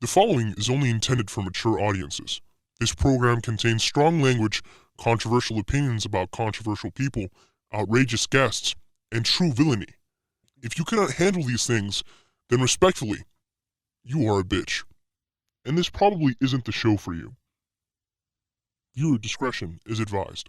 The following is only intended for mature audiences. This program contains strong language, controversial opinions about controversial people, outrageous guests, and true villainy. If you cannot handle these things, then respectfully, you are a bitch. And this probably isn't the show for you. Viewer discretion is advised.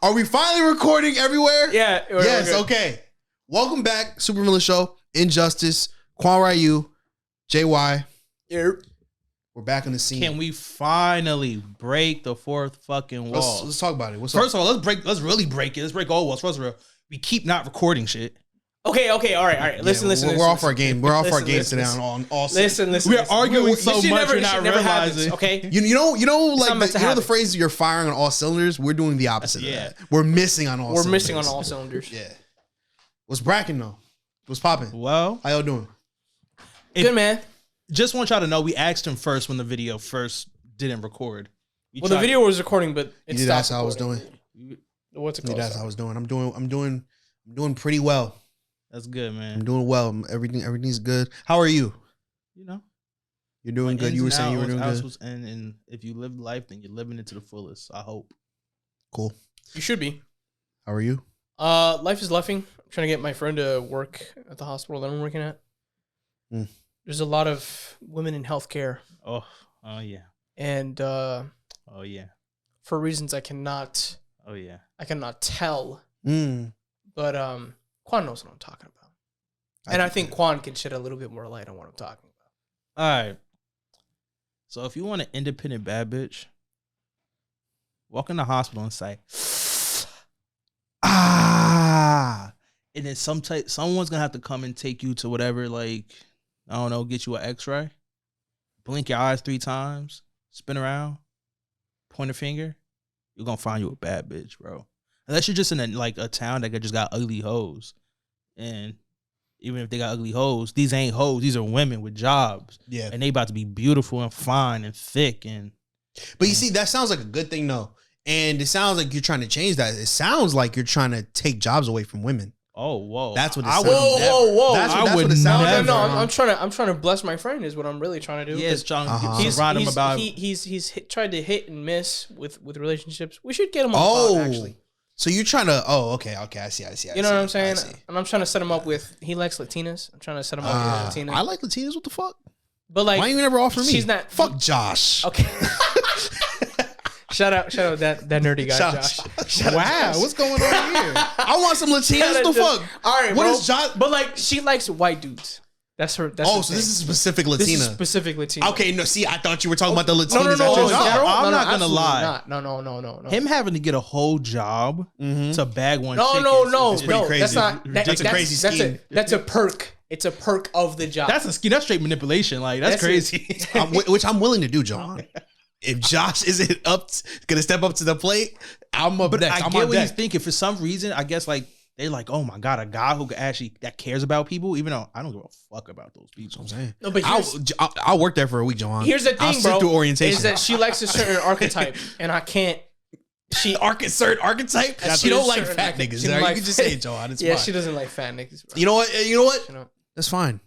Are we finally recording everywhere? Yeah. Yes, okay. Welcome back, Supervillain Show, Injustice, Quan Ryu, JY. We're back on the scene. Can we finally break the fourth fucking wall? Let's talk about it. First of all, let's really break it. Let's break all walls. First of all, we keep not recording shit. Okay, all right. Listen. We're off our game. We're off our game today on all. Listen. We're arguing so much we're not realizing. Okay. You know, like the the phrase "you're firing on all cylinders." We're doing the opposite of that. We're missing on all. We're missing on all cylinders. Yeah. What's bracking though? What's popping? Well, how y'all doing? Good, man. Just want y'all to know we asked him first when the video first didn't record. The video was recording, but it stopped. That's how I was doing. What's it called? That's how I was doing. I'm doing pretty well. That's good, man. I'm doing well. Everything's good. How are you? You know, you're doing good. You were saying you were doing good. And if you live life, then you're living it to the fullest. I hope. Cool. You should be. How are you? Life is leffing. I'm trying to get my friend to work at the hospital that I'm working at. There's a lot of women in healthcare. Oh yeah. And oh yeah. For reasons I cannot. Oh yeah. I cannot tell. But Quan knows what I'm talking about. And I think Quan can shed a little bit more light on what I'm talking about. All right. So if you want an independent bad bitch, walk in the hospital and say, and then someone's gonna have to come and take you to whatever, like, I don't know, get you an x-ray, blink your eyes 3 times, spin around, point a finger, you're gonna find you a bad bitch, bro. Unless you're just in a town that just got ugly hoes. And even if they got ugly hoes, these ain't hoes. These are women with jobs. Yeah. And they about to be beautiful and fine and thick. But you see, that sounds like a good thing, though. And it sounds like you're trying to change that. It sounds like you're trying to take jobs away from women. Oh, whoa. That's what it sounds like. Whoa. That's what it sounds like. No, I'm trying to bless my friend is what I'm really trying to do. Yeah, it's trying to surround him about. He's tried to hit and miss with relationships. We should get him on the pod, actually. So you're trying to, okay, I see. You know what I'm saying? And I'm trying to set him up with, he likes Latinas. I'm trying to set him up with Latinas. I like Latinas, what the fuck? But like, why you never offer me? She's not. Fuck Josh. Okay. shout out that nerdy guy, Josh. Wow, what's going on here? I want some Latinas, what the fuck? All right, what is Josh? But like, she likes white dudes. That's her. That's her so this is specific Latina. This is specific Latina. Okay, no, see, I thought you were talking about the Latinas. No, I'm not gonna lie. No. Him having to get a whole job to bag one. No. It's pretty crazy. That's not. That's a crazy scheme. That's a perk. It's a perk of the job. That's a scheme. That's straight manipulation. Like that's crazy. Which I'm willing to do, John. If Josh isn't gonna step up to the plate, I'm up next. I get what he's thinking. For some reason, I guess like they're like, oh my god, a guy who that cares about people, even though I don't give a fuck about those people. That's what I'm saying. No, but I'll work there for a week, John. Here's the thing, I'll sit through orientation. Is that she likes a certain archetype, and I can't. She certain archetype. She don't like fat niggas. You can just say it, John. It's fine. She doesn't like fat niggas. Bro. You know what? That's fine.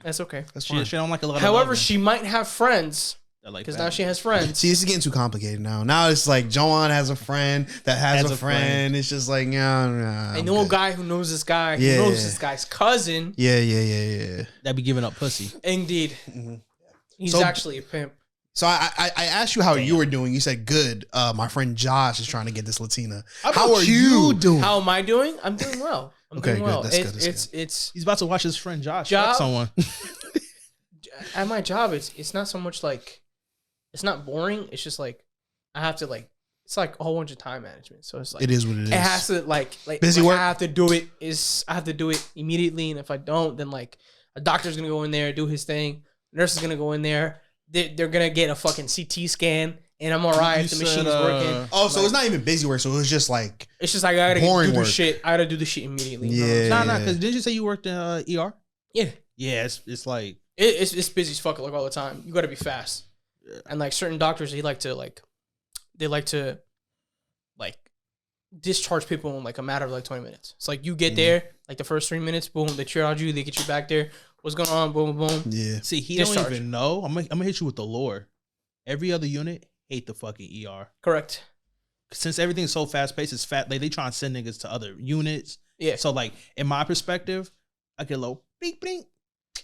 That's okay. That's fine. She don't like a lot. However, she might have friends. Because now she has friends. See, this is getting too complicated now. Now it's like Joanne has a friend that has a friend. It's just like, nah. I know a guy who knows this guy who knows this guy's cousin. Yeah. That be giving up pussy. Indeed. Mm-hmm. He's actually a pimp. So I asked you how you were doing. You said good. My friend Josh is trying to get this Latina. How are you doing? How am I doing? I'm doing well. I'm doing well. Good. That's good. He's about to watch his friend Josh fuck someone. At my job, it's not so much like. It's not boring. It's just like I have to like. It's like a whole bunch of time management. So it's like it is what it is. It has to like busy work. I have to do it immediately, and if I don't, then like a doctor's gonna go in there do his thing. Nurse is gonna go in there. They're gonna get a fucking CT scan and I'm alright You if the said, machine's working. Oh, so it's not even busy work. So it was just like It's just like I gotta boring do the work. shit. I gotta do the shit immediately. you know what I'm Yeah. saying? Nah, because didn't you say you worked in ER? Yeah. Yeah, it's like It's busy as fuck like all the time. You gotta be fast. And like certain doctors, they like to discharge people in like a matter of like 20 minutes. It's like you get there, like the first 3 minutes, boom, they triage you, they get you back there. What's going on? Boom, boom. yeah. see he Discharge. don't even know. I'm gonna hit you with the lore. Every other unit hate the fucking ER. Correct. Since everything's so fast paced, it's fat. Like they try and send niggas to other units. Yeah. So like in my perspective, I get a little bing bing.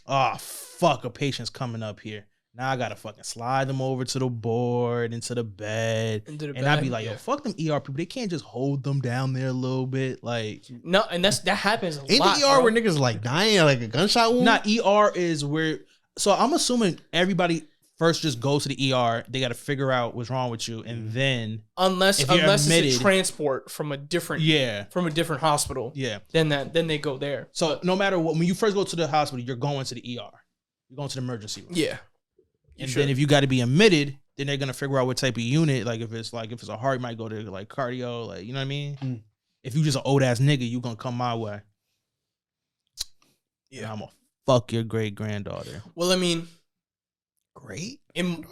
Oh fuck, a patient's coming up here. Now I gotta fucking slide them over to the board, into the bed. Into the And I'd be bed, like, yo, yeah. fuck them ER people. They can't just hold them down there a little bit. Like, No, and that happens a Ain't lot. the ER bro. where niggas like dying like a gunshot wound? not ER is where. So I'm assuming everybody first just goes to the ER. They got to figure out what's wrong with you, and then unless if you're it's admitted- a transport from a different hospital. yeah. Then they go there. So no matter what, when you first go to the hospital, you're going to the ER. You're going to the emergency room. Yeah. And then if you got to be admitted, then they're gonna figure out what type of unit. Like if it's a heart, you might go to like cardio. Like you know what I mean. Mm. If you just an old ass nigga, you gonna come my way. Yeah, and I'm gonna fuck your great granddaughter. Well, I mean, Great. in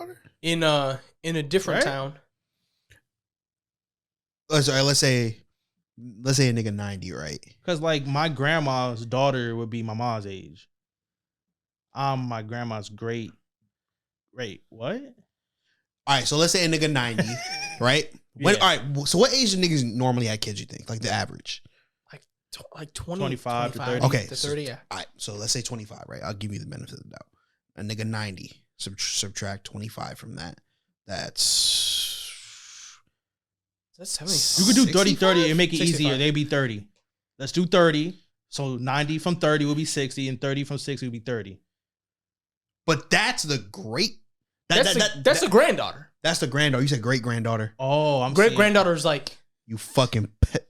a different Right? town. Sorry, let's say a nigga 90, right? Cause like my grandma's daughter would be my mom's age. I'm my grandma's great. Wait, what? All right, so let's say a nigga 90, right? When Yeah. all right, so what age do niggas normally have kids, you think? Like the average? Like 20, 25 to 30. Okay, to 30, yeah. All right, so let's say 25, right? I'll give you the benefit of the doubt. A nigga 90, subtract 25 from that. That's That's 70. You could do 30, 30 and 65? make it 65. easier. They'd be 30. Let's do 30. So 90 from 30 would be 60, and 30 from 60 would be 30. But that's the great. That's the granddaughter. That's the granddaughter. You said great granddaughter. Oh, I'm Great seeing- granddaughter's like, You fucking pet.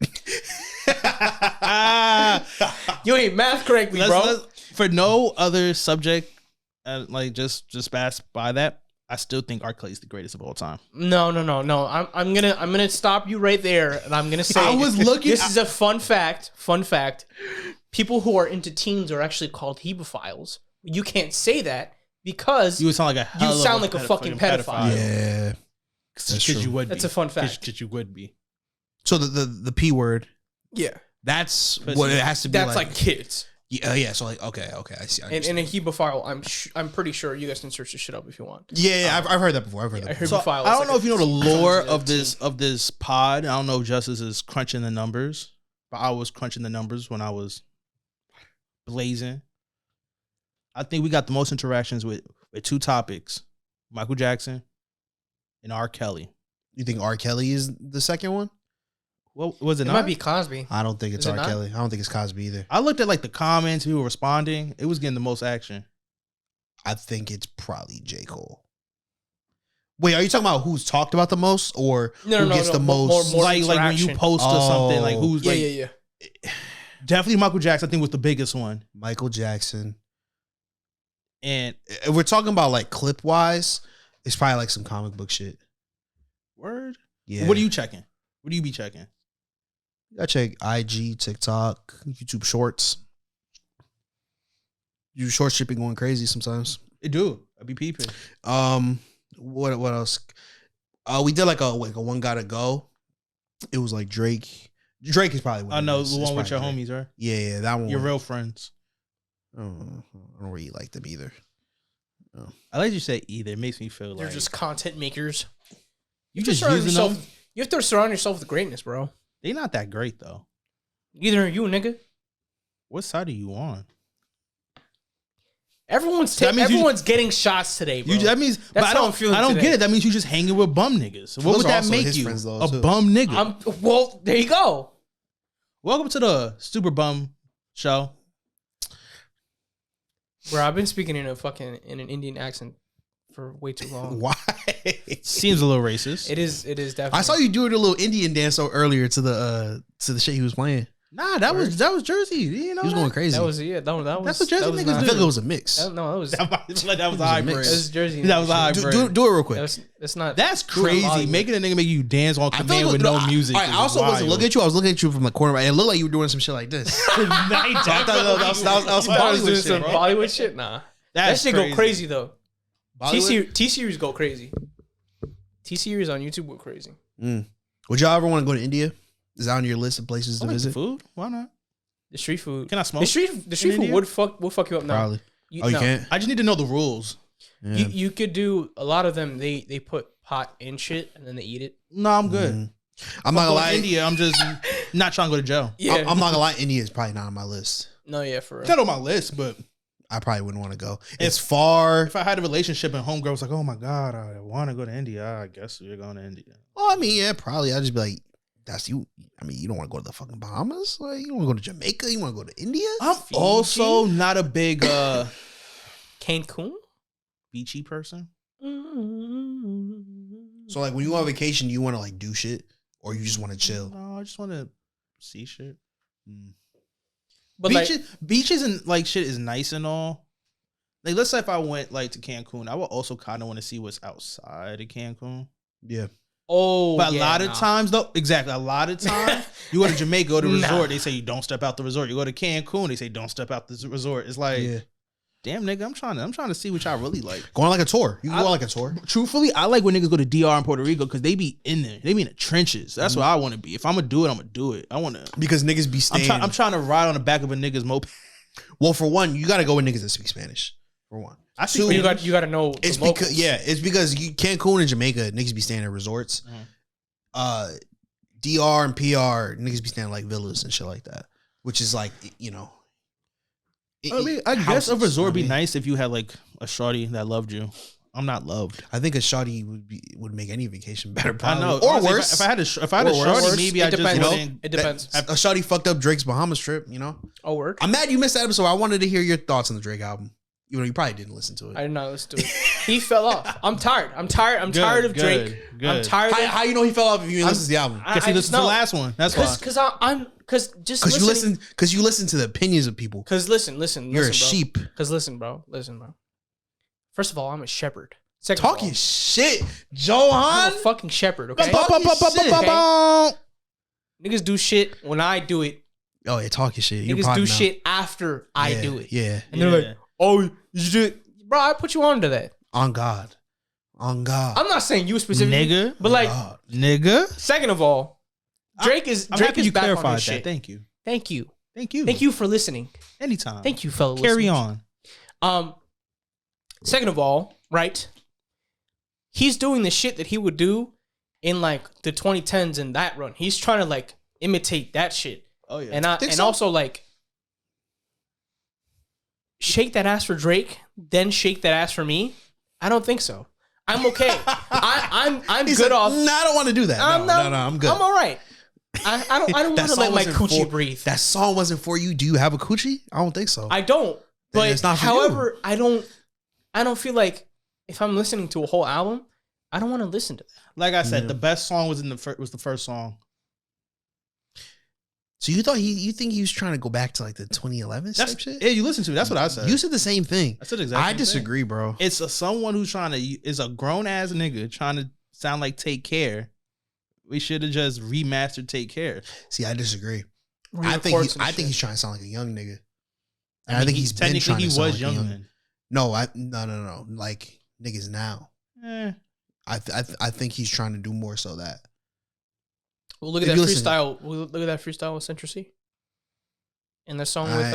you ain't math correctly, bro. For no other subject, like just pass by that. I still think R. Kelly's the greatest of all time. No. I'm gonna stop you right there, and I'm gonna say I was looking- This is a fun fact. Fun fact. People who are into teens are actually called hebophiles. You can't say that because You would sound like a hell of sound like a fucking pedophile. Yeah. That's Because true. you would. That's be. a fun fact. Because you would be. So the P word. Yeah, That's Pussy. what it has to be. that's like kids. Yeah. So like okay. I see. I And understand. a hebephile, I'm pretty sure you guys can search this shit up if you want. Yeah, I've heard that before. I've heard I that. heard Before. So, Hebephile I is don't like know a if you know the lore concept of this pod. I don't know if Justice is crunching the numbers, but I was crunching the numbers when I was blazing. I think we got the most interactions with two topics: Michael Jackson and R. Kelly. You think R. Kelly is the second one? What was it? It not? might be Cosby. I don't think it's Is it R. not? Kelly. I don't think it's Cosby either. I looked at like the comments, people responding. It was getting the most action. I think it's probably J. Cole. Wait, are you talking about who's talked about the most, or who gets the most? more like when you interaction. post or something, like who's Yeah, like yeah. definitely Michael Jackson. I think was the biggest one. Michael Jackson. And If we're talking about like clip wise, it's probably like some comic book shit. word. Yeah. What are you checking? What do you be checking? I check IG, TikTok, YouTube Shorts. You short shipping going crazy sometimes. It do. I be peeping. What else? We did like a one gotta go. It was like Drake. Drake is probably. What I it know is. the It's one with your probably Drake. homies, right? Yeah, that one. Your real friends. I don't really like them either. I like you say either. It makes me feel They're like just content makers. you just surround using yourself. them. You have to surround yourself with greatness, bro. They not that great though. Either are you, nigga. What side are you on? Everyone's That means you- everyone's getting shots today, bro. That means, but That's I how don't. I'm feeling I don't today. get it. That means you just hanging with bum niggas. What Those would are that also make his you? friends, though, A too. bum nigga. Well, there you go. Welcome to the Super Bum Show. Bro, I've been speaking in an Indian accent for way too long. Why? Seems a little racist. It is definitely. I saw you doing a little Indian dance earlier to the shit he was playing. Nah, that was Jersey. You know, He was going crazy. That was That's what Jersey that was niggas not- I do. feel like it was a mix. that was that was a mix. hybrid. that was Jersey. That was a nigga shit. hybrid. Do it real quick. That's not. That's doing crazy. Bollywood. Making a nigga make you dance on I feel command like- with no I- music. all right, I also wasn't looking at you. I was looking at you from the corner. It looked like you were doing some shit like this. that was I was doing Bollywood some shit. Bollywood shit. Nah, That shit go crazy though. Bollywood? T series go crazy. T series on YouTube go crazy. Would y'all ever want to go to India? Is that on your list of places to I like the visit? food. Why not? The street food. Can I smoke? The street food India? would fuck you up now. Probably. You can't? I just need to know the rules. Yeah. You could do a lot of them. They put pot in shit and then they eat it. No, I'm good. I'm not gonna Going lie. to India, I'm just not trying to go to jail. Yeah. I'm not gonna lie. India is probably not on my list. No, yeah, for It's real. not on my list, but I probably wouldn't want to go. It's far. if I had a relationship and homegirl was like, "Oh my god, I want to go to India," I guess we're going to India. Well, I mean, yeah, probably. I'd just be like, "That's you." I mean, you don't want to go to the fucking Bahamas. Like, you don't want to go to Jamaica. You want to go to India. I'm Fiji? also not a big Cancun? beachy person. So, like, when you go on vacation, do you want to like do shit, or you just want to chill? No, I just want to see shit. But like, Beaches and like shit is nice and all. Like, let's say if I went like to Cancun, I would also kind of want to see what's outside of Cancun. Yeah. But a lot of times, though, exactly, a lot of times, you go to Jamaica, go to Nah. resort, they say you don't step out the resort. You go to Cancun, they say don't step out the resort. It's like, Yeah. damn, nigga, I'm trying to see what y'all really like. Go on like a tour. You can go on like a tour. Truthfully, I like when niggas go to DR and Puerto Rico because they be in there. They be in the trenches. That's what I want to be. If I'm gonna do it, I'm gonna do it. I want to. Because niggas be staying. I'm trying to ride on the back of a nigga's moped. Well, for one, you got to go with niggas that speak Spanish. For one, I see. Two, you got to know. the it's locals. it's because you Cancun and Jamaica niggas be staying at resorts. DR and PR niggas be staying like villas and shit like that, which is like I mean, I guess a houses, resort would be you know what I mean? nice if you had like a shorty that loved you. I'm not loved. I think a shawty would make any vacation better. I Probably. know. or Honestly, worse. If I had a Or shorty, worse. maybe It I just depends. wouldn't. It depends. a shawty fucked up Drake's Bahamas trip. Oh, work. I'm mad you missed that episode. I wanted to hear your thoughts on the Drake album. You know, you probably didn't listen to it. I did not listen to it. He fell off. I'm tired. I'm tired of Drake. Good. I'm tired. How you know he fell off if you didn't listen to the album? Guess he listened to the last one. That's why. Because You listen to the opinions of people. Because listen. You're a bro. sheep. Because listen, bro. First of all, I'm a shepherd. Second Talking of all, shit, I'm Johan. a fucking shepherd. Okay. Talking Niggas do shit when I do it. Oh, yeah, talking shit. You're Niggas probably do not. shit after I Yeah, do it. Yeah, And they're like, "Oh, you do it, bro." I put you on to that. on God. I'm not saying you specifically, Nigga. but like, God. nigga. second of all, Drake is I'm happy you back on clarified his that. shit. Thank you. Thank you. Thank you for listening. Anytime. Thank you, fellow Carry listeners. on. Second of all, right? He's doing the shit that he would do in like the 2010s and that run. He's trying to like imitate that shit. Oh yeah. And so? also like shake that ass for Drake, then shake that ass for me. I don't think so. I'm okay. I'm He good said, off. No, I don't want to do that. No, I'm good. I'm all right. I don't want That to let song my wasn't coochie for- breathe. That song wasn't for you. Do you have a coochie? I don't think so. I don't. Then But it's not for however, I don't feel like if I'm listening to a whole album, I don't want to listen to that. Like I said, Yeah. the best song was the first song. So you think he was trying to go back to like the 2011 type That's shit? yeah. You listen to it. That's what I said. You said the same thing. I said exactly. I the same thing. disagree, bro. It's someone who's is a grown ass nigga trying to sound like Take Care. We should have just remastered Take Care. See, I disagree. I Re-record think some he's shit. trying to sound like a young nigga. And I mean, think he's been technically trying he to sound was like young a young. then. No. Like niggas now. Eh. I think he's trying to do more so that. Well, look at If that you listen- freestyle. Look at that freestyle with Central C. And the song with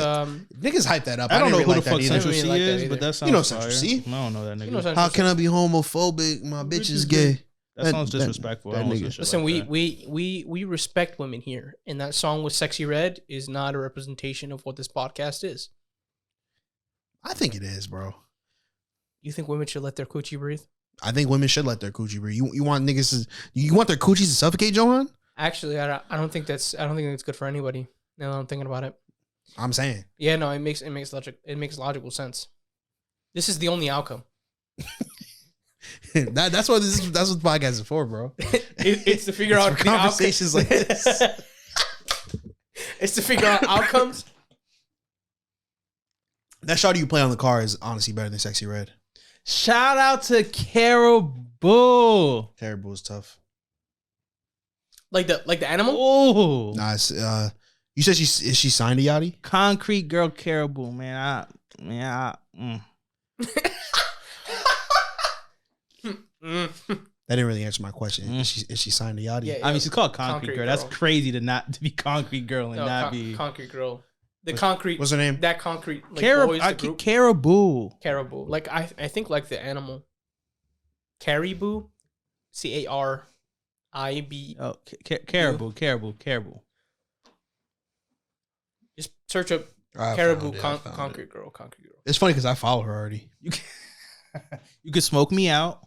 Niggas hype that up. I don't know didn't who really the like fuck that Central either. I C didn't really like that is, either. but that sounds You know Central fire. C? I don't know that nigga. You know Central How C. can I be homophobic? My bitch is gay. gay. That sounds disrespectful. that I don't nigga. listen to shit Listen, like we respect women here, and that song with Sexy Red is not a representation of what this podcast is. I think it is, bro. You think women should let their coochie breathe? I think women should let their coochie breathe. You want niggas to, you want their coochies to suffocate, Johan? Actually, I don't think that's good for anybody. Now that I'm thinking about it. I'm saying. Yeah, no, it makes logical sense. This is the only outcome. that's what the podcast is for, bro. It's to figure out for conversations like this. It's to figure out outcomes. That shot you play on the car is honestly better than Sexy Red. Shout out to Caribou. Terrible is tough. Like the animal. Oh, Nah, it's, you said is she signed to Yachty? Concrete Girl Caribou, man. That didn't really answer my question. Is she signed to Yachty? Yeah. I mean, she's called Concrete Girl. That's Girl. crazy to be Concrete Girl and No, not be Concrete Girl. The concrete. What's her name? That concrete. Like, boys, the group. Caribou. Caribou. Like I think like the animal. Caribou. CARIB. Oh, Caribou. Just search up I Caribou found it. Concrete Girl. It's funny because I follow her already. You could smoke me out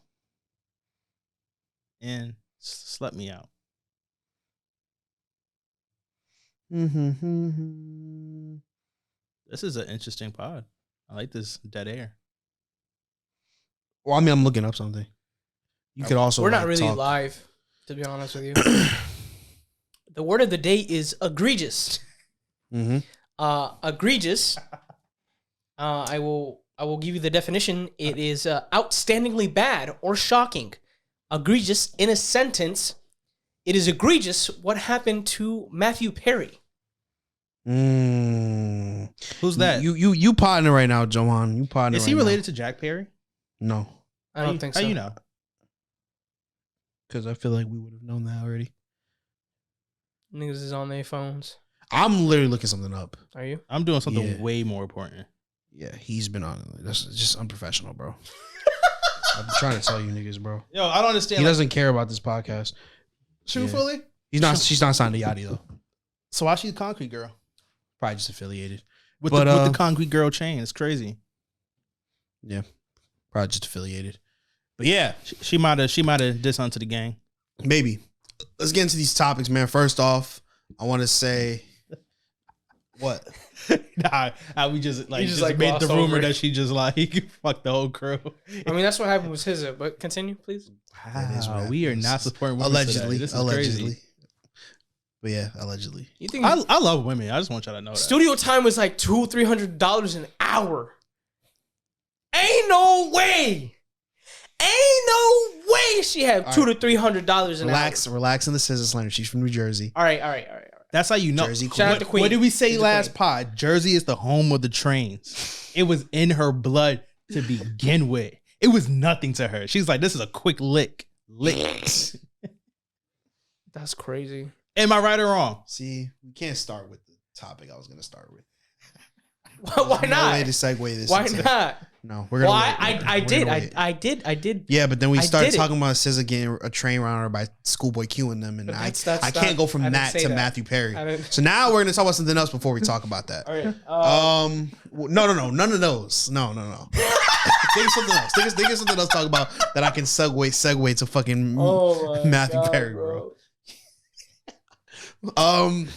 and slut me out. This is an interesting pod. I like this dead air. Well, I mean, I'm looking up something. You could also. We're not like, really talk. live, to be honest with you. The word of the day is egregious. Egregious. I will give you the definition. It is outstandingly bad or shocking. Egregious in a sentence. It is egregious what happened to Matthew Perry. Who's that? You potting it right now, Johan. You potting it. Is he related to Jack Perry? No, I don't think so. How you know? because I feel like we would have known that already. Niggas is on their phones. I'm literally looking something up. Are you? I'm doing something Yeah. way more important. Yeah, he's been on it. That's just unprofessional, bro. I'm trying to tell you niggas, bro. Yo, I don't understand. He doesn't care about this podcast. Truthfully? He's not. She's not signed to Yachty though. So why she's a Concrete Girl? Probably just affiliated. With But, the Concrete Girl chain. It's crazy. Yeah, probably just affiliated. But yeah, She might have did something to the gang. maybe. Let's get into these topics, man. First off, I want to say what? Nah, we just You just, just like, made the glossed rumor over it. that she just like fucked the whole crew. I mean, that's what happened with his. But continue, please. That is what Wow, we are happens. not supporting women Allegedly, today. This is allegedly. crazy. But yeah, allegedly. You think I love women. I just want y'all to know that. studio time was like $200-$300 an hour? Ain't no way. Ain't no way she had All $200 to $300 an Relax in the scissor slander. She's from New Jersey. hour. All right. That's how you know. Jersey Shout out to Queen. What did we say She's a last queen. pod? Jersey is the home of the trains. It was in her blood to begin with. It was nothing to her. She's like, this is a quick lick. That's crazy. Am I right or wrong? See, we can't start with the topic I was going to start with. Why No not? way to segue this. Why into- not? No, we're gonna. Well, wait. I We're did. gonna wait. I did. Yeah, but then we I started did it. talking about SZA getting a train around her by Schoolboy Qing them, and But I that's can't go from I didn't that say to that. Matthew Perry. I didn't- So now we're gonna talk about something else before we talk about that. All right. No, none of those. No. Think of something else. Think of something else. To talk about that I can segue to fucking Oh my Matthew God, Perry, bro.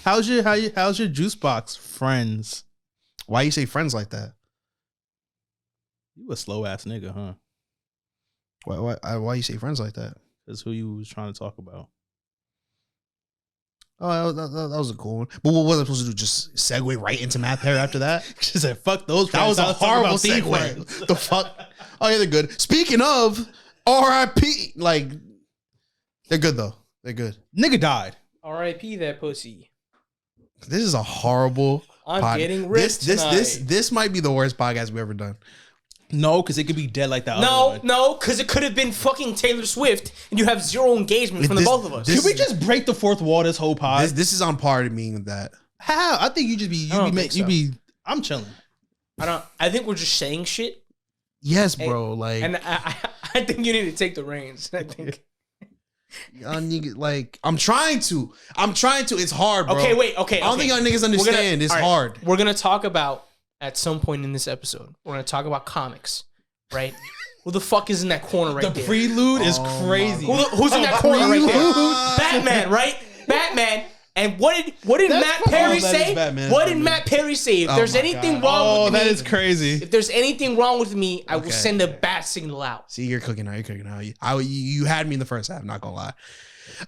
How's your juice box friends? Why you say friends like that? You a slow ass nigga, huh? Why you say friends like that? That's who you was trying to talk about. Oh, that was a cool one. But what was I supposed to do? Just segue right into Matt Perry after that? She said, "Fuck those." That was a horrible segue. The fuck? Oh yeah, they're good. Speaking of R.I.P., like they're good though. They're good. Nigga died. R.I.P. that pussy. This is a horrible. I'm getting rich This might be the worst podcast we've ever done. No, because it could be dead like that. No, because it could have been fucking Taylor Swift, and you have zero engagement from the both of us. this- Can we just break the fourth wall this whole pod? This is on par to me with that. How? I think I'm chilling. I think we're just saying shit, Yes, bro. Like, and I think you need to take the reins. I think. like I'm trying to. It's hard, bro. Okay, wait. Okay, I don't think y'all niggas understand. It's all right, hard. We're gonna talk about at some point in this episode. We're gonna talk about comics, right? Who the fuck is in that corner right The there? prelude is crazy. Who's in that corner right there? Batman, right? Batman. And what did Matt Perry that is say? Batman. What did Matt Perry say? If there's my anything God. wrong with me, that is crazy. if there's anything wrong with me, I will Okay. send a bat signal out. See, you're cooking now. You had me in the first half. Not gonna lie.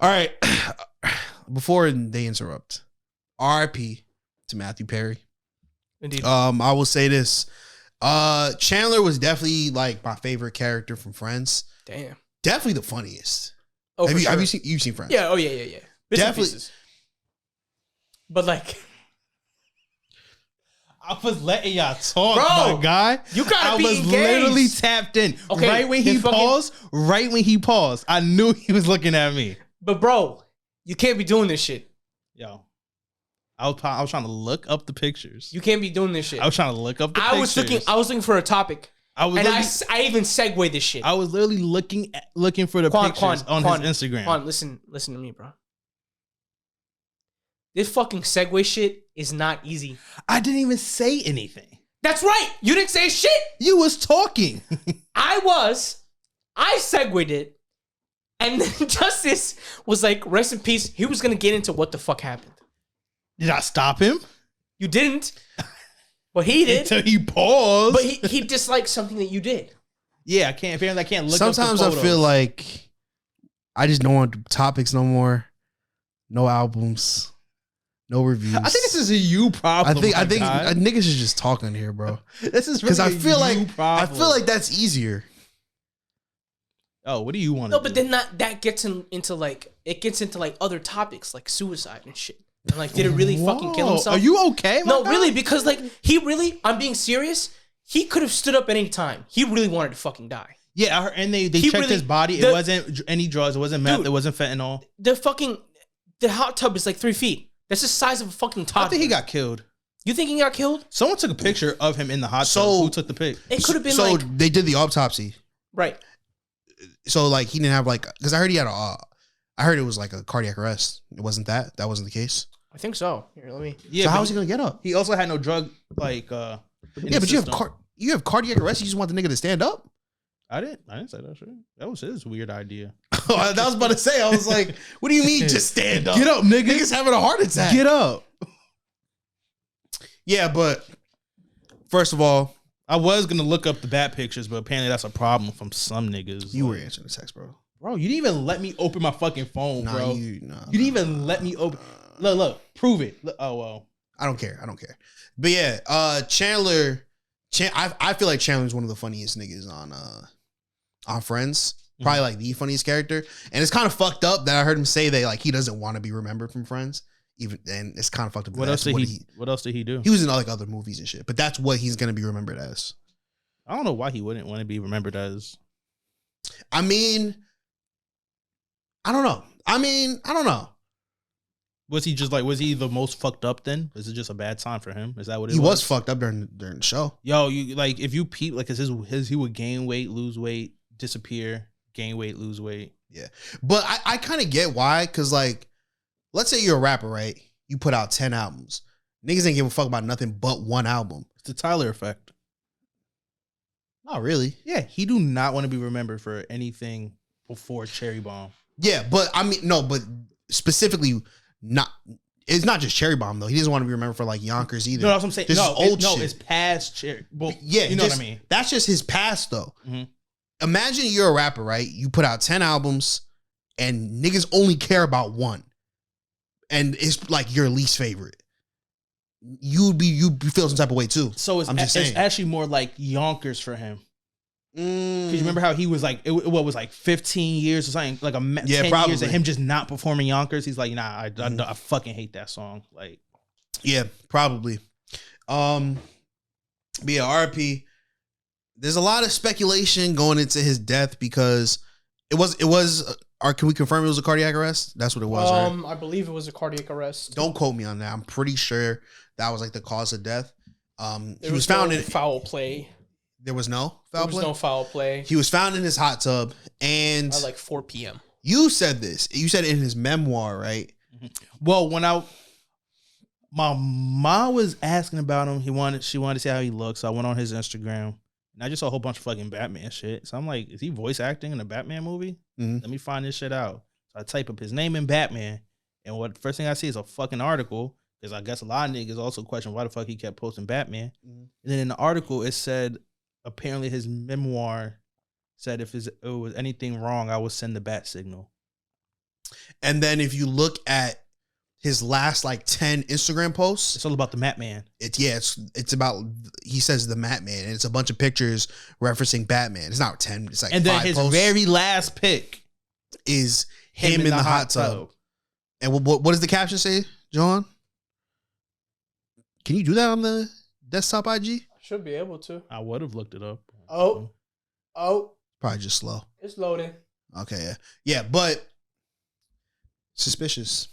All right. Before they interrupt, R.I.P. to Matthew Perry. Indeed. I will say this. Chandler was definitely like my favorite character from Friends. Damn. Definitely the funniest. Oh, have for you sure. have you seen you've seen Friends? Yeah. Oh yeah. Bits and Definitely. pieces. But like, I was letting y'all talk, Bro, my guy. you gotta I be was engaged. literally tapped in. Okay, Right when he then fucking- paused, I knew he was looking at me. but bro, you can't be doing this shit. Yo, I was trying to look up the pictures. You can't be doing this shit. I was trying to look up the I was pictures. looking for a topic, I was and looking, I even segued this shit. I was literally looking for the pictures on his Instagram. Quan, listen to me, bro. This fucking segue shit is not easy. I didn't even say anything. That's right. You didn't say shit. You was talking. I segued it, and then Justice was like, "Rest in peace." He was gonna get into what the fuck happened. Did I stop him? You didn't, but he did. Until he paused. But he disliked something that you did. Yeah, I can't. Apparently, I can't look. Sometimes up I the feel photos. like I just don't want topics no more. No albums. No reviews. I think this is a you problem. I think my guy. niggas is just talking here, bro. This is Because really I feel a you like problem. that's easier. Oh, what do you want? No, but then that gets into like other topics like suicide and shit. And like, did it really fucking kill Whoa, himself? Are you okay? No, my guy? really, because like I'm being serious. He could have stood up at any time. He really wanted to fucking die. Yeah, I heard, and they He checked really- his body. the- It wasn't any drugs. It wasn't meth. Dude. It wasn't fentanyl. The hot tub is like 3 feet. That's the size of a fucking toddler. I think he got killed. You think he got killed? Someone took a picture of him in the hot So- tub. Who took the pic? It could have been so like they did the autopsy. right. So like he didn't have like because I heard he had I heard it was like a cardiac arrest. It wasn't that. That wasn't the case. I think so. Here, let me. Yeah, so but how was he gonna get up? He also had no drug in Yeah, the but you system. have cardiac arrest. You just want the nigga to stand up. I didn't say that shit. That was his weird idea. That was about to say. I was like, what do you mean just stand up? Get up, nigga. Niggas having a heart attack. Get up. Yeah, but first of all, I was gonna look up the bat pictures, but apparently that's a problem from some niggas. you were answering the text, bro. Bro, you didn't even let me open my fucking phone, bro. You Nah, didn't even let me open. Look, prove it. Oh well. I don't care. But yeah, Chandler. I feel like Chandler's one of the funniest niggas on Friends. Probably like the funniest character. And it's kind of fucked up that I heard him say that like he doesn't want to be remembered from Friends. And it's kind of fucked up. What else did he do? He was in like other movies and shit. But that's what he's gonna be remembered as. I don't know why he wouldn't want to be remembered as. I mean, I don't know. Was he the most fucked up then? Was it just a bad time for him? Is that what it He was? was fucked up during the show. Yo, you like if you peep like he would gain weight, lose weight, disappear, gain weight, lose weight. Yeah. But I kind of get why, because like, let's say you're a rapper, right? You put out 10 albums. Niggas ain't give a fuck about nothing but one album. It's the Tyler effect. Not really. Yeah, he do not want to be remembered for anything before Cherry Bomb. Yeah, but I mean, no, but specifically, it's not just Cherry Bomb though. He doesn't want to be remembered for like Yonkers either. No, that's what I'm saying. This No, is old shit. it's past Cherry. Well, Yeah, you know what I mean. That's just his past though. Mhm. Imagine you're a rapper, right? You put out 10 albums and niggas only care about one. And it's like your least favorite. You'd feel some type of way too. So I'm just it's saying. actually more like Yonkers for him. Mm. Because you remember how he was like, what was like 15 years or something, like 10 years probably. of him just not performing Yonkers. He's like, nah, I fucking hate that song. Like, Yeah, probably. But yeah, RP. There's a lot of speculation going into his death because it was. Can we confirm it was a cardiac arrest? That's what it was. Right? I believe it was a cardiac arrest. Don't quote me on that. I'm pretty sure that was like the cause of death. He was found in foul play. There was no There foul was play. no foul play. He was found in his hot tub, and At like 4 p.m. you said this. You said it in his memoir, right? well, my mom was asking about him. She wanted to see how he looks. So I went on his Instagram and I just saw a whole bunch of fucking Batman shit. So I'm like, is he voice acting in a Batman movie? Mhm. Let me find this shit out. So I type up his name in Batman, and first thing I see is a fucking article. Because I guess a lot of niggas also question why the fuck he kept posting Batman. Mhm. And then in the article, it said apparently his memoir said if it was anything wrong, I would send the bat signal. And then if you look at his last like 10 Instagram posts. It's all about the Mat Man. It's about, he says the Mat Man, and it's a bunch of pictures referencing Batman. It's not 10, it's like And then 5 his posts very last pick is him in the hot tub. And what does the caption say, John? Can you do that on the desktop IG? Should be able to. I would have looked it up. Oh, Probably just slow. it's loading. Okay, yeah, but suspicious.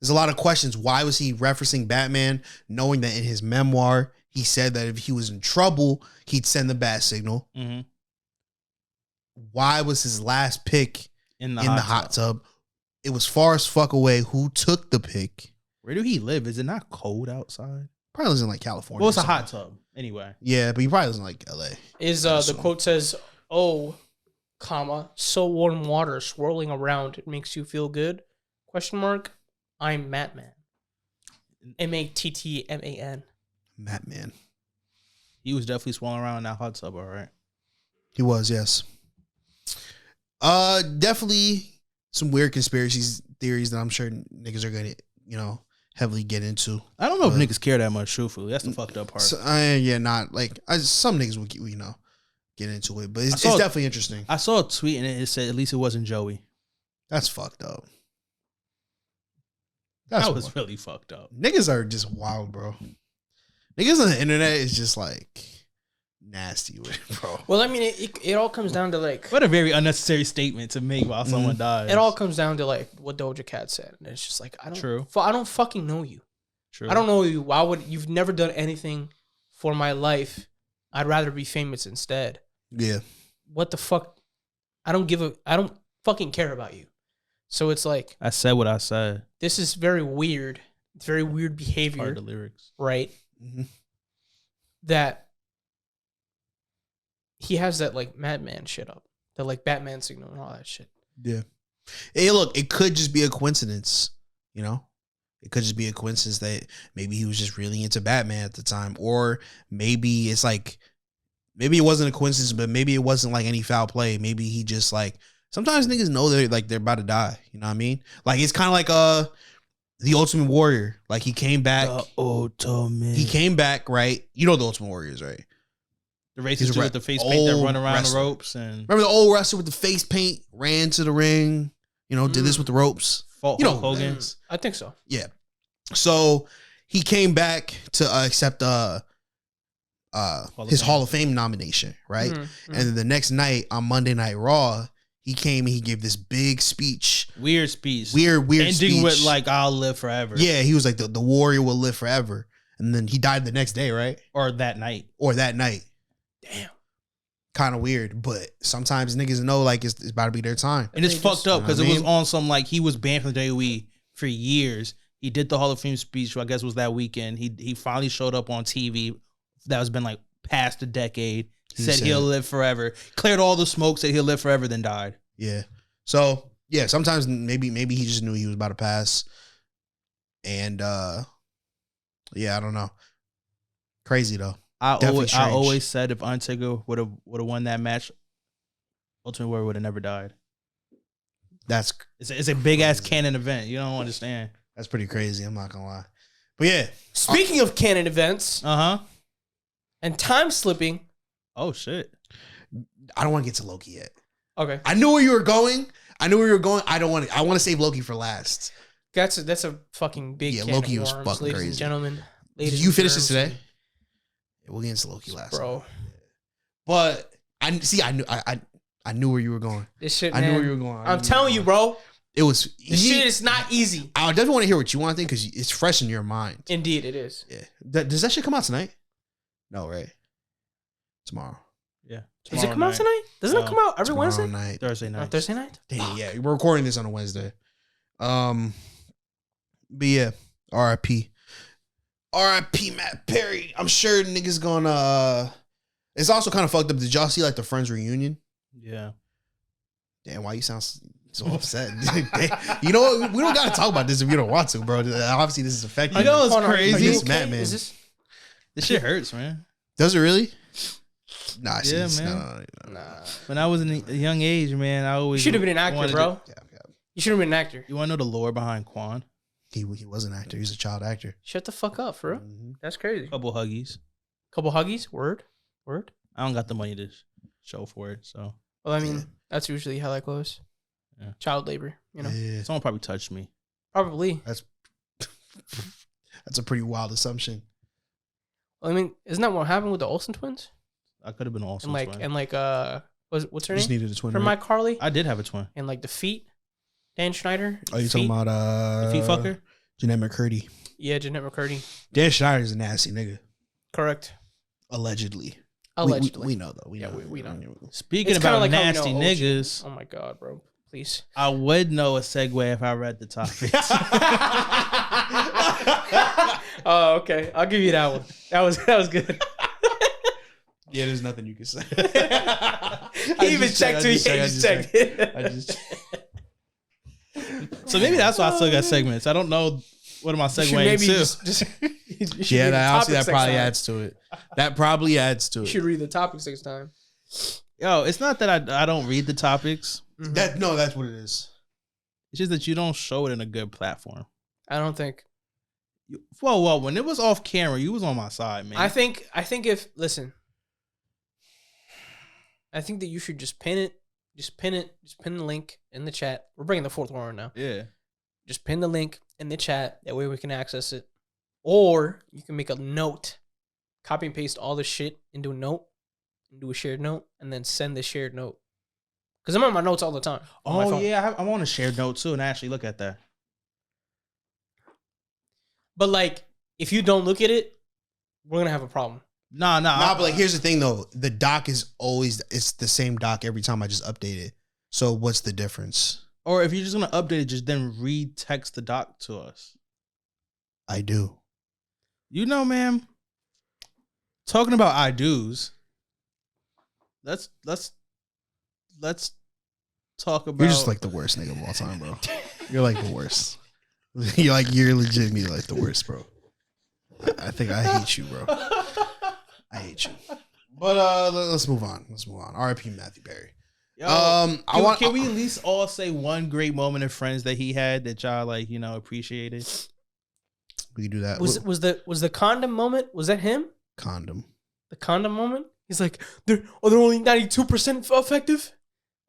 There's a lot of questions. Why was he referencing Batman, knowing that in his memoir he said that if he was in trouble, he'd send the bat signal? Mm-hmm. Why was his last pick In the hot hot tub. tub? It was far as fuck away. Who took the pick? Where do he live? Is it not cold outside? Probably lives in like California. Well, it's or a hot something. tub. Anyway. Yeah, but he probably lives in like LA. Is I the assume. quote says, "Oh, comma, so warm water swirling around, it makes you feel good?" Question mark. I'm Matman. Mattman. Batman. He was definitely swirling around in that hot tub, all right. He was, yes. Definitely some weird conspiracies theories that I'm sure niggas are gonna, heavily get into. I don't know if But- niggas care that much, truthfully. That's the fucked up part. So, not like some niggas would, get into it, but it's saw- definitely interesting. I saw a tweet and it said at least it wasn't Joey. That's fucked up. That was really fucked up. Niggas are just wild, bro. Niggas on the internet is just like nasty with it, bro. Well, I mean, it all comes down to like, What a very unnecessary statement to make while someone dies. it all comes down to like what Doja Cat said, and it's just like I don't, True. I don't fucking know you. True. I don't know you. Why would you've never done anything for my life? I'd rather be famous instead. Yeah. What the fuck? I don't fucking care about you. So it's like, I said what I said. this is very weird. It's very weird Part behavior, of the lyrics. right? Mm-hmm. That he has that like Madman shit up, the like Batman signal and all that shit. Yeah. Hey, look, it could just be a coincidence, It could just be a coincidence that maybe he was just really into Batman at the time. Or maybe it's like, maybe it wasn't a coincidence, but maybe it wasn't like any foul play. Maybe he just like, sometimes niggas know they're about to die. You know what I mean? Like, it's kind of like the Ultimate Warrior. Like, he came back. The Ultimate. He came back, right? You know the Ultimate Warriors, right? The racist He's a dude re- with the face paint that old run around wrestler. the ropes and Remember the old wrestler with the face paint, ran to the ring, did this with the ropes? fought You know, Hulk Hogan. I think so. Yeah. So he came back to accept his Fame. Hall of Fame nomination, right? Mhm, And then the next night on Monday Night Raw, he came and he gave this big speech. Weird speech. Weird Ending speech. with like I'll live forever. Yeah, he was like the warrior will live forever. And then he died the next day, right? Or that night. Or that night. Damn. Kind of weird, but sometimes niggas know like it's about to be their time. And it's They fucked just- up because You know it what was I mean? on some like he was banned from the WWE for years. He did the Hall of Fame speech, which I guess was that weekend. He finally showed up on TV. That was been like past a decade. He Said said- he'll live forever. Cleared all the smoke. Said he'll live forever. Then died. Yeah. So yeah, sometimes maybe he just knew he was about to pass. And yeah, I don't know. Crazy though. Definitely I strange. always said if Undertaker would have won that match, Ultimate Warrior would have never died. That's It's a big ass canon event. You don't understand. pretty crazy. I'm not gonna lie. But yeah, Speaking of canon events Uh huh. and time slipping. Oh shit. I don't want to get to Loki yet. Okay, I knew where you were going. I don't want to. I want to save Loki for last. that's a fucking big Yeah, can Loki of was worms, fucking ladies crazy. and gentlemen. Did Ladies you and finish this germs. today? Yeah, we'll get into Loki last, Bro? But I knew where you were going. This shit, I man. knew where you were going. I'm telling you, bro. It was. This shit is not easy. I definitely want to hear what you want to think because it's fresh in your mind. Indeed, it is. Yeah. Does that shit come out tonight? No, right? Tomorrow. Yeah. Does it come out tonight? Doesn't it come out every Tomorrow Wednesday? night. Thursday On night. Thursday night? Damn, yeah, we're recording this on a Wednesday. But yeah, R.I.P. R.I.P. Matt Perry. I'm sure niggas gonna. It's also kind of fucked up. Did y'all see like the Friends reunion? Yeah. Damn, why you sound so upset? You know what? We don't gotta talk about this if you don't want to, bro. Obviously, this is affecting. You know you. it's Hold on, are crazy. you This okay? Matt, man. Is this? This shit hurts, man. Does it really? Nah, Yeah, she's, man. No. Nah. When I was in a young age, man, I always You should have been an actor, wanted bro. to- Yeah, yeah. You should have been an actor. You want to know the lore behind Quan? He was an actor. He's a child actor. Shut the fuck up, for real. Mhm. That's crazy. Couple huggies. Couple huggies. Word. I don't got the money to show for it, so Well, I mean, Yeah. that's usually how that goes. Yeah. Child labor, you know. Yeah. someone probably touched me. Probably. That's a pretty wild assumption. Well, I mean, isn't that what happened with the Olsen twins? I could have been awesome. And like what's her Just name? needed a twin. From Right? Mike Carly. I did have a twin. And like the feet. Dan Schneider. Oh, you Feet. talking about The feet fucker. Jeanette McCurdy? Yeah, Jeanette McCurdy. Dan Schneider's a nasty nigga. Correct. Allegedly. Allegedly. We know though. Yeah, we know. Speaking It's kinda about like how we know nasty OG. niggas, Oh my god, bro. Please. I would know a segue if I read the topic. Oh, okay. I'll give you that one. That was good. Yeah, there's nothing you can say. He even checked too. Yeah, he just checked it. So maybe that's why I still got segments. I don't know what am I You should segueing maybe to. just you should Yeah, read the honestly, topics that next probably time. adds to it. That probably adds to You it. should read the topics next time. Yo, it's not that I don't read the topics. That's what it is. It's just that you don't show it in a good platform. I don't think. Well, when it was off camera, you was on my side, man. I think if listen, I think that you should just pin it. Just pin the link in the chat. We're bringing the fourth one now. yeah. Just pin the link in the chat. That way we can access it. Or you can make a note, copy and paste all the shit into a note, into a shared note, and then send the shared note. Because I'm on my notes all the time. on my Oh phone. yeah, I'm on a shared note too, and I actually look at that. But like, if you don't look at it, we're gonna have a problem. Nah. Nah, but like, here's the thing though. The doc is always it's the same doc every time I just update it. So what's the difference? Or if you're just gonna update it, just then re-text the doc to us. I do. You know, man. Talking about I do's. Let's talk about. You're just like the worst nigga of all time, bro. You're like the worst. You're legitimately like the worst, bro. I think I hate you, bro. I hate you. But let's move on. R.I.P. Matthew Perry. Yo, Can we at least all say one great moment of Friends that he had that y'all appreciated? We can do that. Was the condom moment? Was that him? Condom? The condom moment? He's like, they're only 92% effective.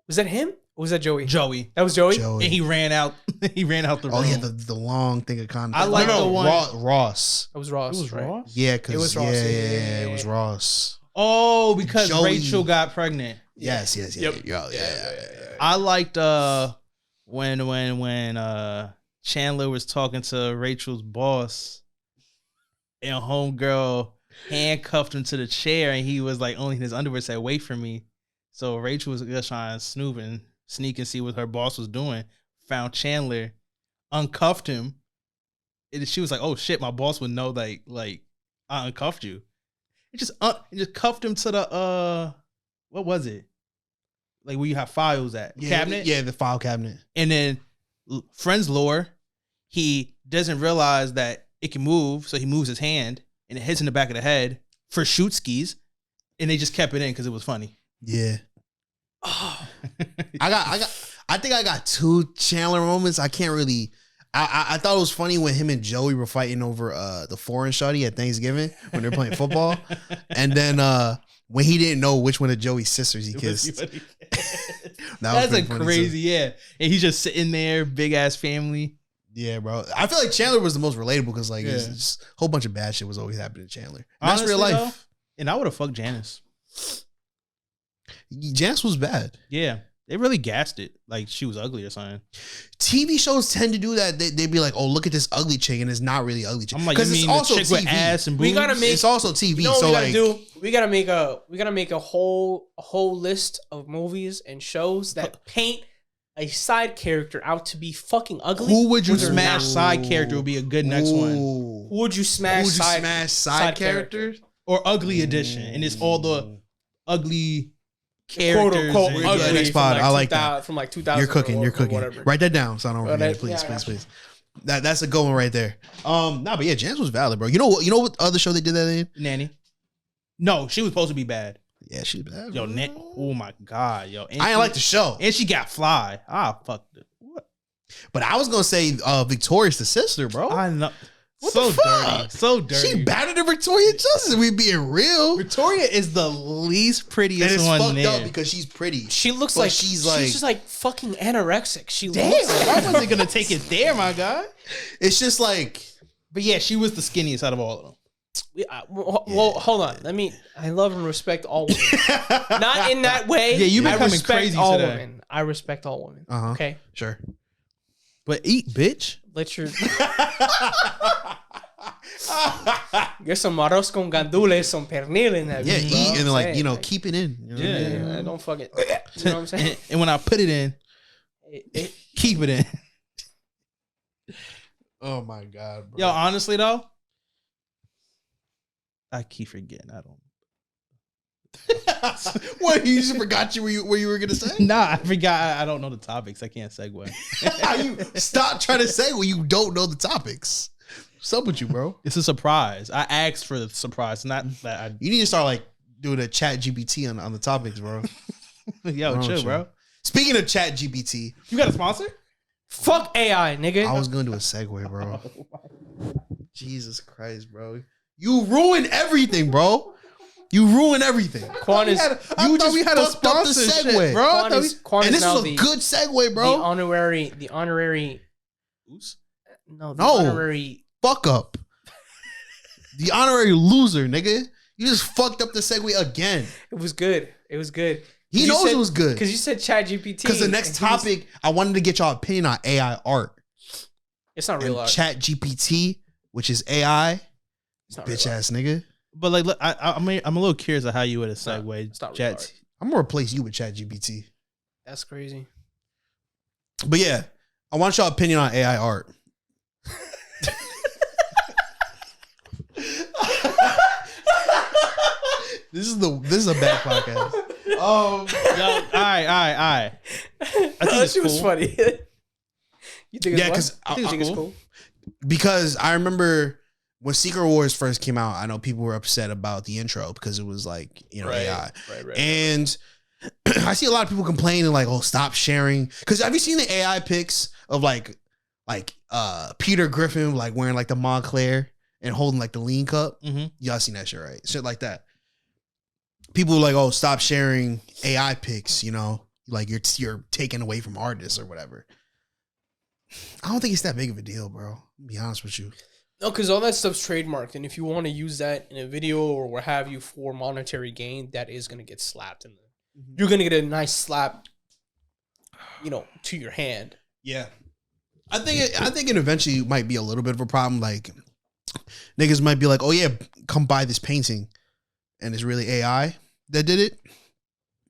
Was that him? Or was that Joey? Joey. That was Joey. Joey. And he ran out. He ran out the room. Oh yeah, the long thing of condom. I like the one- Ross. That was Ross. It was right? Ross? Yeah, because It was Ross. Yeah, it was Ross. Oh, because Joey. Rachel got pregnant. Yes. Yep. Yeah. I liked when Chandler was talking to Rachel's boss and homegirl handcuffed him to the chair and he was like only in his underwear said wait for me. So Rachel was just trying to snoop and sneak and see what her boss was doing. Found Chandler, uncuffed him. And she was like, "Oh shit, my boss would know like I uncuffed you." It just cuffed him to the what was it? Like where you have files at cabinet. Yeah, the file cabinet. And then Friend's lore, he doesn't realize that it can move, so he moves his hand and it hits in the back of the head for shoot skis, and they just kept it in because it was funny. Yeah. I think I got two Chandler moments. I can't really. I thought it was funny when him and Joey were fighting over the foreign shawty at Thanksgiving when they're playing football, and then when he didn't know which one of Joey's sisters he kissed. That's a funny, crazy, yeah. And he's just sitting there, big ass family. Yeah, bro. I feel like Chandler was the most relatable because like it's Yeah. just a whole bunch of bad shit was always happening to Chandler. And that's Honestly, real life. though, and I would have fucked Janice. Janice was bad. Yeah. They really gassed it. Like she was ugly or something. TV shows tend to do that. They'd be like, "Oh, look at this ugly chick," and it's not really ugly chick. I'm like, you it's mean the chick with ass and boobs? We gotta make- It's also TV. You know what so we gotta like, do? We gotta make a whole list of movies and shows that paint a side character out to be fucking ugly. Who would you when they're smash not. side character would be a good next one. Ooh. Who would you smash? Who would you side, smash side characters? Or ugly edition. And it's all the ugly quote characters. unquote and- ugly. ugly next from pod. like I like 2000 that. from like 2000. You're cooking. You're cooking. Whatever. Write that down so I don't Well, forget. that- Please, yeah, I please, got you. please. That's a good one right there. But yeah, Janice was valid, bro. You know what other show they did that in? Nanny. No, she was supposed to be bad. Yeah, she's bad. Yo, bro. oh my God, yo. And I she- ain't like the show. And she got fly. Ah, fuck. What? But I was gonna say Victoria's the sister, bro. I know. What So the fuck? dirty. So dirty. She better than Victoria Justice. We being real. Victoria is the least And prettiest it's one fucked there. up because she's pretty. She looks But like she's just like fucking anorexic. She Damn, looks like I wasn't gonna take it there, my guy. It's just like But yeah, she was the skinniest out of all of them. well, hold on. I love and respect all women. Not in that way. Yeah, you I becoming respect crazy all today. women. I respect all women. Uh-huh. Okay. sure. But eat, bitch. Let your get some arroz con gandules, some pernil in that. Yeah, bitch, bro. eat and like Saying, like, keep it in. You know what I mean? Yeah, don't fucking. You know what I'm saying? And when I put it in, keep it in. Oh my god, bro. Yo, honestly though, I keep forgetting. I don't. What, you just forgot what you were gonna say? Nah, I forgot. I don't know the topics. I can't segue. How you stop trying to say when you don't know the topics? What's up with you, bro? It's a surprise. I asked for the surprise, not that I. You need to start like doing a chat GPT on the topics, bro. Yo, Wrong chill, with bro. you. Speaking of chat GPT, You got a sponsor? Fuck AI, nigga. I was gonna do a segue, bro. Jesus Christ, bro. You ruined everything, bro. You ruined everything. Quan is I thought we had a fucked up the sponsorship, segue, bro. Quan is, Quan And is this now is a good segue, the bro. honorary No. honorary Fuck up. The honorary loser, nigga. You just fucked up the segue again. It was good. It was good. He knows it was good. Because you said Chat GPT. Because the next topic, I wanted to get y'all opinion on AI art. It's not real And art. Chat GPT, which is AI, It's not real bitch art. ass nigga. But like, look, I'm a little curious of how you would have It's segued. not real Chat. art. I'm gonna replace you with Chat GPT. That's crazy. But yeah, I want y'all opinion on AI art. This is a bad podcast. Yo, all right. I think That it's shit was cool. funny. You think it's Yeah, what? 'cause You think it's cool? Because I remember when Secret Wars first came out, I know people were upset about the intro because it was like, AI. Right. And I see a lot of people complaining like, "Oh, stop sharing." Because have you seen the AI pics of like Peter Griffin like wearing like the Montclair and holding like the lean cup? Mm-hmm. Y'all seen that shit, right? Shit like that. People are like, "Oh, stop sharing AI pics." Like you're taking away from artists or whatever. I don't think it's that big of a deal, bro. I'll be honest with you. No, because all that stuff's trademarked, and if you want to use that in a video or what have you for monetary gain, that is going to get slapped. You're going to get a nice slap, to your hand. Yeah, I think it eventually might be a little bit of a problem. Like niggas might be like, "Oh yeah, come buy this painting," and it's really AI that did it,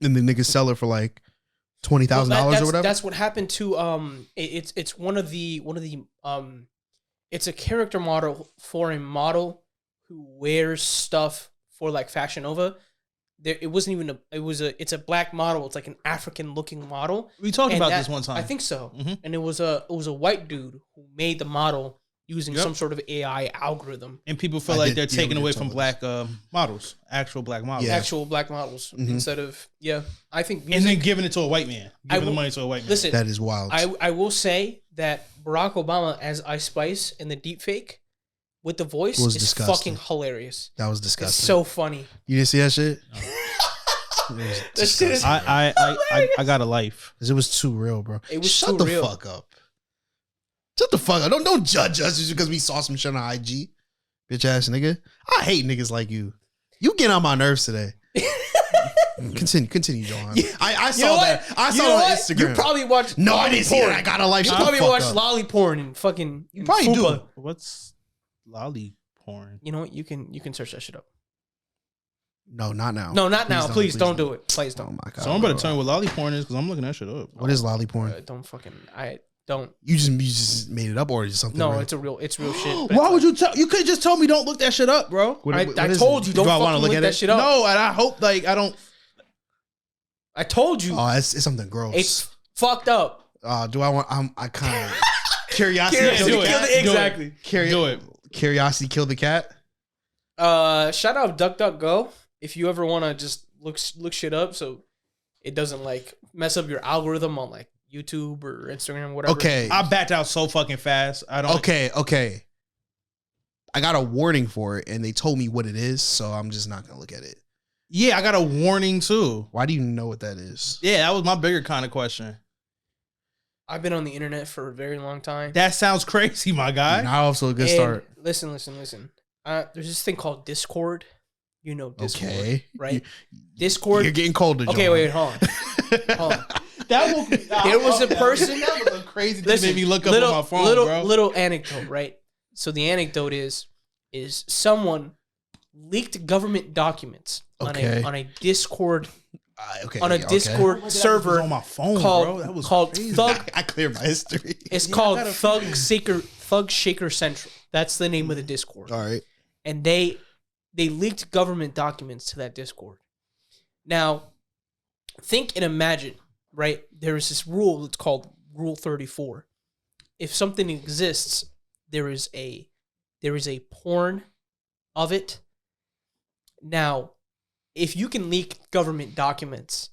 and the niggas sell it for like $20,000 or whatever. That's what happened to it's one of the it's a character model for a model who wears stuff for like Fashion Nova. It wasn't even it's a black model. It's like an African looking model. We talked And about that- this one time. I think so. Mhm. And it was a white dude who made the model using Yep. some sort of AI algorithm. And people feel I like did- they're yeah, taking we away did from talk black models, actual black models, Yeah. Actual black models Mhm. instead of I think and music, then giving it to a white man, I giving the will- money to a white man. listen. That is wild. I will say that Barack Obama as Ice Spice in the deepfake with the voice Was is disgusting. fucking hilarious. that was It's disgusting. so funny. You didn't see that shit? It was That shit is- disgusting. I got a life. 'Cause it was too real, bro. It was Shut too the real. fuck up. Shut the fuck up. Don't judge us just because we saw some shit on IG. Bitch ass nigga. I hate niggas like you. You get on my nerves today. Continue, Johan. I You know saw that. what? I You saw know it on what? Instagram. You probably watched No, I lolly didn't see it. porn. I got a life. You Shut the probably fuck watched up. lolly porn and fucking. You probably do. Fupa. What's lolly porn? You know what? You can search that shit up. No, not now. No, not now. Please don't don't. do it. Please Oh don't. my god. So I'm about to tell you what lolly porn is because I'm looking that shit up. What is lolly porn? Don't fucking. I don't. You just made it up or is it something? No, real? it's real shit. but Why it's would you tell? You could just tell me don't look that shit up, bro. What- I what is told it? you don't Do I wanna fucking look look at that it? shit up. No, and I hope like I don't. I told you. Oh, it's something gross. It's fucked up. Do I want? I kind of curiosity. Curiosity killed the killed cat? it. Exactly. Do it. Curiosity killed the cat. Shout out DuckDuckGo if you ever want to just look shit up so it doesn't like mess up your algorithm on like YouTube or Instagram, whatever. Okay. I backed out so fucking fast. I don't. Okay. I got a warning for it, and they told me what it is, so I'm just not gonna look at it. Yeah, I got a warning too. Why do you know what that is? Yeah, that was my bigger kind of question. I've been on the internet for a very long time. That sounds crazy, my guy. Not also a good And start. Listen. There's this thing called Discord. You know Discord, Okay. right? Discord. You're getting colder, John. Okay, wait, hold on. That woke me. There was a person. That was a crazy thing to Listen, make me look up on my phone, bro. Little anecdote, right? So the anecdote is someone leaked government documents Okay. on a Discord Okay. on a okay. Discord That was server on my phone, called bro. That was called crazy. Thug. I cleared my history. It's Yeah, I called gotta Thug Shaker Central. That's the name of the Discord. All right. And they leaked government documents to that Discord. Now, think and imagine, right? There is this rule that's called Rule 34. If something exists, there is a porn of it. Now, if you can leak government documents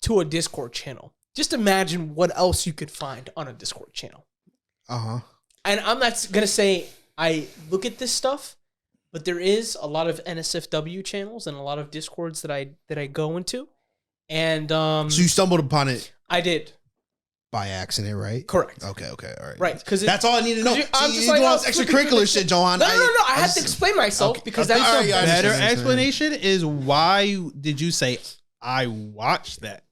to a Discord channel, just imagine what else you could find on a Discord channel. Uh-huh. And I'm not gonna say I look at this stuff, but there is a lot of NSFW channels and a lot of Discords that I go into, and So you stumbled upon it I did by accident, right? correct, Okay, all right. right? Because That's all I need to know. I'm See, just you like, doing I all was this flipping through extracurricular the shit, Johan. No, I I had just- to explain myself Okay, because okay, that's all the right, all right. best. Better Yes, yes, yes. explanation is why did you say I watched that?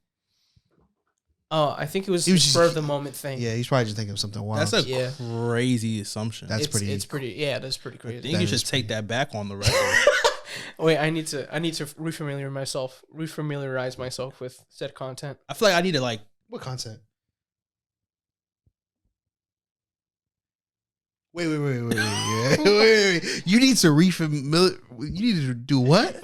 Oh, I think it was He was a just- spur of the moment thing. Yeah, he's probably just thinking of something wild. That's a Yeah. crazy assumption. That's it's pretty- It's pretty. Yeah, that's pretty I crazy. think That you should is take that back on the record. Wait, I need to refamiliarize myself with said content. I feel like I need to like. What content? Wait. You need to refamiliar. You need to do what?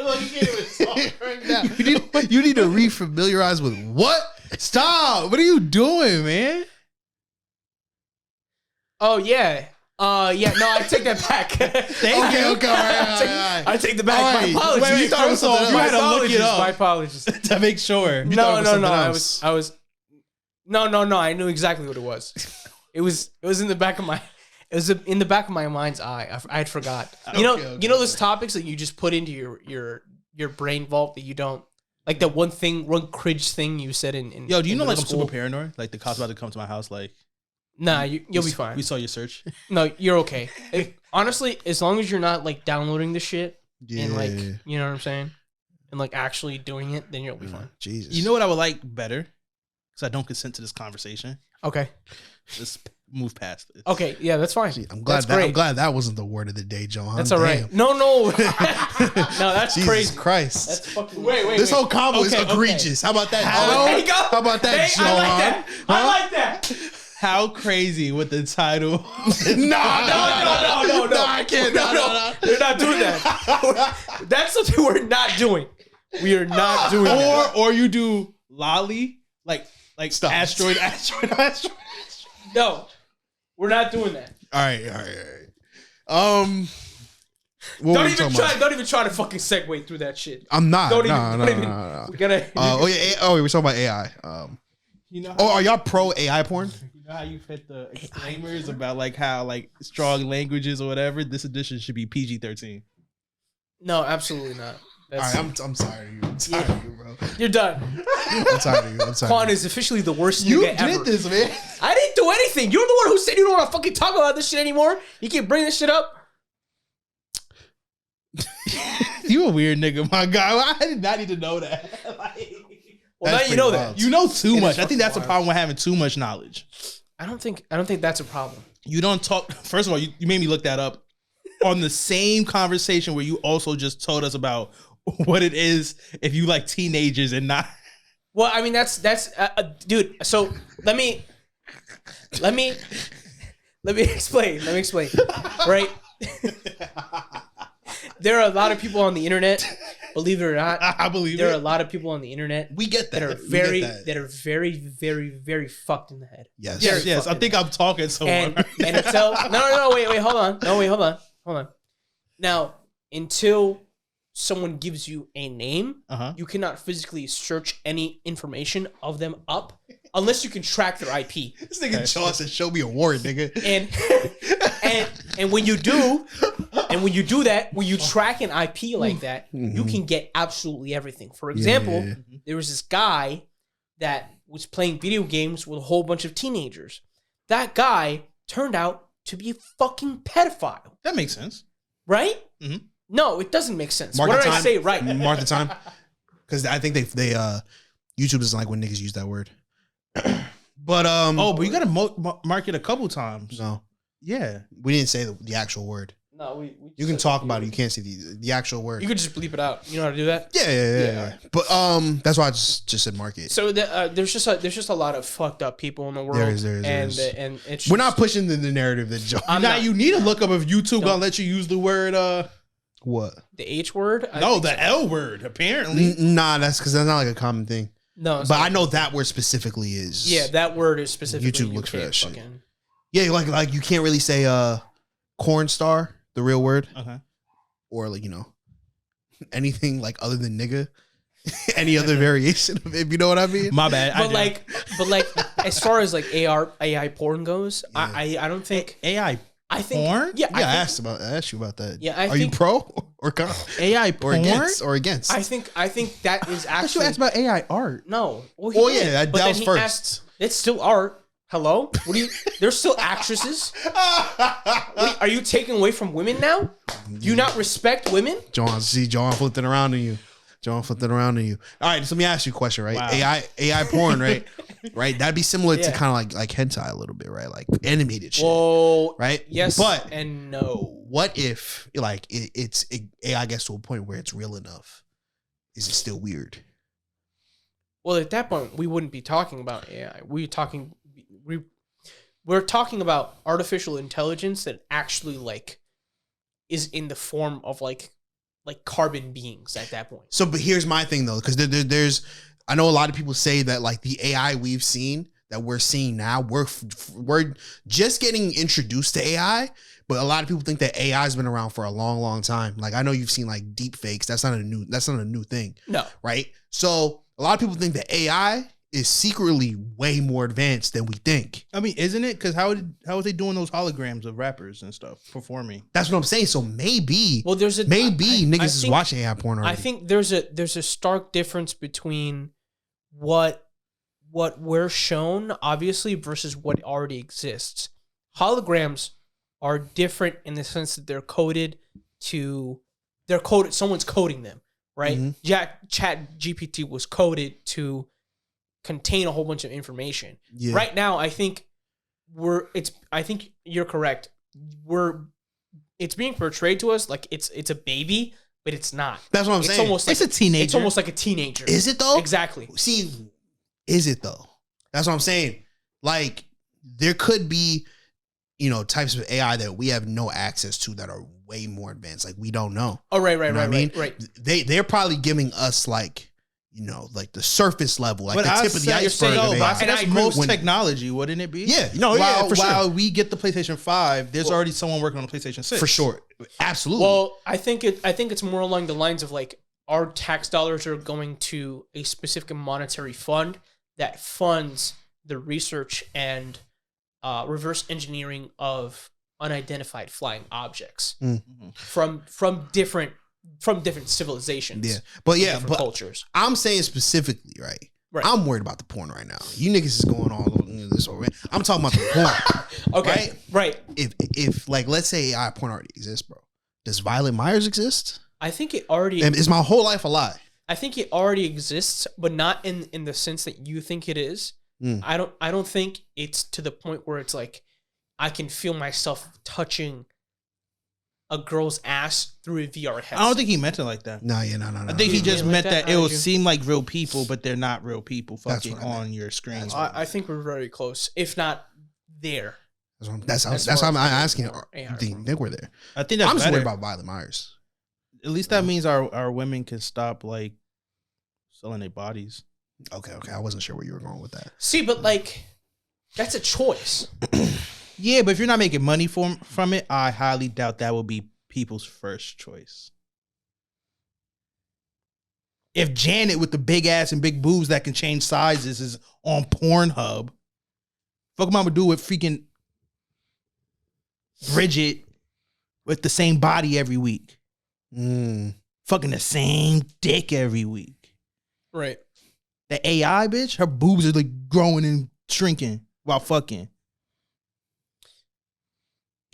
you need to refamiliarize with what? Stop! What are you doing, man? Oh yeah. Yeah, no, I take that back. Okay, all right. I take the back. All My right. apologies. Wait, you thought it was first off, something you else. had to look it up. My apologies. To make sure. You thought it was something else. I was. No. I knew exactly what it was. It was in the back of my. It was in the back of my mind's eye. I had forgot. You know those topics that you just put into your brain vault that you don't like. That one cringe thing you said in. Yo, do you in know like middle I'm school? super paranoid? Like the cops about to come to my house. Like, Nah, you'll be fine. We saw your search. No, you're okay. Honestly, as long as you're not like downloading the shit and like, Yeah. you know what I'm saying, and like actually doing it, then you'll be fine. Jesus. You know what I would like better? Because I don't consent to this conversation. Okay. Just move past it. Okay. Yeah, that's fine. I'm glad That's that I'm great. glad that wasn't the word of the day, Johan. That's all right. Damn. No. no, that's Jesus crazy. Christ. That's fucking. Wait. This whole combo is Okay. egregious. How about that, There you Johan? go. How about that, Hey, Johan? I like that. I like that. How crazy with the title? No, I can't. No. We're not doing that. That's something we're not doing. We are not doing that. or you do lolly like Stop. asteroid. No, we're not doing that. All right. What were we talking about? Don't even try to fucking segue through that shit. I'm not. Don't No. We gotta. We're talking about AI. You know, Are y'all pro AI porn? you know how you hit the disclaimers about like how like strong languages or whatever. This edition should be PG-13. No, absolutely not. All right, I'm sorry. I'm tired of you, bro. You're done. I'm tired of you. I'm sorry. Quan is officially the worst You nigga did ever. this, man. I didn't do anything. You're the one who said you don't want to fucking talk about this shit anymore. You keep bringing this shit up. You a weird nigga, my guy. I did not need to know that. Well, That's now you know pretty that. wild. You know too It much. is I think fucking that's a wild. problem with having too much knowledge. I don't think that's a problem. You don't talk. First of all, you made me look that up on the same conversation where you also just told us about what it is if you like teenagers and not. Well, I mean that's dude. So let me explain. Right. There are a lot of people on the internet. Believe it or not, I believe there are a it. lot of people on the internet We get that. that are We very get that. very fucked in the head. Yes. Yes. I think I'm talking so And much. until no wait hold on. Now until someone gives you a name, you cannot physically search any information of them up unless you can track their IP. This nigga Jaw said, "Show me a warrant, nigga." And when you do that, when you track an IP like that, you can get absolutely everything. For example, there was this guy that was playing video games with a whole bunch of teenagers. That guy turned out to be a fucking pedophile. That makes sense, right? Mm-hmm. No, it doesn't make sense. Mark what the did I time. say? Right. Mark the time. Because I think they YouTube doesn't like when niggas use that word. But but you gotta mark it a couple times. No, Yeah, we didn't say the actual word. No, we You can talk about it. You can't say the actual word. You could just bleep it out. You know how to do that? Yeah. But that's why I just said mark it. So there's just a lot of fucked up people in the world. There is. And it's We're not pushing the narrative that Joe. you need to look up if YouTube gonna let you use the word. What? the H word. No, the L word. Apparently, Nah, that's because that's not like a common thing. No, But I know that word specifically is. Yeah, that word is specifically. YouTube looks for can't that shit. fucking- Yeah, like you can't really say corn star, the real word, or like anything like other than nigga, any other variation of it. You know what I mean? my bad. But like, as far as like AI porn goes, Yeah. I don't think AI I think porn. Yeah, Yeah, I think, asked you about that. Yeah, are you pro or con? AI or porn. against or against? I think that is I thought you actually asked about AI art. no. Well, Well, did, yeah, but that then was he first. asked- it's still art. Hello? What do you? There's still actresses. Are you taking away from women now? Do you not respect women? John flipped it around on you. All right, so let me ask you a question, right? Wow. AI porn, right? Right? That'd be similar to Yeah. kind of like hentai a little bit, right? Like animated shit, Well, right? yes, but and no. what if like AI gets to a point where it's real enough? Is it still weird? Well, at that point, we wouldn't be talking about AI. We're talking about artificial intelligence that actually like is in the form of like carbon beings at that point. So, but here's my thing though, because there's, I know a lot of people say that like the AI we've seen that we're seeing now, we're just getting introduced to AI, but a lot of people think that AI has been around for a long, long time. Like I know you've seen like deep fakes. That's not a new thing. No. Right. So a lot of people think that AI is secretly way more advanced than we think. I mean, isn't it? Because how are they doing those holograms of rappers and stuff performing? That's what I'm saying. So maybe, Well, there's a niggas I is think- watching AI porn already. I think there's a stark difference between what we're shown, obviously, versus what already exists. Holograms are different in the sense that they're coded. Someone's coding them, right? Mhm. Chat GPT was coded to contain a whole bunch of information. Yeah. Right now, I think I think you're correct. It's being portrayed to us like it's a baby, but it's not. That's what I'm It's saying. almost like It's a teenager. It's almost like a teenager. Is it though? Exactly. See, is it though? That's what I'm saying. Like, there could be, types of AI that we have no access to that are way more advanced. Like, we don't know. Oh, right, You know what I mean? right. They're probably giving us like, like the surface level, like the tip of the iceberg. saying- of no, AI. but I that's agree most when- technology, wouldn't it be? Yeah, no, yeah, for sure. While we get the PlayStation 5, there's already someone working on the PlayStation 6. For sure. Absolutely. Well, I think it's more along the lines of like our tax dollars are going to a specific monetary fund that funds the research and reverse engineering of unidentified flying objects from different civilizations. yeah. But yeah, different but cultures. I'm saying specifically, right? Right. I'm worried about the porn right now. You niggas is going all over this already. I'm talking about the porn. Okay, right. If like, let's say AI porn already exists, bro. Does Violet Myers exist? I think it already. And is my whole life a lie? I think it already exists, but not in the sense that you think it is. Mm. I don't think it's to the point where it's like I can feel myself touching a girl's ass through a VR headset. I don't think he meant it like that. No. I think he You just mean like meant that that? it How will did you- seem like real people, but they're not real people That's fucking what I meant. on your screen. That's what I think we're very close, if not there. That's As how far I'm as asking. AI Do you think we're there? I think that's I'm just better. worried about Violet Myers. At least that means our women can stop like selling their bodies. Okay. I wasn't sure where you were going with that. See, but like that's a choice. Yeah, but if you're not making money from it, I highly doubt that will be people's first choice. If Janet with the big ass and big boobs that can change sizes is on Pornhub, fuck am I gonna do with freaking Bridget with the same body every week? Fucking the same dick every week. Right. The AI bitch, her boobs are like growing and shrinking while fucking.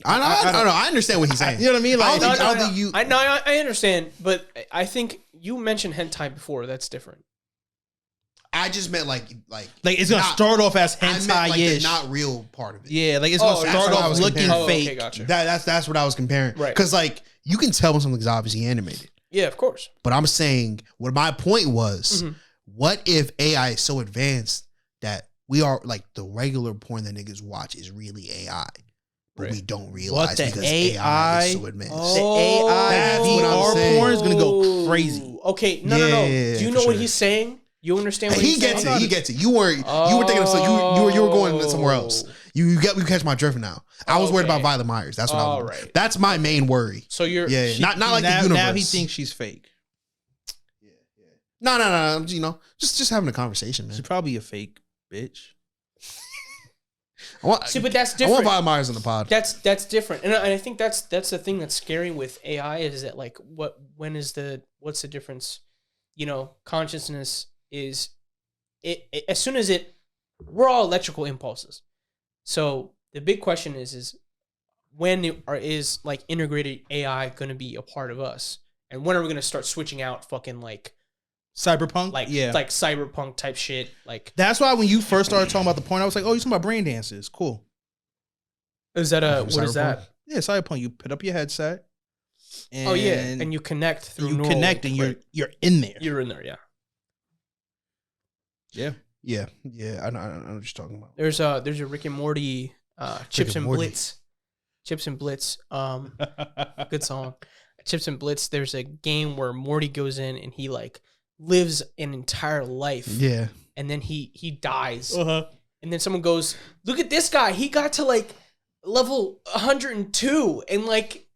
I don't know. I understand what he's saying. You know what I mean? Like, I don't think you. I understand, but I think you mentioned hentai before. That's different. I just meant like it's gonna start off as I meant like the hentai-ish. not real part of it. Yeah, like it's gonna that's start what I off was looking comparing. fake. Okay, gotcha. That's what I was comparing. Right. Because like you can tell when something's obviously animated. Yeah, of course. But I'm saying what my point was, what if AI is so advanced that we are like the regular porn that niggas watch is really AI, but we don't realize the because AI is so advanced. The AI That's what I'm VR saying. porn is gonna go crazy. Okay, no. Yeah, Do you for know what sure. he's saying? You understand what He he's gets saying? it. He gets it. You were thinking of you were going somewhere else. You catch my drift now. I was worried about Okay. Violet Myers. That's what I was. Right. That's my main worry. So you're Not like now, the universe. Now he thinks she's fake. No. You know, just having a conversation, man. She's probably a fake bitch. See, but that's I different. want Violet Myers on the pod. That's different, and I think that's the thing that's scary with AI is that like what's the difference? You know, consciousness is it as soon as we're all electrical impulses. So the big question is when is like integrated AI going to be a part of us, and when are we going to start switching out fucking like Cyberpunk, like cyberpunk type shit? Like that's why when you first started talking about the porn, I was like, oh, you're talking about brain dances. Cool. is that what is that? Yeah, cyberpunk. You put up your headset. And Oh yeah, and you connect through. you neural connect, and right. you're in there. You're in there, yeah. Yeah. I know what you're talking about. There's a Rick and Morty, Chips and Morty. Blitz, Chips and Blitz. Good song. Chips and Blitz. There's a game where Morty goes in and he like lives an entire life. Yeah. And then he dies. Uh-huh. And then someone goes, "Look at this guy. He got to like level 102." And like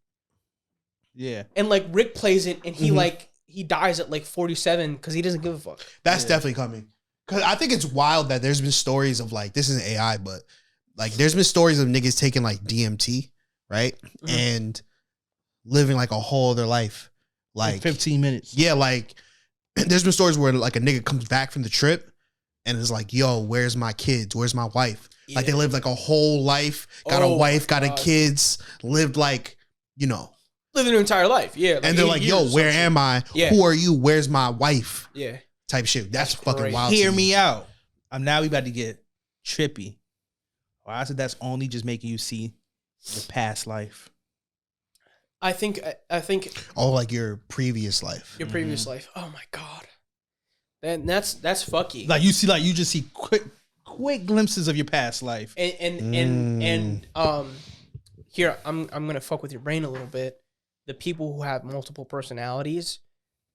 Rick plays it and he dies at like 47 because he doesn't give a fuck. That's definitely coming. Because I think it's wild that there's been stories of like, this isn't AI, but like there's been stories of niggas taking like DMT, right? And living like a whole other life. Like 15 minutes. Yeah, like there's been stories where like a nigga comes back from the trip and is like, yo, where's my kids? Where's my wife? Yeah. Like they lived like a whole life, got a wife, got a kids, lived like, you know. Living an entire life, yeah. Like And they're 80 like, years yo, or where some am I? Yeah. Who are you? Where's my wife? shit. Yeah. Type shit. That's fucking crazy. wild. Hear to me out. Now we about to get trippy. Well, I said that's only just making you see the past life. I think Oh, like your previous life. your previous life. Oh my god. And that's fucky. Like you just see quick glimpses of your past life. And here I'm gonna fuck with your brain a little bit. The people who have multiple personalities,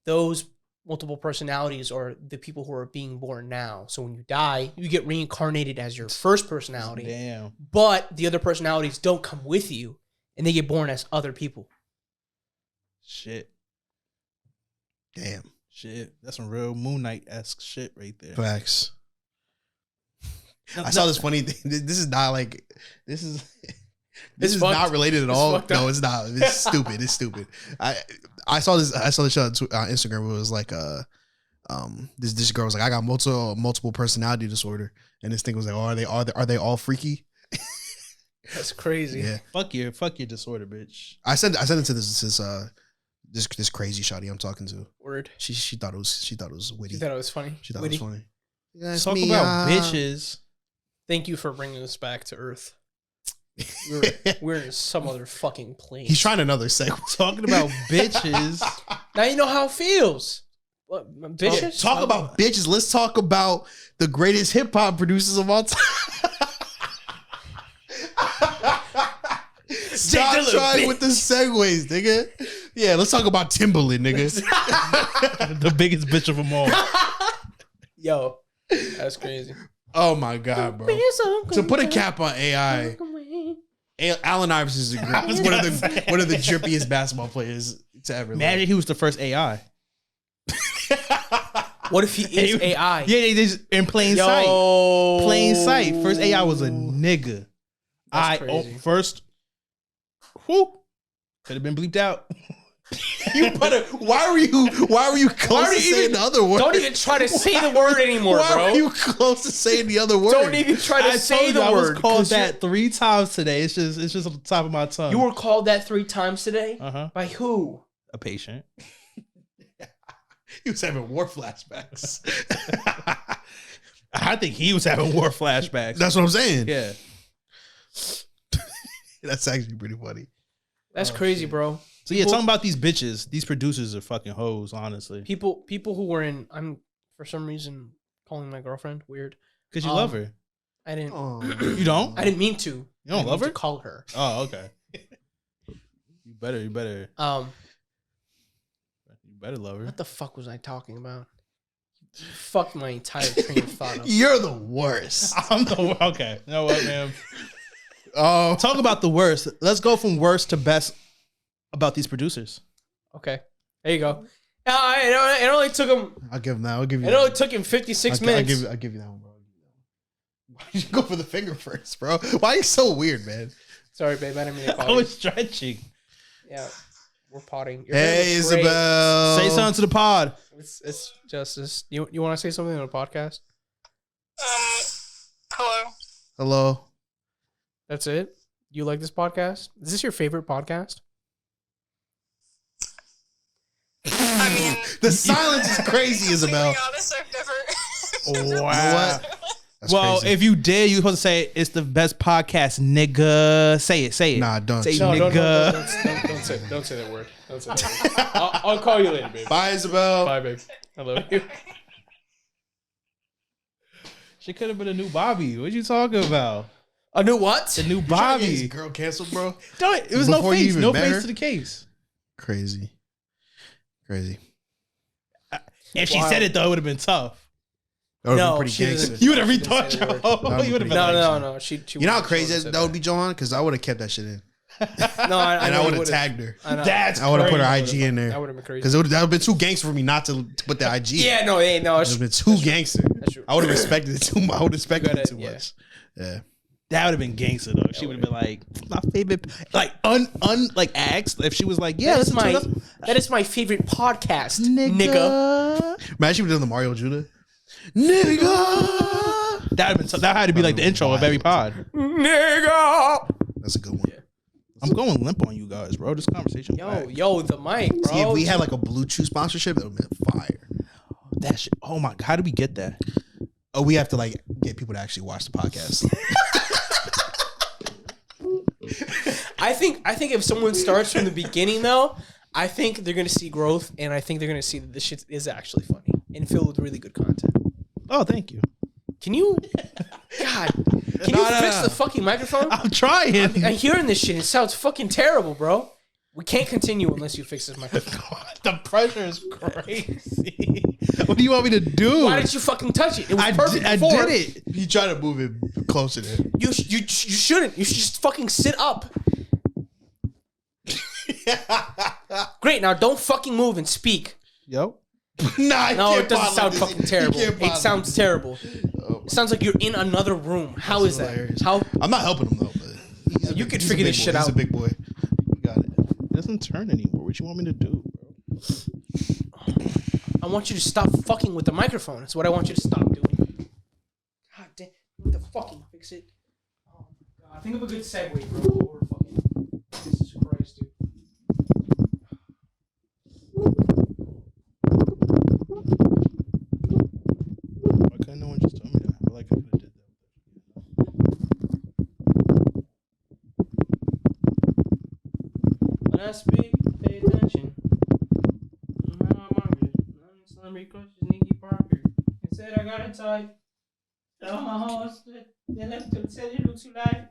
those multiple personalities are the people who are being born now. So when you die, you get reincarnated as your first personality. Damn. But the other personalities don't come with you, and they get born as other people. Shit. Damn. Shit. That's some real Moon Knight-esque shit right there. Facts. I saw this funny thing. This is not like this is not related at all. No, it's not. It's stupid. It's stupid. I saw this show on Instagram where it was like this girl was like, I got multiple personality disorder, and this thing was like, oh, are they all freaky? That's crazy. Yeah. Fuck your disorder, bitch. I sent it to this crazy shawty I'm talking to. Word. She thought it was witty. You thought it was funny? She thought Witty? it was funny. Let's talk about bitches. Thank you for bringing us back to Earth. We're in some other fucking plane. He's trying another segue. Talking about bitches. Now you know how it feels. What, bitches? Talk about bitches. Let's talk about the greatest hip hop producers of all time. Stop trying with the segues, nigga. Yeah, let's talk about Timberland, nigga. The biggest bitch of them all. Yo, that's crazy. Oh my god, bro. To put a cap on AI, Allen Iverson is one of the drippiest basketball players to ever live. Imagine he was the first AI. What if he is AI? Yeah, they just in plain sight. Plain sight. First AI was a nigga. That's crazy. First, whoo, could have been bleeped out. Why were you close to saying the other word? Don't even try to say the word anymore, Why bro. were you close to saying the other word? Don't even try to say the I word. was called that 3 times today. It's just on the top of my tongue. You were called that 3 times today? Uh-huh. By who? A patient. He was having war flashbacks. I think he was having war flashbacks. That's what I'm saying. Yeah. That's actually pretty funny. That's crazy, bro. So yeah, talking about these bitches, these producers are fucking hoes, honestly. People who were in, I'm for some reason calling my girlfriend weird. Because you love her. I didn't. You don't? I didn't mean to. You don't love her? To call her. Oh, okay. You better love her. What the fuck was I talking about? You fucked my entire train of thought up. You're the worst. I'm the okay. You know what, man? Talk about the worst. Let's go from worst to best about these producers. Okay, there you go. It only took him. I'll give him that. I'll give you. It only took him 56 minutes. I'll give you that one, bro. Why did you go for the finger first, bro? Why are you so weird, man? Sorry, babe. I didn't mean to call I was stretching. Yeah, we're potting. Hey, Isabel. Say something to the pod. It's Justice. You want to say something on the podcast? Hello. Hello. That's it? You like this podcast? Is this your favorite podcast? I mean, The silence is crazy, to Isabel. be honest, I've never. Wow. You know what? That's Well, crazy. if you did, you're supposed to say it's the best podcast, nigga. Say it. Nah, don't. Say No, nigga. don't say that word. Don't say that word. I'll call you later, babe. Bye, Isabel. Bye, babe. I love you. She could have been a new Bobby. What you talking about? A new what? The new You trying to get this Bobby. girl canceled, bro. Don't. It was no Before you face. even No met face her? to the case. Crazy. If she Wow. said it though, it would have been tough. That would No, be pretty she gangster. doesn't. You would have She didn't rethought say the your word. whole. That would You would have be been like, No. She You know how wouldn't- crazy she that would wouldn't be, Johan? Because I would have kept that shit in. say that. No, I And I know would you have tagged her. I know. That's I would have put her crazy. IG in there. That would have been crazy. Because that would have been too gangster for me not to put the IG. Yeah, no. It would It's have been too gangster. That's true. I would have respected it too much. I would have respected it gotta- too yeah. much. Yeah. That would have been gangster though. She would have been like, my favorite, like like asked if she was like, yeah, that is my favorite podcast, nigga. nigga. Imagine we did the Mario Judah. Nigga. That had to be like the intro of every pod. Nigga. That's a good one. I'm going limp on you guys, bro. This conversation. Yo, the mic, bro. See, if we had like a Blue Chew sponsorship, that would have been fire. that shit. Oh my, how did we get that? Oh, we have to like get people to actually watch the podcast. I think if someone starts from the beginning though, I think they're gonna see growth, and I think they're gonna see that this shit is actually funny and filled with really good content. Oh, thank you. Can you? God, can you fix the fucking microphone? I'm trying. I'm hearing this shit. It sounds fucking terrible, bro. We can't continue unless you fix this microphone. The pressure is crazy. What do you want me to do? Why didn't you fucking touch it? It was perfect I before. did it. You try to move it closer to him. You shouldn't. You should just fucking sit up. Great. Now don't fucking move and speak. Yo. Nah, No, it doesn't sound fucking terrible. It sounds terrible. Oh, It sounds like you're in another room. How is that? hilarious. How? I'm not helping him though. But You could he's a figure big this boy. shit He's out. a big boy. You got it. It doesn't turn anymore. What you want me to do, bro? I want you to stop fucking with the microphone. That's what I want you to stop doing. God damn. You need to fucking fix it. Oh my god. Think of a good segue, bro. Or fucking. Jesus Christ, dude. Why couldn't no one just tell me that? I feel like I could have did that. When I speak, pay attention. Sneaky Parker. It said I got it tight. Tell my horse that they left to tell you look too light.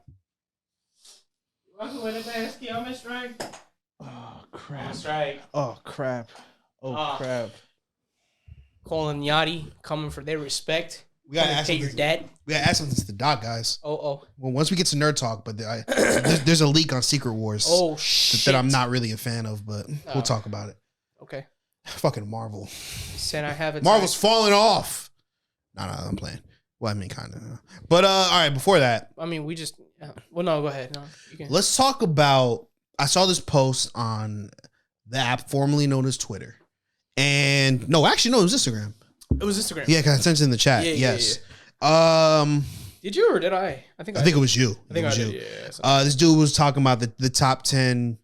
Walking with a basket on my strike. Oh crap. Strike. Oh crap. Oh crap. Colin Yachty coming for their respect. We gotta Coming to ask pay him. your debt. We gotta ask him to the doc, guys. Oh. Well, once we get to nerd talk, but there's a leak on Secret Wars Oh shit. that I'm not really a fan of, but we'll talk about it. Okay. Fucking Marvel. Said I have a Marvel's type. falling off. No, I'm playing. Well, I mean, kind of. But all right, before that, I mean, we just. Well, no, go ahead. No, you can. let's talk about. I saw this post on the app formerly known as Twitter, and no, actually, no, it was Instagram. It was Instagram. Yeah, because I sent it in the chat. Yeah, Yes. Did you or did I? I think it was you. I think it was I you. did. Yeah. This dude was talking about the top 10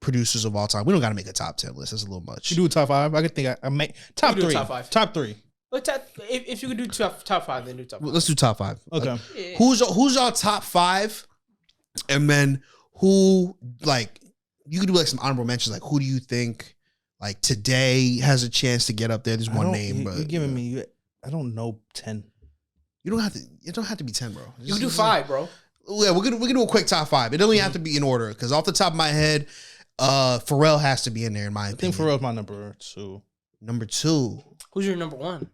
producers of all time. We don't got to make a top 10 list. That's a little much. You do a top 5? I could think I make top We do a 3. top five. Top 3. Look, if you could do top 5, then do top 5. Let's do top 5. Okay. Yeah. Who's our top 5? And then who, like, you could do like some honorable mentions. Like, who do you think like today has a chance to get up there? There's one name, but You're giving me. I don't know 10. you don't have to. It don't have to be 10, bro. You can do 5, bro. Yeah, we're gonna do a quick top 5. It doesn't have to be in order because off the top of my head, Pharrell has to be in there in my I think opinion. Pharrell's my number 2. Number 2. Who's your number 1?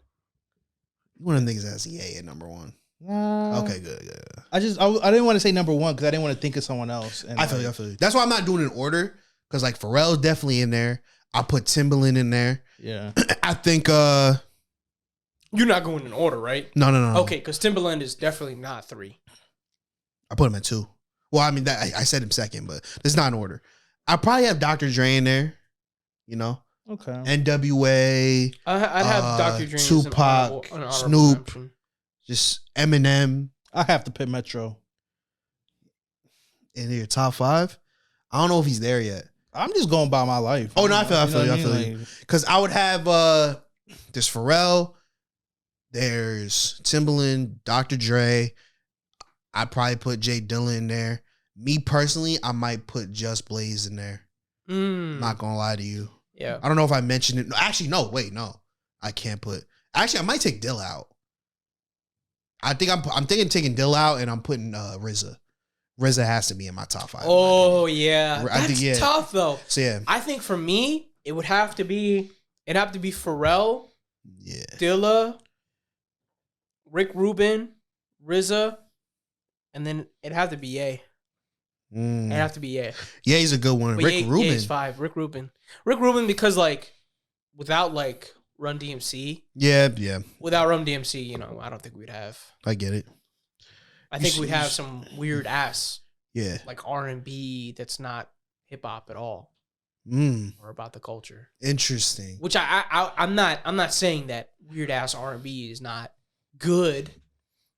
One of the niggas has EA at number 1. Okay, good. I didn't want to say number 1 because I didn't want to think of someone else. And I feel you. That's why I'm not doing it in order because like Pharrell's definitely in there. I put Timbaland in there. Yeah. I think You're not going in order, right? no. Okay, because Timberland is definitely not 3. I put him at 2. Well, I mean that I said him second, but it's not in order. I probably have Dr. Dre in there. You know, Okay. NWA, I'd have Dr. Dre as Tupac, an honorable Snoop. mention. just Eminem I have to put Metro. in your top 5. I don't know if he's there yet. I'm just going by my life. Oh, no, I feel know what you. I mean? Like, Because I would have there's Pharrell, there's Timbaland, Dr. Dre. I'd probably put Jay Dilla in there. Me personally, I might put Just Blaze in there. Not gonna lie to you. Yeah. I don't know if I mentioned it. No, actually, no. Wait, no. I can't put. Actually, I might take Dilla out. I think I'm thinking taking Dilla out and I'm putting RZA. RZA has to be in my top 5. Oh yeah, I that's think, yeah. tough though. So yeah, I think for me, it'd have to be Pharrell, yeah. Dilla, Rick Rubin, RZA, and then it'd have to be Ye. It'd have to be Ye. Yeah, he's a good one. But Rick Rubin. Ye's 5. Rick Rubin because like without like Run DMC, Yeah. without Run DMC, you know, I don't think we'd have. I get it. I You think should- we'd have some weird ass Yeah. like R&B that's not hip hop at all or about the culture. Interesting. Which I'm not saying that weird ass R&B is not good,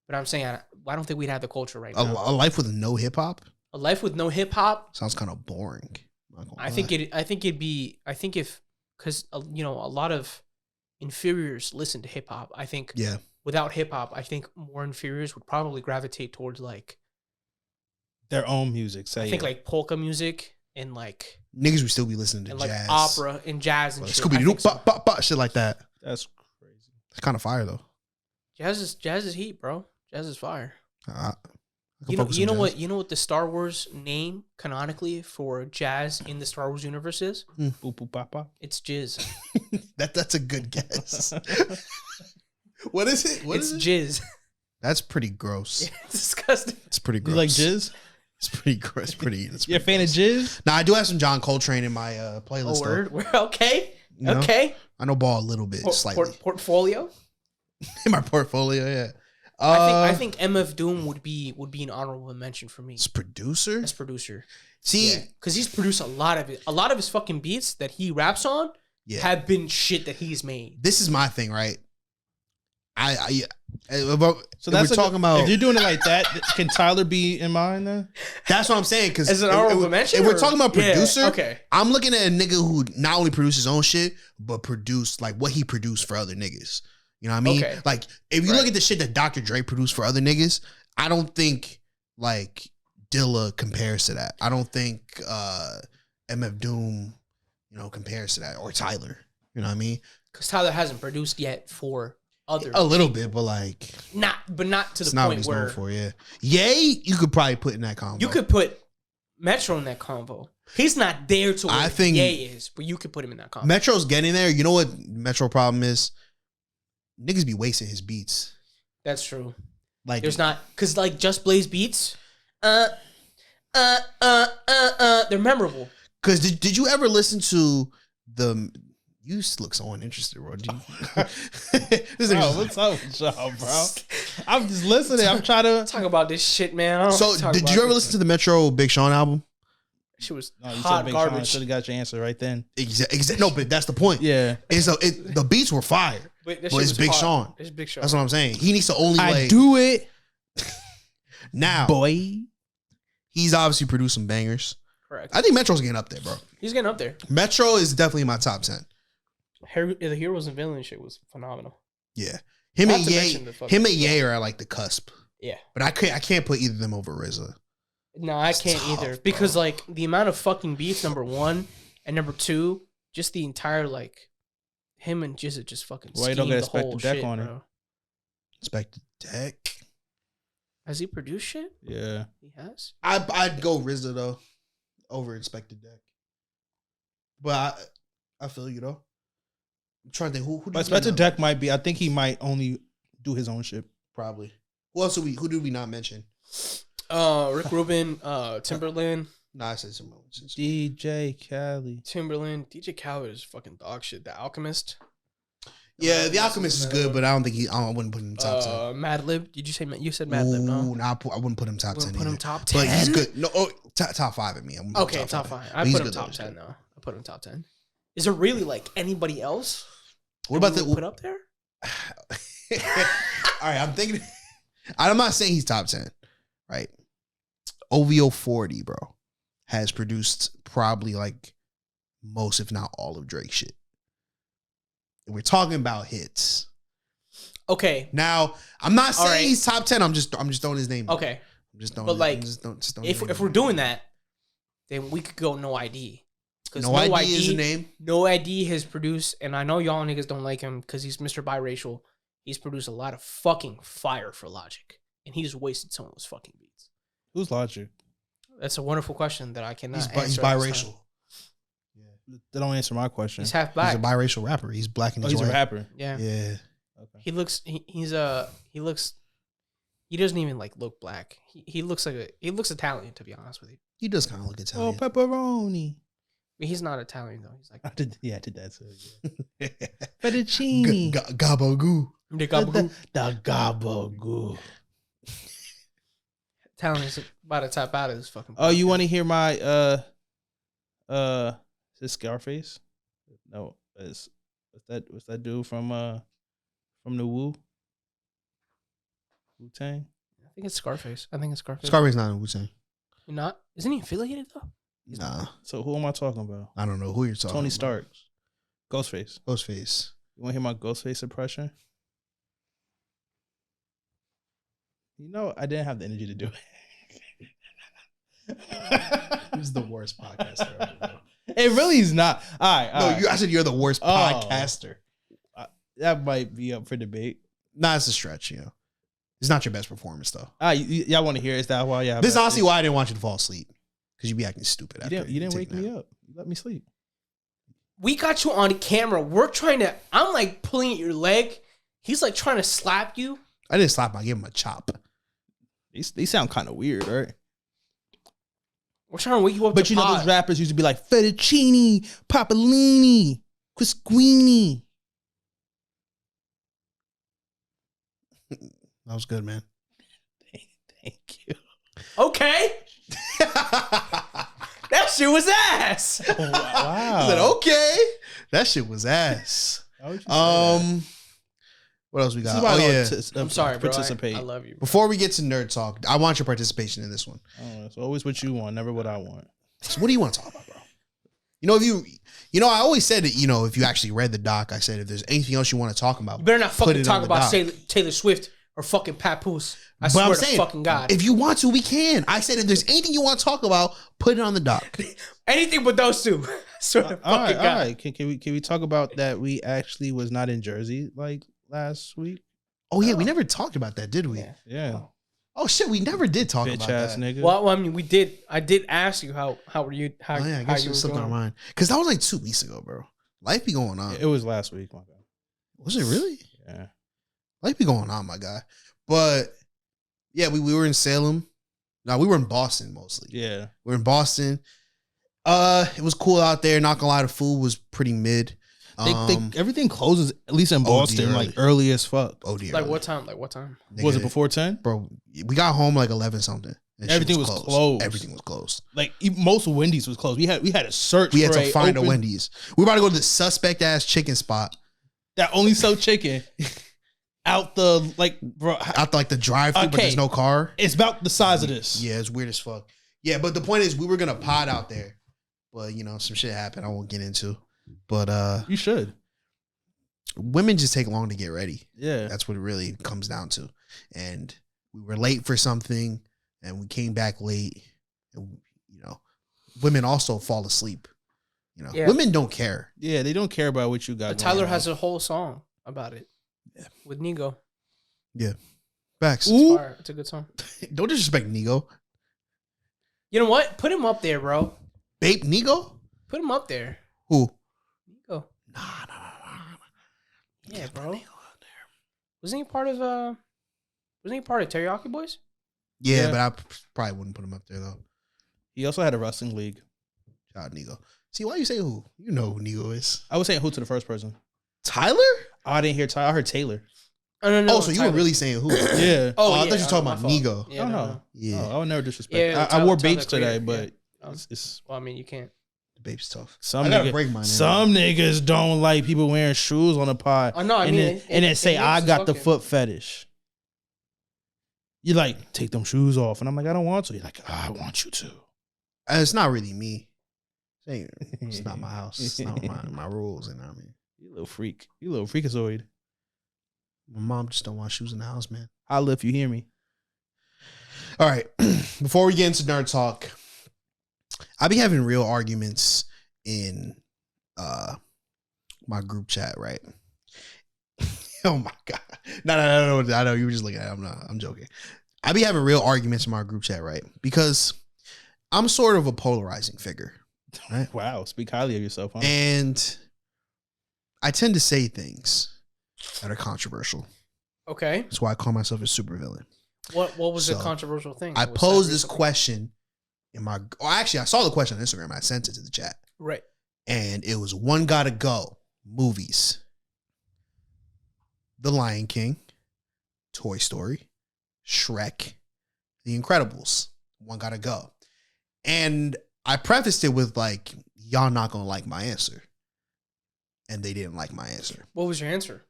but I'm saying I don't think we'd have the culture right A, now. a life with no hip hop A life with no hip hop. sounds kind of boring. Not gonna I lie. think if because you know a lot of inferiors listen to hip hop. I think Yeah. without hip hop, I think more inferiors would probably gravitate towards like their own music. I think like polka music and like Niggas would still be listening to and like jazz. opera and jazz and shit. I Scooby Doo, think so. shit like that. that's crazy. It's kind of fire though. Jazz is heat, bro. Jazz is fire. I can You know, focus you on know jazz. what? You know what the Star Wars name canonically for jazz in the Star Wars universe is? Boop boop papa. It's jizz. That's a good guess. What is it? What It's is it? jizz. That's pretty gross. It's disgusting. It's pretty You gross. like jizz? It's pretty gross. It's pretty. You a fan of jizz? Now I do have some John Coltrane in my playlist. Oh, though. word. Okay. You know? Okay. I know ball a little bit, slightly Portfolio. in my portfolio. Yeah. I think MF Doom would be an honorable mention for me it's producer. as producer. See, Because he's produced a lot of it. A lot of his fucking beats that he raps on yeah. have been shit that he's made. This is my thing, right? So we're that's talking about. If you're doing it like that, can Tyler be in mine then? That's what I'm saying. Because As an honorable mention? if we're or- talking about Yeah, producer, okay. I'm looking at a nigga who not only produces his own shit, but produce like what he produced for other niggas. You know what I mean? Okay. Like if you Right. look at the shit that Dr. Dre produced for other niggas, I don't think like Dilla compares to that. I don't think MF Doom, compares to that, or Tyler. You know what I mean? Because Tyler hasn't produced yet for other A little bit, but like not to it's the not what point he's where known for. Yeah, Ye, you could probably put in that combo. you could put Metro in that combo. He's not there to where I think- Ye is, but you could put him in that combo. Metro's getting there. You know what Metro problem is? Niggas be wasting his beats. That's true. Like There's not because like Just Blaze beats, they're memorable. Because did you ever listen to You just look so uninterested, bro. Bro, what's up with y'all, bro? I'm just listening. I'm trying to Talk about this shit, man. I don't So, wanna talk did about you ever this. listen to the Metro Big Sean album? She was No, you said hot Big Sean. garbage. Should have got your answer right then. No, but that's the point. Yeah. And so the beats were fire. But But it's Big Sean. It's Big Sean. That's what I'm saying. He needs to only I do it, now. boy. He's obviously produced some bangers. Correct. I think Metro's getting up there, bro. He's getting up there. Metro is definitely in my top 10. The Heroes and Villains shit was phenomenal. Yeah, him Not and to Ye, mention the fucking- him and Ye are at like the cusp. Yeah. But I can't put either of them over RZA. No, I It's can't tough, either. bro. Because like the amount of fucking beef, number one, and number two, just the entire like him and Jizza just fucking Why you don't get schemed the Inspector whole Deck shit, on it? bro. Inspector Deck. Has he produced shit? Yeah. He has. I'd go RZA though over Inspector Deck. But I feel you though. I'm trying to think who do But we Spencer not- Deck might be. I think he might only do his own shit. probably. Who else who did we not mention? Rick Rubin, Timberland, Nah, I said someone. DJ Khaled. DJ Khaled is fucking dog shit. The Alchemist, Yeah, The Alchemist is good, but I don't think I wouldn't put him in top 10. Madlib. Did you say you said Madlib? No, Ooh, nah, I wouldn't put him top 10 Wouldn't put him either. top 10. But he's good. No, top 5 at me. I wouldn't put him Okay, top 5. I But he's put him good, top though. 10 though. I put him top 10. Is there really like anybody else? What about that we the would put up there? All right, I'm thinking. I'm not saying he's top 10, right? OVO 40, bro, has produced probably like most, if not all, of Drake's shit. And we're talking about hits. Okay, Now, I'm not saying All right. he's top 10. I'm just throwing his name. okay. I'm just throwing. But, like, I'm just throwing his If name. we're doing that, then we could go No ID. Because no idea is the name. No ID has produced, and I know y'all niggas don't like him because he's Mr. Biracial. He's produced a lot of fucking fire for Logic, and he's wasted some of those fucking beats. Who's Logic? That's a wonderful question that I cannot He's answer. at this biracial. time. They don't answer my question. He's half He's black. a biracial rapper. He's black and Oh, he's he's a white. rapper. Yeah. Yeah. Okay. He looks. He doesn't even like look black. He looks Italian, to be honest with you. He does kind of look Oh, Italian. pepperoni. But he's not Italian though. He's like I did that too. Yeah. Fettuccine. Gabagoo. the Gabagool. The gabagoo. Italian is about to tap out of this fucking. Oh, you podcast. want to hear my is this Scarface? No, what's that dude from the Wu Tang? I think it's Scarface. Scarface not in Wu-Tang. You're not? Isn't he affiliated though? Nah, So who am I talking about? I don't know who you're talking Tony about. Stark. Ghostface. Ghostface. You want to hear my Ghostface impression? You know, I didn't have the energy to do it. This is the worst podcaster ever, bro. It really is not. All right. No, I said you're the worst Oh. podcaster. That might be up for debate. Nah, it's a stretch, you know. It's not your best performance, though. Y'all want to hear? Is that why? Yeah. This is honestly why I didn't want you to fall asleep. Because you'd be acting stupid you after. didn't wake me up. You let me sleep. We got you on camera. We're trying to. I'm like pulling at your leg. He's like trying to slap you. I didn't slap him. I gave him a chop. These sound kind of weird, right? We're trying to wake you up. But to you know, pod. those rappers used to be like fettuccine, papellini, crisquini. That was good, man. Thank you. Okay, that shit was ass. Wow. I said, okay. That shit was ass. Why would you say that? What else we This got? is why Oh, I yeah. don't I'm sorry, bro. participate. I love you. Before we get to nerd talk, I want your participation in this one. Oh, it's always what you want, never what I want. So what do you want to talk about, bro? You know, I always said that, if you actually read the doc, I said, if there's anything else you want to talk about, You better not put fucking it talk on the about doc. Taylor Swift or fucking Papoose. I But swear I'm to saying, fucking God. if you want to, we can. I said, if there's anything you want to talk about, put it on the doc. Anything but those two. I swear to All fucking right, God. all right. Can we talk about that? We actually was not in Jersey like last week. Oh, yeah, we never talked about that, did we? Yeah. Yeah, Oh, shit, we never did talk bitch about ass that. nigga. Well, I mean, we did. I did ask you how were you? How, Oh, yeah, I how guess you it were slipped on doing. our mind. Because that was like 2 weeks ago, bro. Life be going on. It was last week, my God. Was it really? Yeah. Life be going on, my guy. But, yeah, we were in Salem. No, we were in Boston mostly. Yeah. We were in Boston. It was cool out there. Not gonna lie, the food was pretty mid. Everything closes at least in Boston early. like early as fuck. OD Like early. what time? Like what time? Was it Nigga, before 10? Bro, we got home like 11 something. and shit Everything was closed. Everything was closed. Like most Wendy's was closed. We had to search. We had for to find a open- Wendy's. We were about to go to the suspect ass chicken spot that only sold chicken out the like, bro. out like the drive-thru, but Okay. there's no car. It's about the size of this. Yeah, it's weird as fuck. Yeah, but the point is, we were gonna pod out there, but you know, some shit happened. I won't get into. But You should. women just take long to get ready. Yeah. That's what it really comes down to. And we were late for something, and we came back late. And you know, women also fall asleep. You know, Yeah. women don't care. Yeah, they don't care about what you got. But going Tyler on. has a whole song about it. Yeah. With Nigo. Facts. It's fire. It's a good song. Don't disrespect Nigo. You know what? Put him up there, bro. Babe Nigo? Put him up there. Who? Nigo. Nah. Yeah, bro. Wasn't he part of Teriyaki Boys? Yeah, Yeah. but I probably wouldn't put him up there though. He also had a wrestling league. Shout out Nigo. See, why you say who? You know who Nigo is. I was saying who to the first person. Tyler? Oh, I didn't hear Tyler. I heard Taylor. Oh, no. Oh, so you were Tyler. really saying who? Yeah. Oh, I yeah, thought you were talking my about fault. Nigo. Yeah, Oh, no. no. Yeah. Oh, I would never disrespect. Yeah, I wore Tyler Bates today, Creator, but yeah. it's Well, I mean, you can't. The babe's tough. some I gotta niggas. break mine. Some niggas don't like people wearing shoes on the pod. Oh, no, I and mean, then, it- and then it say looks I as got the fucking- foot fetish. You like take them shoes off, and I'm like, I don't want to. You're like, I want you to. It's not really me. It's not my house. It's not my rules. You know what I mean? You little freak. You little freakazoid. My mom just don't want shoes in the house, man. Holla if you hear me. All right. Before we get into nerd talk, I be having real arguments in my group chat, right? Oh my god. No. I know you were just looking at it. I'm joking. I be having real arguments in my group chat, right? Because I'm sort of a polarizing figure. Right? Wow, speak highly of yourself, huh? And I tend to say things that are controversial. Okay. That's why I call myself a supervillain. What was the So, controversial thing? I Was that posed this recently? question in my. Oh, actually, I saw the question on Instagram. I sent it to the chat, Right. and it was one gotta go movies: The Lion King, Toy Story, Shrek, The Incredibles. One gotta go, and I prefaced it with like, "Y'all not gonna like my answer," and they didn't like my answer. What was your answer?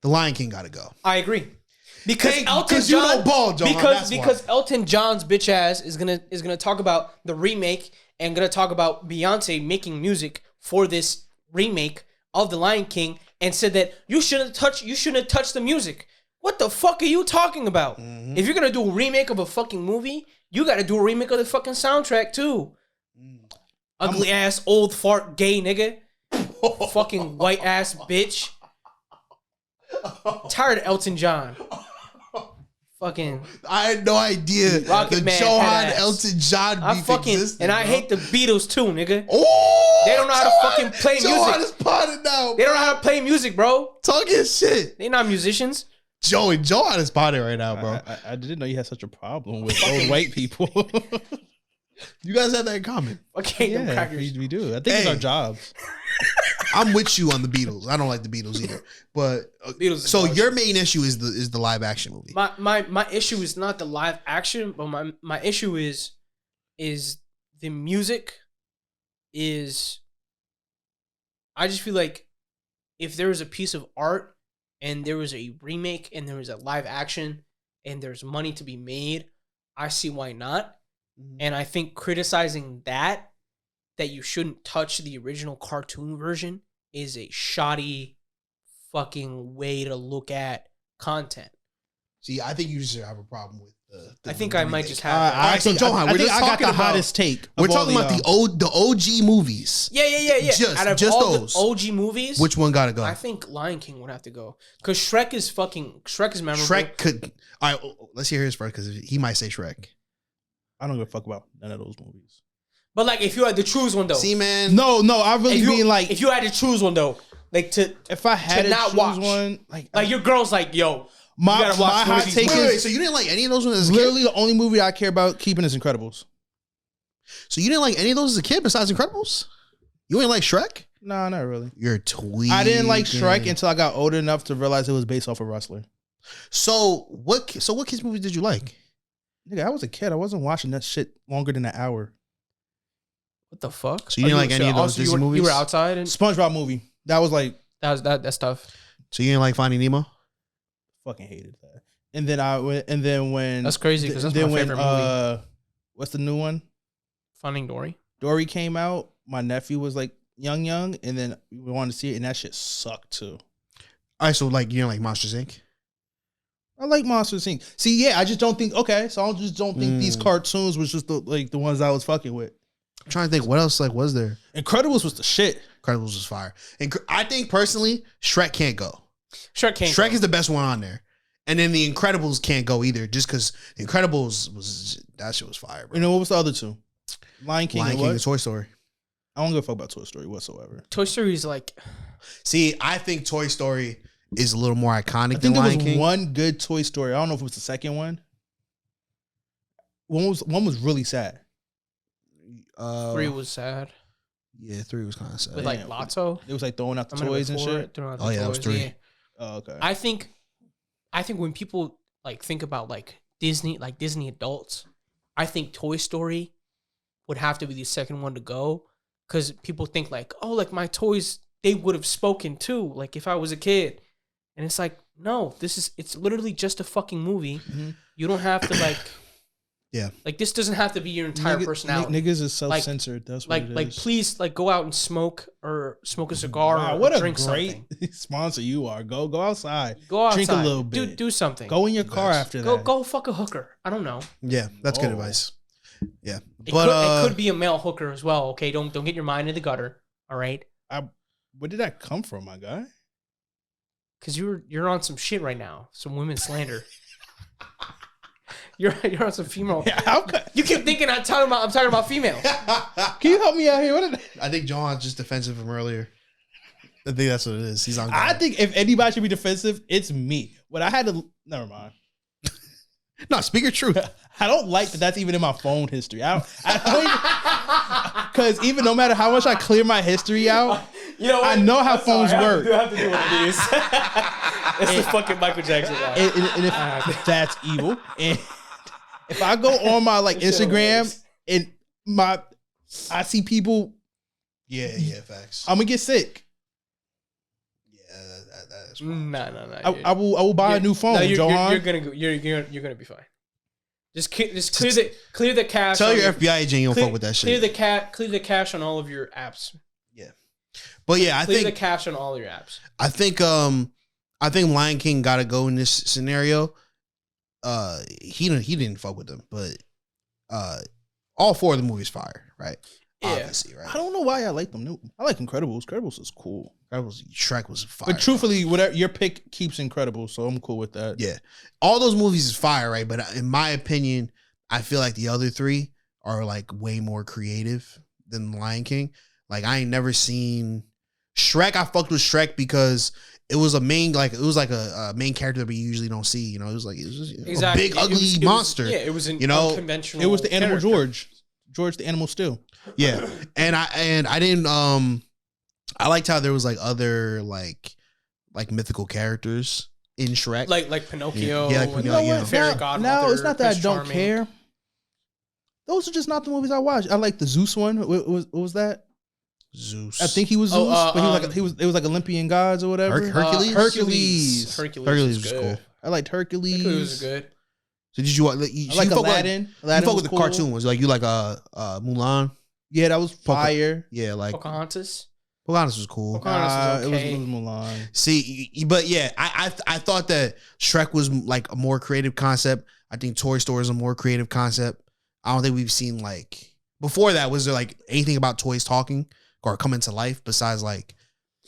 The Lion King gotta go. I agree. Because Elton Because you John, don't ball, John. because that's why. Elton John's bitch ass is gonna talk about the remake and gonna talk about Beyonce making music for this remake of The Lion King and said that you shouldn't touch the music. What the fuck are you talking about? Mhm. If you're gonna do a remake of a fucking movie, you gotta do a remake of the fucking soundtrack too. Ugly ass old fart gay nigga. Fucking white ass bitch. Tired of Elton John. Fucking I had no idea Rocket the Man Johan head ass. Elton John I beef fucking existed, and I bro. hate the Beatles too, nigga. Oh, They don't know how to fucking play Johan music. is potted now. They don't know how to play music, bro. Talking shit. They not musicians. Johan is potted right now, bro. I didn't know you had such a problem with old white people. You guys have that in common. Okay, them yeah, crackers. we do. I think it's Hey. our jobs. I'm with you on the Beatles. I don't like the Beatles either. But Beatles is so garbage. your main issue is the live action movie. My issue is not the live action, but my issue is the music is. I just feel like if there was a piece of art and there was a remake and there was a live action and there's money to be made, I see why not. And I think criticizing that you shouldn't touch the original cartoon version is a shoddy fucking way to look at content. See, I think you just have a problem with the I think I might remake. just have All right, so Johan, we're I think just I got talking the about- hottest take. We're of all talking about the OG movies. Yeah. Just- Out of just all those. the OG movies, Which one gotta go? I think Lion King would have to go because Shrek is memorable. Shrek could. All right, let's hear his first because he might say Shrek. I don't give a fuck about none of those movies. But like, if you had to choose one though, See, man. No, I really mean like if you had to choose one though, like to if I had to not choose watch. one, like your girl's like, yo, you my gotta watch hot movies. take Wait, is so you didn't like any of those ones as a kid? literally the only movie I care about keeping is Incredibles. So you didn't like any of those as a kid besides Incredibles? You ain't like Shrek? Nah, not really. You're tweaking. I didn't like Shrek until I got old enough to realize it was based off a wrestler. So what kids movies did you like? Nigga, I was a kid. I wasn't watching that shit longer than an hour. What the fuck? So you didn't like any of those Disney movies? You were outside and SpongeBob movie. That was like that's tough. So you didn't like Finding Nemo? fucking hated that. And then I went. And then when That's crazy because that's my favorite movie. What's the new one? Finding Dory. Dory came out. My nephew was like young, and then we wanted to see it, and that shit sucked too. All right, so like you didn't like Monsters Inc. I like Monsters Inc. See, yeah, I just don't think. Okay, so I just don't think these cartoons was just the ones I was fucking with. I'm trying to think what else like was there. Incredibles was the shit. Incredibles was fire, and I think personally, Shrek can't go. Shrek is the best one on there, and then the Incredibles can't go either, just because the Incredibles was that shit was fire. Bro. You know what was the other two? Lion King and Toy Story. I don't give a fuck about Toy Story whatsoever. Toy Story is like. See, I think Toy Story is a little more iconic I than think there Lion was King. one good Toy Story. I don't know if it was the second one. One was really sad. 3 was sad. Yeah, 3 was kind of sad. With like Lotso. It was like throwing out the I'm gonna toys and record shit. it, throwing out Oh, the yeah, that was toys, 3. yeah. Oh, okay. I think when people like think about like Disney adults, I think Toy Story would have to be the second one to go because people think like, oh, like my toys, they would have spoken too, like if I was a kid. And it's like, no, it's literally just a fucking movie. Mm-hmm. You don't have to like, yeah, like this doesn't have to be your entire personality. Niggas is self-censored. That's what it is. Like please, like go out and smoke a cigar Wow, or what a drink great something. sponsor you are. Go outside. Go outside. Drink a little bit. Do something. Go in your car after that. Go fuck a hooker. I don't know. yeah, that's good Oh. advice. Yeah, It but could be a male hooker as well. Okay, don't get your mind in the gutter. All right, Where did that come from, my guy? because you're on some shit right now. Some women slander. You're on some female. Yeah, how could, You keep thinking I'm talking about females. can you help me out here? I think John's just defensive from earlier. I think that's what it is. He's on. I guard. think if anybody should be defensive, it's me. What I had to never mind. No, speak your truth. I don't like that that's even in my phone history. I don't because even no matter how much I clear my history out, You know I know how phones work. I have to do one of these. It's the fucking Michael Jackson one. And if that's evil, and if I go on my like This shit Instagram and I see people, Yeah, facts. I'm gonna get sick. Yeah, that is. No. I will buy a new phone, Johan. You're gonna be fine. Just clear the cache. Tell on your FBI agent you don't fuck with that shit. Clear the cache on all of your apps. Yeah, but yeah, I Clear the think cache on all your apps. I think Lion King got to go in this scenario. He didn't fuck with them, but all 4 of the movies fire, right? Yeah. Obviously, right? I don't know why I like them. I like Incredibles. Incredibles is cool. Shrek was fire. But truthfully, whatever your pick keeps Incredibles, so I'm cool with that. Yeah, all those movies is fire, right? But in my opinion, I feel like the other 3 are like way more creative than Lion King. Like I ain't never seen Shrek. I fucked with Shrek because it was a main main character that we usually don't see. You know, it was just a big ugly monster. It was an you know, unconventional. It was the animal character. George the animal still. Yeah, and I didn't I liked how there was like other like mythical characters in Shrek. like Pinocchio. Yeah, like and Pinocchio. the Fairy Godmother. No, it's not that Prince I don't Charming. care. Those are just not the movies I watch. I like the Zeus one. What was that? Zeus. I think he was Zeus, Oh, but it was like Olympian gods or whatever. Hercules? Hercules. Hercules was cool. I liked Hercules. Hercules was good. So did you? I I like Aladdin. You Aladdin fuck was with the cool. cartoon ones. Like you like Mulan. Yeah, that was fire. Yeah, like Pocahontas. Pocahontas was cool. Pocahontas was okay. It was Mulan. See, but yeah, I thought that Shrek was like a more creative concept. I think Toy Story is a more creative concept. I don't think we've seen like before that. Was there like anything about toys talking or coming to life besides like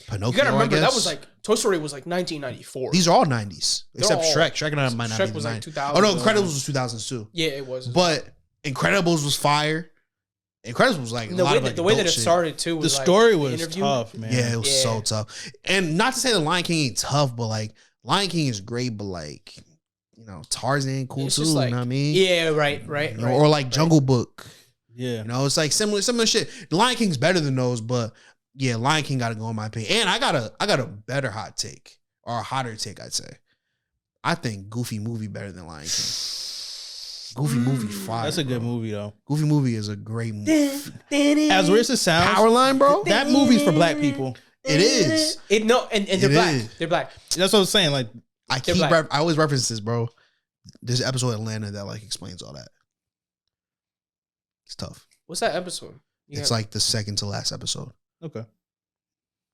Pinocchio? You gotta remember I that guess? was like Toy Story was like 1994. These are all 90s except all- Shrek. Shrek might not Shrek be was the like 90s. 2000. Oh no, Incredibles was 2000s too. Yeah, it was. But Incredibles was fire. Incredibles was like the way that it started too. Was The like, story the was interview. tough, man. Yeah, it was so tough. And not to say the Lion King ain't tough, but like Lion King is great, but like Tarzan cool It's too. just like, you know what I mean? Yeah, right. You know, or like Jungle Book. Yeah. You know, it's like similar shit. The Lion King's better than those, but Yeah, Lion King got to go in my opinion. And I got a better hot take, or a hotter take, I'd say. I think Goofy movie better than Lion King. Goofy movie fire. That's a good bro. movie though. Goofy movie is a great movie. As weird as it sounds, Powerline, bro. that movie's for black people. It is. And they're It black. is. They're black. That's what I'm saying. Like, I They're keep. black. I always reference this, bro. There's an episode of Atlanta that like explains all that. It's tough. What's that episode? It's like the second to last episode okay,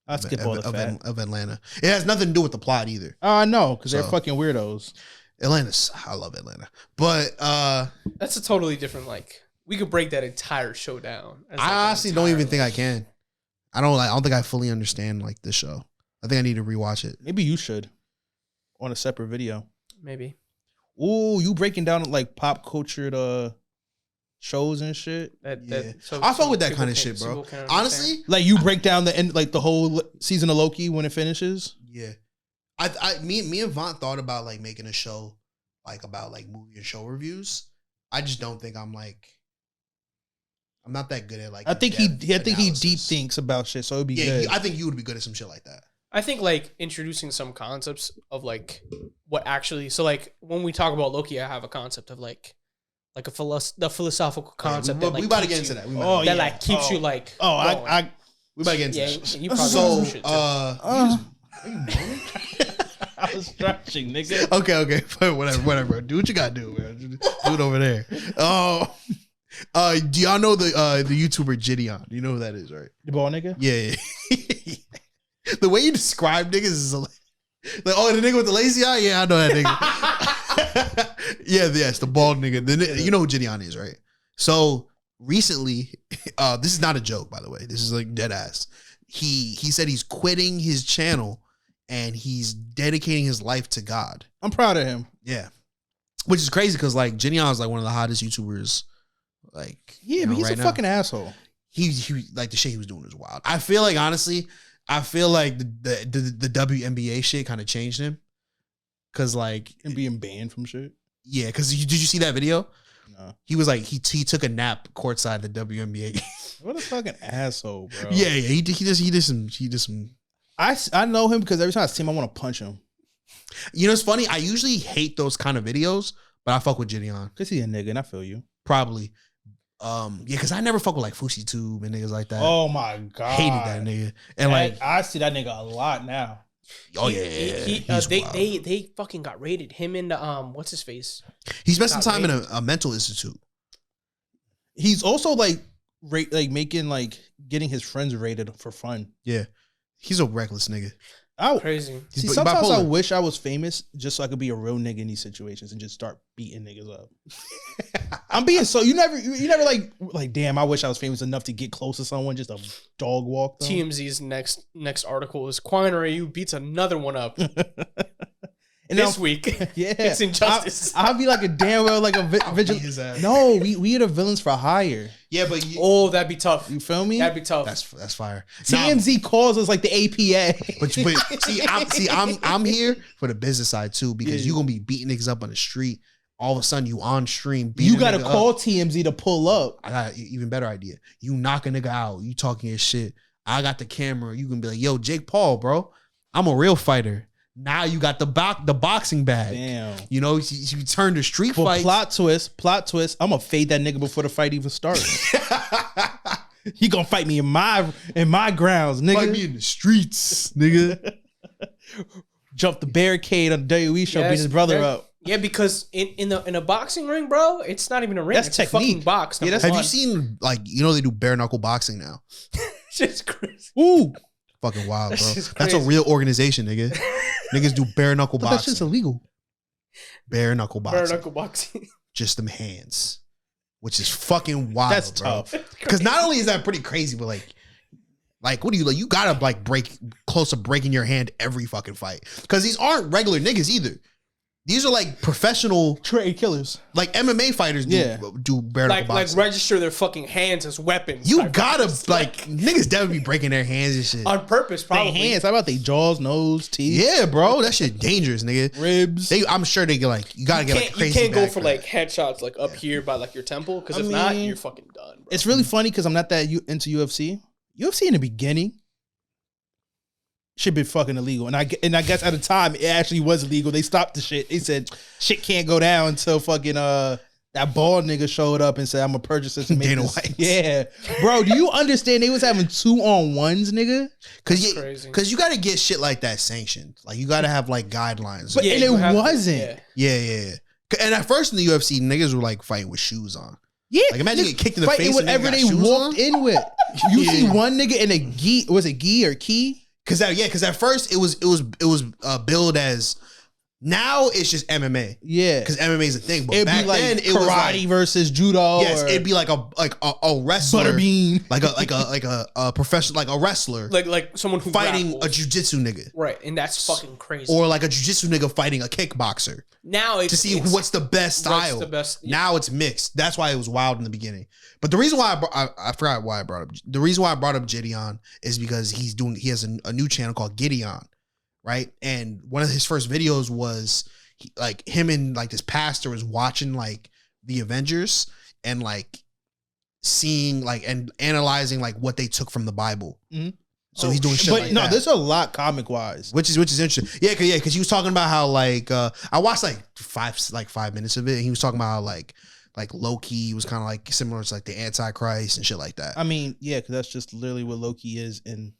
I'll skip all the fat. of Atlanta. It has nothing to do with the plot either. Oh, I know, because they're So- fucking weirdos. I love Atlanta, but That's a totally different. Like we could break that entire show down. as, like, I an honestly don't entire, even think I can. I don't think I fully understand like this show. I think I need to rewatch it. Maybe you should on a separate video. maybe. Ooh, you breaking down like pop culture shows and shit. Yeah. I fuck with that people kind of can- shit, bro. people can understand. Honestly, Like you break down the end, like the whole season of Loki when it finishes. yeah. Me and Vaughn thought about like making a show like about like movie and show reviews. I just don't think I'm not that good at like. I think he in-depth deep analysis. thinks about shit, so it'd be Yeah, good. I think you would be good at some shit like that. I think like introducing some concepts of like what actually. So like when we talk about Loki, I have a concept of like the philosophical concept. Yeah, that, like, we about to keeps get into you- that. We Oh, about That to- like keeps Oh. you like. oh, going. we about to get into yeah. that. You probably So, do shit too. are you moaning? I was stretching, nigga. Okay, whatever. Do what you gotta do, man. Do it over there. Oh, do y'all know the YouTuber Gideon? You know who that is, right? The ball nigga. Yeah. The way you describe niggas is like, oh, the nigga with the lazy eye. Yeah, I know that nigga. Yes, the bald nigga. You know who Gideon is, right? So recently, this is not a joke, by the way. This is like dead ass. He said he's quitting his channel and he's dedicating his life to God. I'm proud of him. Yeah. Which is crazy because like Gideon is like one of the hottest YouTubers. Like, Yeah, you but know, he's right a now. fucking asshole. He like the shit he was doing was wild. I feel like honestly, the WNBA shit kind of changed him. Cause like, And being banned from shit. yeah, cause did you see that video? No. He was like he took a nap courtside the WNBA game. What a fucking asshole, bro. Yeah, he did some. I know him because every time I see him, I want to punch him. You know, it's funny. I usually hate those kind of videos, but I fuck with Gideon. Cause he's a nigga, and I feel you. Probably. Yeah, because I never fuck with like Fushi Tube and niggas like that. Oh my god, Hated that nigga. And like, I see that nigga a lot now. oh yeah, he's wild. They fucking got raided. Him and what's his face? He spent some got time in a mental institute. He's also like making like getting his friends rated for fun. Yeah, he's a reckless nigga. Crazy. He's See, sometimes I bipolar. wish I was famous just so I could be a real nigga in these situations and just start beating niggas up. I'm being so you never like damn. I wish I was famous enough to get close to someone just a dog walk them. TMZ's next article is Quan Ryu beats another one up And this now- week. Yeah, It's injustice. I'll be like a damn well like a beat vigilante. his ass. No, we are the villains for hire. Yeah, but Oh, that'd be tough. You feel me? That'd be tough. that's fire. TMZ calls us like the APA. But I'm here for the business side too because Yeah. you gonna be beating niggas up on the street. All of a sudden, you on stream. beating You a gotta nigga call up. TMZ to pull up. I got an even better idea. You knock a nigga out. You talking his shit. I got the camera. You can be like, yo, Jake Paul, bro. I'm a real fighter. Now you got the boxing bag. Damn. You know, you turn to street But fight. plot twist. I'm gonna fade that nigga before the fight even starts. He gonna fight me in my grounds, nigga. Fight me in the streets, nigga. Jump the barricade on the WWE show, beat Yes, his brother there- up. Yeah, because in a boxing ring, bro, it's not even a ring. That's it's technique. a fucking box. Yeah, that's- Have you seen they do bare knuckle boxing now? Just crazy. Ooh, Fucking wild, bro. That's just That's a crazy. real organization, nigga. Niggas do bare knuckle but that shit's boxing. illegal. Bare knuckle Bare boxing. knuckle boxing. Just them hands, which is fucking wild. That's bro. tough. Because not only is that pretty crazy, but like what do you like? You gotta like break close to breaking your hand every fucking fight. Because these aren't regular niggas either. These are like professional, Trade killers. like MMA fighters. Do bare knuckle like boxing. register their fucking hands as weapons. You type gotta of- like niggas definitely be breaking their hands and shit. on purpose, They probably. hands. How about they jaws, nose, teeth, Yeah, bro, that shit dangerous, nigga. ribs? I'm sure they get like you gotta get like You crazy. can't go back for like headshots like up here by like your temple because I if not, mean, you're fucking done. Bro. It's really funny because I'm not that into UFC. UFC in the beginning, shit been fucking illegal. And I guess at the time it actually was illegal. They stopped the shit. They said shit can't go down until fucking that bald nigga showed up and said, I'm gonna purchase this and make Dana this. White. Yeah. Bro, do you understand they was having 2-on-1s, nigga? Crazy. Because you got to get shit like that sanctioned. Like, you got to have, like, guidelines. But and you it have to- wasn't. yeah. Yeah. And at first in the UFC, niggas were, like, fighting with shoes on. Yeah. Like, imagine getting kicked in the fighting face and whatever nigga they got shoes walked on. in with. You Yeah. see one nigga in a gi, was it gi or key? Because at first it was billed as, now it's just MMA. Yeah. Because MMA is a thing. But It'd back be like then, it karate was like, versus judo. yes, or it'd be like a wrestler. butterbean. Like a professional, like a wrestler Like someone who fighting grapples. a jujitsu nigga. Right, and that's fucking crazy. Or like a jujitsu nigga fighting a kickboxer. Now it's To see it's- what's the best style. the best- yeah. Now it's mixed. That's why it was wild in the beginning. But the reason why I forgot why I brought up. The reason why I brought up Gideon is because he has a new channel called Gideon, right? And one of his first videos was like him and like this pastor was watching like the Avengers and like seeing like and analyzing like what they took from the Bible. Mhm. So he's doing shit But like no, that. there's a lot comic wise. Which is interesting. Yeah, because he was talking about how like I watched like 5 minutes of it, and he was talking about how like Loki was kind of like similar to like the Antichrist and shit like that. I mean, yeah, because that's just literally what Loki is in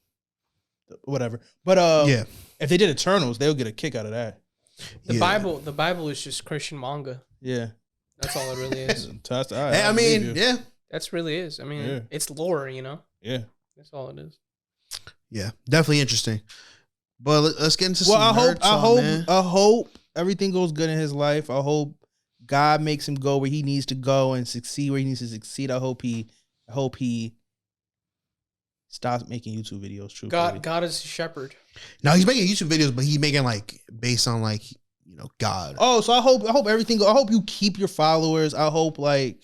whatever. But Yeah, if they did Eternals, they'll get a kick out of that. The yeah. Bible is just Christian manga. Yeah. That's all it really is. That's, Hey, I mean, believe you. yeah, That's really is. I mean, Yeah. it's lore, you know. Yeah. That's all it is. yeah, definitely interesting. But let's get into Well, some nerd talk, man. I hope everything goes good in his life. I hope God makes him go where he needs to go and succeed where he needs to succeed. I hope he stops making YouTube videos. Truthfully. God is a shepherd. Now he's making YouTube videos, but he's making like based on like God. Oh, so I hope everything. I hope you keep your followers. I hope like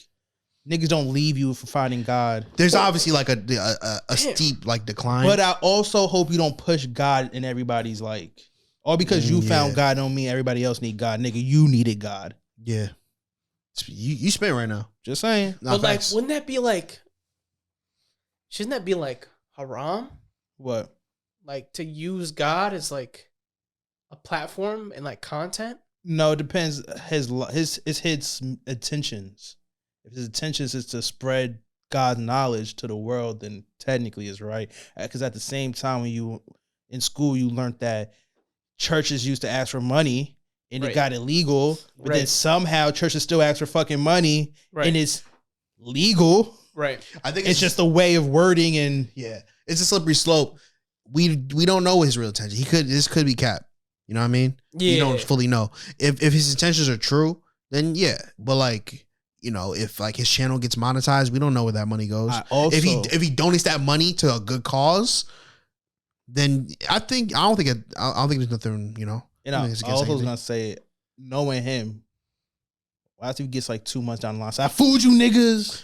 niggas don't leave you for finding God. There's obviously like a steep like decline. But I also hope you don't push God in everybody's like. All because you found God don't mean everybody else need God. Nigga, you needed God. yeah, you spin right now. Just saying. Nah, But like, facts. wouldn't that be like? Shouldn't that be like haram? What? Like to use God as like a platform and like content? No, it depends. His intentions. If his intentions is to spread God's knowledge to the world, then technically it's right. Because at the same time, when you in school, you learned that churches used to ask for money and it Right. got illegal, but then Right. somehow churches still ask for fucking money Right. and it's legal. Right. I think It's just a way of wording and yeah, it's a slippery slope. We don't know his real intention. This could be cap. You know what I mean? Yeah. You don't fully know. If his intentions are true, then yeah. But like, if like his channel gets monetized, we don't know where that money goes. I also if he donates that money to a good cause, then I don't think there's nothing, and I also was gonna say, knowing him, after he gets like 2 months down the line, so I fooled you niggas.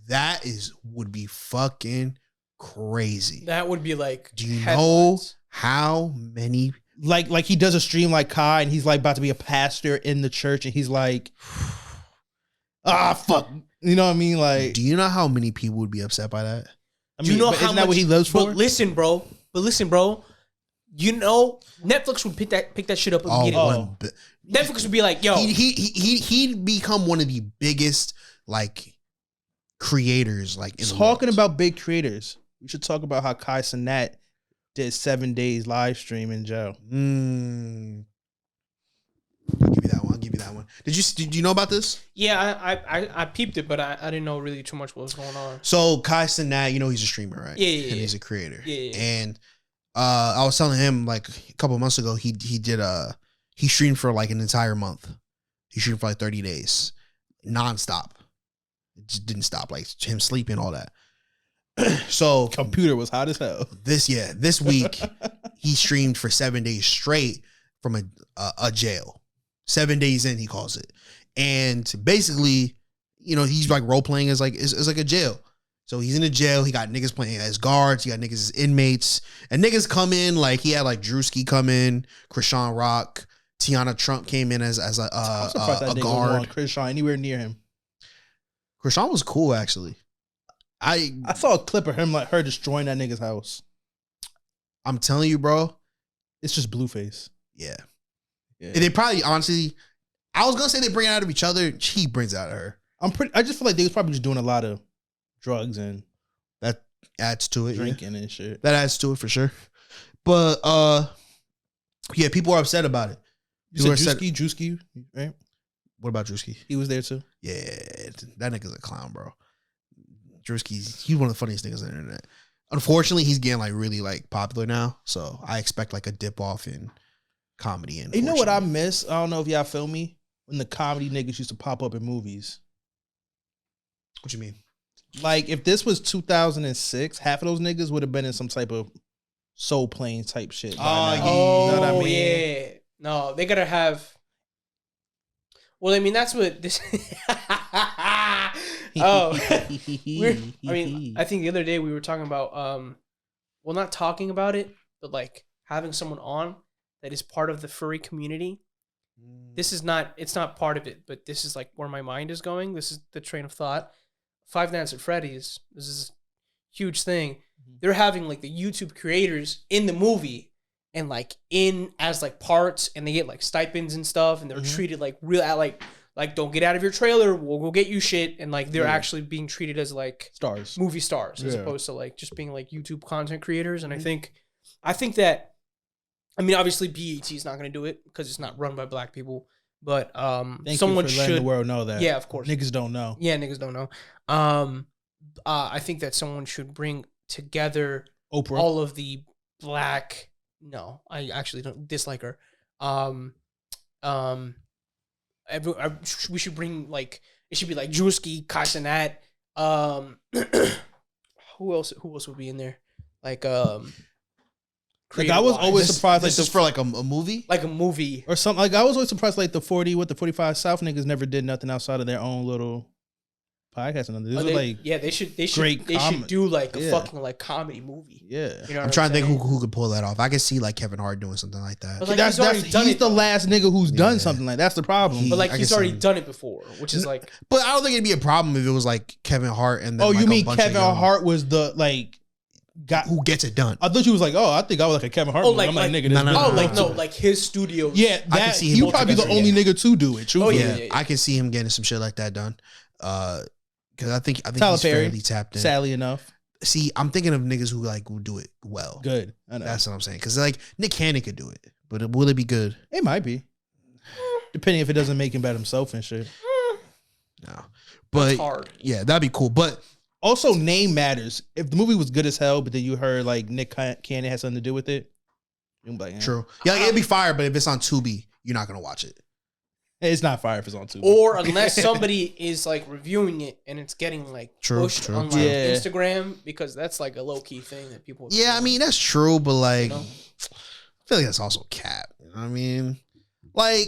that would be fucking crazy. That would be like. Do you know headlines. how many Like he does a stream like Kai, and he's like about to be a pastor in the church, and he's like, fuck, you know what I mean? Like, do you know how many people would be upset by that? I Do mean, you know but how isn't that what much- he lives for? But listen, bro. You know, Netflix would pick that shit up immediately. Netflix would be like, yo, He'd become one of the biggest like creators like in the Talking world. about big creators, we should talk about how Kai Cenat did 7 days live stream in jail. I'll give you that one. Did you know about this? yeah, I peeped it, but I didn't know really too much what was going on. So Kai Cenat, he's a streamer, right? Yeah, And yeah. he's a creator. Yeah. And I was telling him like a couple of months ago, he streamed for like an entire month. He streamed for like 30 days, nonstop. It just didn't stop, like him sleeping, all that. So Computer was hot as hell. this week he streamed for 7 days straight from a jail. 7 days in, he calls it. And basically, he's like role playing as like it's like a jail. So he's in a jail. He got niggas playing as guards. He got niggas as inmates. And niggas come in, like he had like Drewski come in, Krishan Rock, Tiana Trump came in as I'm surprised that a nigga guard. want Chris Shaw anywhere near him. Krishan was cool actually. I saw a clip of him like her destroying that nigga's house. I'm telling you, bro. It's just Blueface. Yeah. Yeah. And they probably, honestly, I was gonna say they bring it out of each other. He brings it out of her. I just feel like they was probably just doing a lot of drugs and That adds to it. Yeah. drinking and shit. That adds to it for sure. But yeah, people are upset about it. You People said are upset. Drewski, right? What about Drewski? He was there too. Yeah, that nigga's a clown, bro. He's one of the funniest niggas on the internet. Unfortunately, he's getting like really like popular now, so I expect like a dip off in comedy. And You know what I miss? I don't know if y'all feel me. When the comedy niggas used to pop up in movies. What you mean? Like if this was 2006, half of those niggas would have been in some type of Soul Plane type shit. by now. yeah. Oh, You know what I mean? yeah. No, they gotta have. Well, I mean, that's what this. Oh, I think the other day we were talking about, well, not talking about it, but like having someone on that is part of the furry community. This is not. It's not part of it, but this is like where my mind is going. This is the train of thought. Five Nights at Freddy's. This is a huge thing. They're having like the YouTube creators in the movie. And like in as like parts, and they get like stipends and stuff, and they're treated like real like don't get out of your trailer, we'll go get you shit, and like they're actually being treated as like Stars. movie stars as Yeah. opposed to like just being like YouTube content creators. And I think that, I mean, obviously BET is not going to do it because it's not run by black people, but Thank someone you for letting should. the world know that. Yeah, of course. Niggas don't know. Yeah, niggas don't know. I think that someone should bring together Oprah. all of the black. No, I actually don't dislike her. We should bring like it should be like Drewski, Kaisenat. Who else would be in there? Like Like I was always surprised This is for like a movie. like a movie. or something. Like I was always surprised like the 45 South niggas never did nothing outside of their own little podcast. And this was like They should great do like a Yeah. fucking like comedy movie. yeah. You know what I'm trying to think saying? who could pull that off. I can see like Kevin Hart doing something like that. But like That's he's already done he's it. the last nigga who's Yeah. done something like that's the problem. But like I he's can already see. done it before, which is like But I don't think it'd be a problem if it was like Kevin Hart and then oh, like, you a mean bunch of Kevin young- Hart was the like got? who gets it done? I thought you was like, oh, I think I was like a Kevin Hart. Oh, movie. like- I'm like, like- nigga, this No, no, oh no, like no. no like his studio. yeah, I can that see him he put probably the together, only yeah. nigga to do it. Oh, Truthfully. yeah, I can see him getting some shit like that done. Because I think Tyler he's Perry, fairly tapped in. Sadly enough, See, I'm thinking of niggas who like will do it well. good. I know. That's what I'm saying. Because like Nick Cannon could do it, but will it be good? It might be, depending if it doesn't make him bad himself and shit. No. But It's hard. yeah, that'd be cool. But Also, name matters. If the movie was good as hell, but then you heard like Nick Cannon had something to do with it, you'd be like, true. Yeah, like, it'd be fire. But if it's on Tubi, you're not gonna watch it. It's not fire if it's on Tubi. Or unless somebody is like reviewing it and it's getting like True, pushed true, on true. like Yeah. Instagram, because that's like a low key thing that people. Yeah, I mean that's true, but like, You know? I feel like that's also cap. You know what I mean? Like,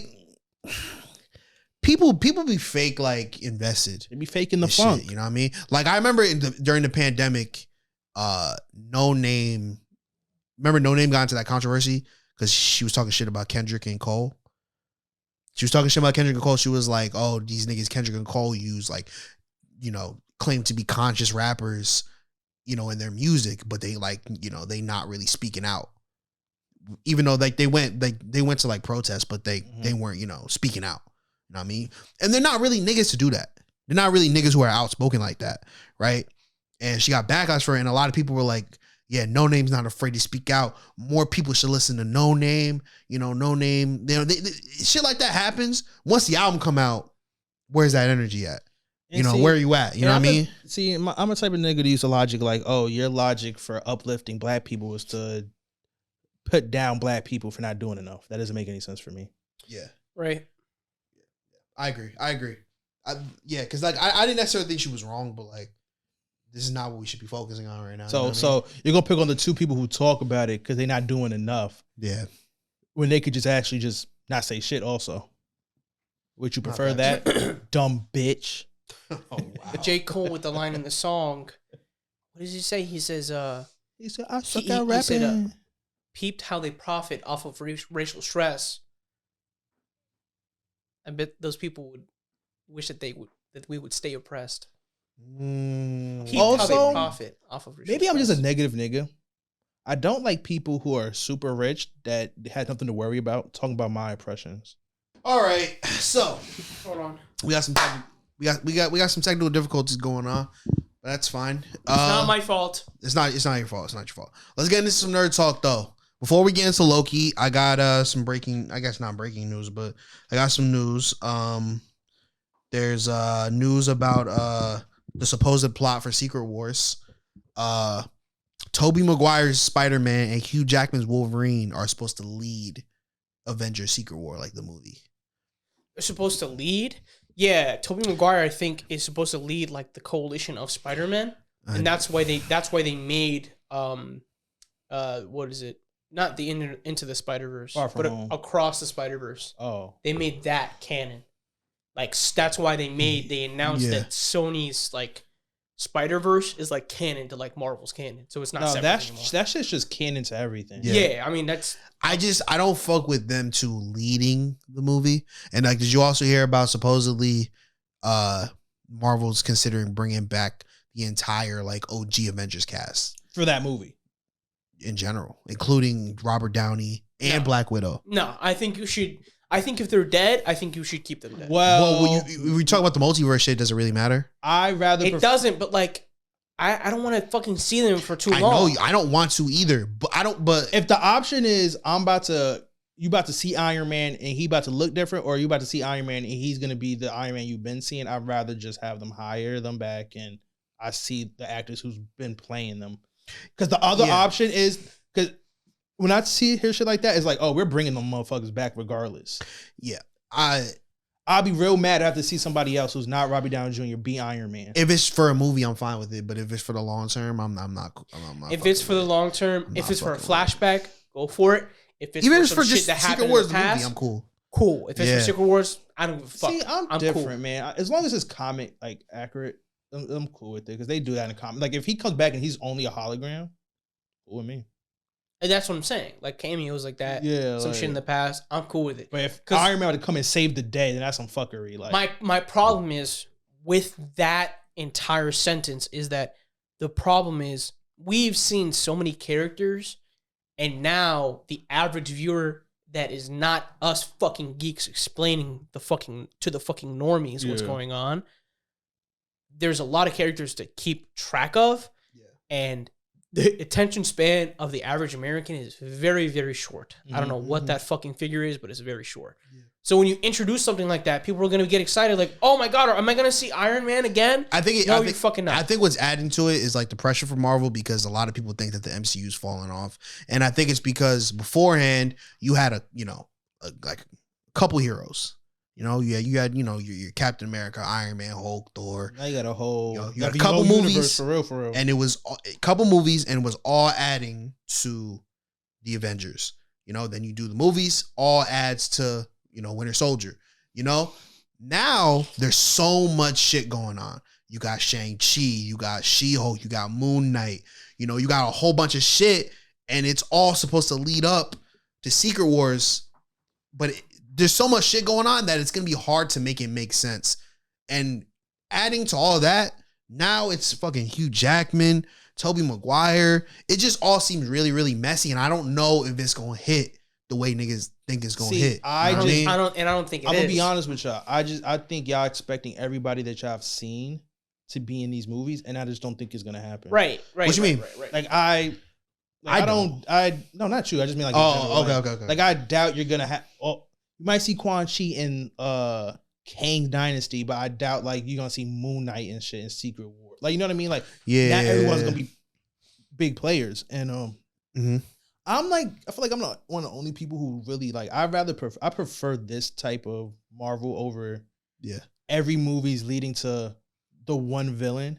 people be fake like invested. They be faking the in funk. shit, you know what I mean? Like I remember during the pandemic, No Name. Remember No Name got into that controversy because she was talking shit about Kendrick and Cole. She was talking shit about Kendrick and Cole. She was like, "Oh, these niggas Kendrick and Cole use like, you know, claim to be conscious rappers, you know, in their music, but they like, you know, they not really speaking out. Even though like they went to like protests, but they weren't, you know, speaking out. You know what I mean? And they're not really niggas to do that. They're not really niggas who are outspoken like that, right? And she got backlash for it, and a lot of people were like, yeah, No Name's not afraid to speak out. More people should listen to No Name. You know, No Name. You know, shit like that happens. Once the album come out, where's that energy at? You And know, see- where are you at? You know what I mean? I'm a type of nigga to use the logic like, oh, your logic for uplifting black people is to put down black people for not doing enough. That doesn't make any sense for me. Yeah, Right. I agree. Yeah, because like I didn't necessarily think she was wrong, but like this is not what we should be focusing on right now. you know what I So you're gonna pick on the two people who talk about it because they're not doing enough mean? Yeah. when they could just actually just not say shit. Also, would you Not prefer that. that, dumb bitch? Oh wow. J. Cole with the line in the song. What does he say? He says, He said, "I suck he- at he said, rapping." peeped how they profit off of racial stress. I bet those people would wish that we would stay oppressed. Peeped how Also, they profit off of racial Maybe I'm just a stress. negative nigga. I don't like people who are super rich that had nothing to worry about. Talking about my impressions. All right, so Hold on. we got some some technical difficulties going on. But that's fine. It's not my fault. It's not your fault. It's not your fault. Let's get into some nerd talk though. Before we get into Loki, I got some breaking, I guess not breaking news, but I got some news. There's news about the supposed plot for Secret Wars. Tobey Maguire's Spider-Man and Hugh Jackman's Wolverine are supposed to lead Avengers Secret War, like the movie. They're supposed to lead. Yeah, Tobey Maguire, I think, is supposed to lead like the coalition of Spider-Man, and that's why they made what is it? Not the Into the Spider-Verse, but Across the Spider-Verse. Oh, they made that canon. Like that's why they announced that Sony's like Spider-Verse is like canon to like Marvel's canon, so it's not. No, that shit's just canon to everything. Yeah, I mean that's. I don't fuck with them two leading the movie. And like, did you also hear about supposedly Marvel's considering bringing back the entire like OG Avengers cast for that movie in general, including Robert Downey and Black Widow? No, I think you should. I think if they're dead, I think you should keep them dead. Well, when we talk about the multiverse shit, does it really matter? It doesn't, but like, I don't want to fucking see them for too long. I know I don't want to either, but But if the option is you about to see Iron Man and he about to look different, or you about to see Iron Man and he's gonna be the Iron Man you've been seeing, I'd rather just have them hire them back and I see the actors who's been playing them. Because the other option is because when I hear shit like that, it's like, oh, we're bringing them motherfuckers back regardless. Yeah, I'll be real mad after see somebody else who's not Robbie Downey Jr. be Iron Man. If it's for a movie, I'm fine with it. But if it's for the long term, I'm not. If it's for the long term, if it's for a flashback, go for it. If it's even for some shit that happened in the past, movie, I'm cool. Cool. If it's for Secret Wars, I don't give a fuck. See, I'm different, cool. Man. As long as it's comic like accurate, I'm cool with it because they do that in comic. Like if he comes back and he's only a hologram, cool with me. And that's what I'm saying. Like cameos like that. Yeah. Some shit in the past. I'm cool with it. But if Iron Man were to come and save the day, then that's some fuckery. Like my problem is with that entire sentence is that the problem is we've seen so many characters, and now the average viewer that is not us fucking geeks explaining to the fucking normies what's going on. There's a lot of characters to keep track of. Yeah. And the attention span of the average American is very, very short. Mm-hmm. I don't know what that fucking figure is, but it's very short. Yeah. So when you introduce something like that, people are going to get excited like, oh my God, am I going to see Iron Man again? You're fucking not. I think what's adding to it is like the pressure from Marvel because a lot of people think that the MCU is falling off. And I think it's because beforehand you had like a couple heroes. You had your Captain America, Iron Man, Hulk, Thor. Now you got a whole, you got a couple movies for real, and it was a couple movies, and it was all adding to the Avengers. Then you do the movies, all adds to Winter Soldier. Now there's so much shit going on. You got Shang-Chi, you got She-Hulk, you got Moon Knight. You got a whole bunch of shit, and it's all supposed to lead up to Secret Wars, but there's so much shit going on that it's going to be hard to make it make sense. And adding to all that, now it's fucking Hugh Jackman, Tobey Maguire. It just all seems really, really messy. And I don't know if it's going to hit the way niggas think it's going to hit. I don't think I'm going to be honest with y'all. I think y'all expecting everybody that y'all have seen to be in these movies. And I just don't think it's going to happen. Right. What you mean? Right. Like no, not you. I just mean like, okay. Like I doubt you're going to have, you might see Quan Chi in Kang Dynasty, but I doubt like you're gonna see Moon Knight and shit in Secret War. Like, you know what I mean? Like, not everyone's gonna be big players. And I'm like, I feel like I'm not one of the only people who really like. I prefer this type of Marvel over every movie's leading to the one villain.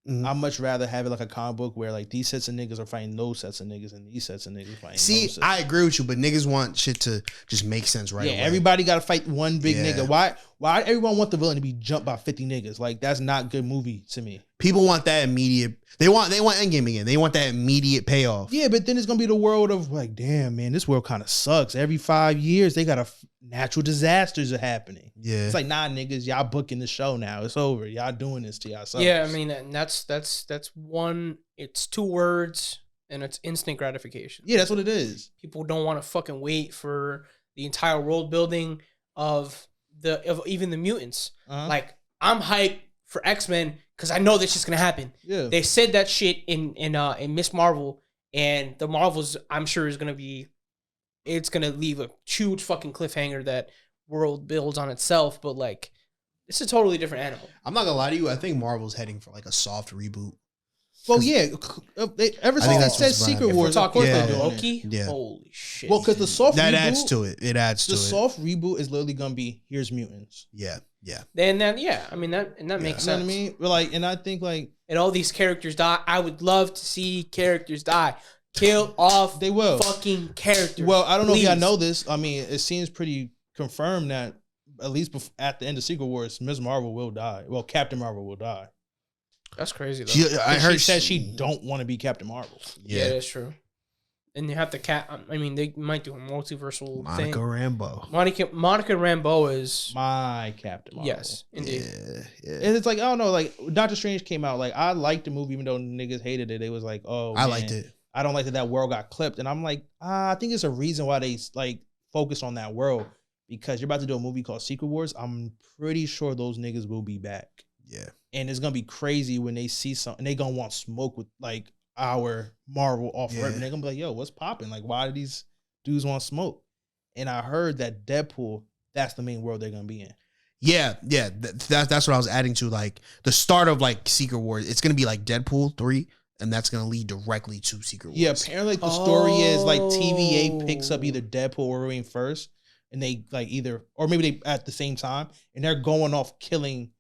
Mm-hmm. I'd much rather have it like a comic book where like these sets of niggas are fighting those sets of niggas and these sets of niggas fighting those sets. I agree with you, but niggas want shit to just make sense right away. Everybody got to fight one big nigga. Why everyone want the villain to be jumped by 50 niggas? Like, that's not good movie to me. People want that immediate. They want Endgame again. They want that immediate payoff. Yeah, but then it's gonna be the world of like, damn man, this world kind of sucks. Every 5 years they got natural disasters are happening. Yeah, it's like, nah, niggas, y'all booking the show now. It's over. Y'all doing this to yourselves. Yeah, I mean, and that's one. It's 2 words, and it's instant gratification. Yeah, that's what it is. People don't want to fucking wait for the entire world building of even the mutants. Uh-huh. Like, I'm hyped for X-Men because I know that's just gonna happen. Yeah. They said that shit in Miss Marvel, and the Marvels, I'm sure, is gonna be, it's gonna leave a huge fucking cliffhanger that world builds on itself. But like, it's a totally different animal. I'm not gonna lie to you. I think Marvel's heading for like a soft reboot. Well, yeah. Ever I think since that's it said what's Secret gonna Wars, of Talking course yeah. they're about doing Loki, it. Yeah. holy shit. Well, because the soft That reboot, adds to it. It adds to the it. soft reboot is literally gonna be here's mutants. Yeah. Then that, yeah, I mean that, and that makes You know sense. what I mean? But like, and I think like And all these characters die. I would love to see characters die. Kill off they will. fucking characters. Well, I don't know if y'all Please. know this. I mean, it seems pretty confirmed that at least at the end of Secret Wars, Ms. Marvel will die. Well, Captain Marvel will die. That's crazy though. I And heard she said she don't want to be Captain Marvel. Yeah, that's true. And you have to I mean, they might do a multiversal Monica thing. Rambeau. Monica Rambeau is My Captain Marvel. yes, indeed. Yeah. And it's like, I don't know, like Doctor Strange came out. Like, I liked the movie, even though niggas hated it. It was like, oh, I man, liked it. I don't like that world got clipped. And I'm like, I think it's a reason why they like focus on that world, because you're about to do a movie called Secret Wars. I'm pretty sure those niggas will be back. Yeah. And it's gonna be crazy when they see something. They gonna want smoke with like our Marvel off rip. And they're gonna be like, yo, what's popping? Like, why do these dudes want smoke? And I heard that Deadpool, that's the main world they're gonna be in. Yeah. That's what I was adding to, like the start of like Secret Wars. It's gonna be like Deadpool 3, and that's gonna lead directly to Secret Wars. Yeah, apparently like, the story is like TVA picks up either Deadpool or Wolverine first, and they like either, or maybe they at the same time, and they're going off killing,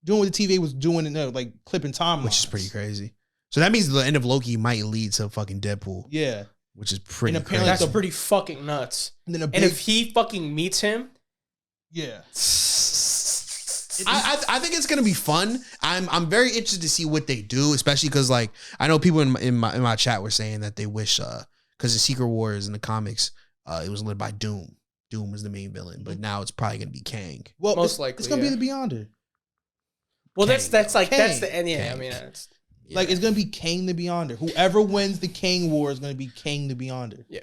doing what the TVA was doing, and like clipping timelines, which is pretty crazy. So that means the end of Loki might lead to fucking Deadpool. Yeah, which is pretty And apparently crazy. That's pretty fucking nuts. and then And if he fucking meets him, yeah, I think it's gonna be fun. I'm very interested to see what they do, especially because like I know people in my chat were saying that they wish because the Secret Wars in the comics it was led by Doom. Doom was the main villain, but now it's probably gonna be Kang. well, Most it's likely, gonna yeah. be the Beyonder. well, Kang, that's like that's Kang. the end. Yeah, I Kang. mean, it's, Like, it's gonna be Kang the Beyonder. Whoever wins the Kang War is gonna be Kang the Beyonder. yeah.